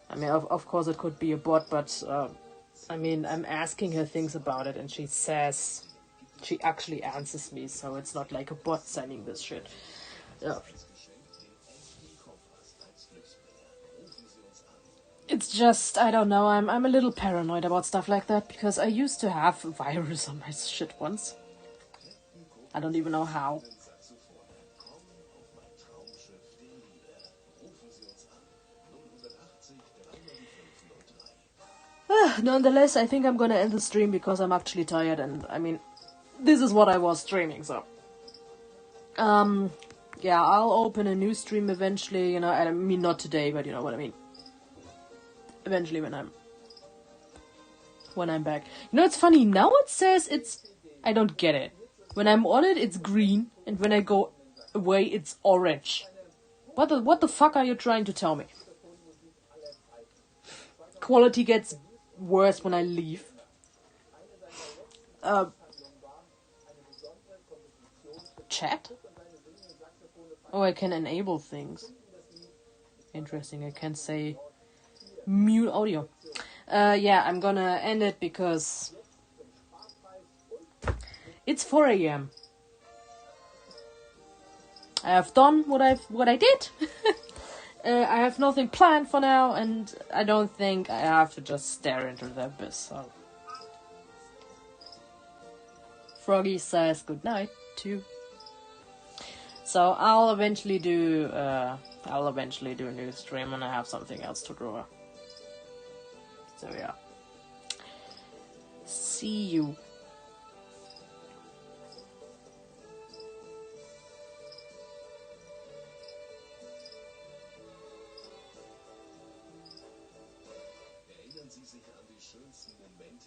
I mean, of course it could be a bot, but I mean, I'm asking her things about it, and she says she actually answers me, so it's not like a bot sending this shit. Yeah. It's just, I don't know, I'm a little paranoid about stuff like that, because I used to have a virus on my shit once. I don't even know how. Nonetheless, I think I'm gonna end the stream because I'm actually tired, and I mean, this is what I was streaming, so. Yeah, I'll open a new stream eventually, you know, I mean, not today, but you know what I mean. Eventually when I'm back. You know, it's funny, now it says I don't get it. When I'm on it, it's green, and when I go away, it's orange. What the fuck are you trying to tell me? Quality gets worse when I leave. Chat? Oh, I can enable things. Interesting, I can say mute audio. Yeah, I'm gonna end it because it's 4 a.m. I have done what I did. I have nothing planned for now, and I don't think I have to just stare into the abyss. So. Froggy says good night too. So I'll eventually do a new stream when I have something else to draw. So yeah. See you.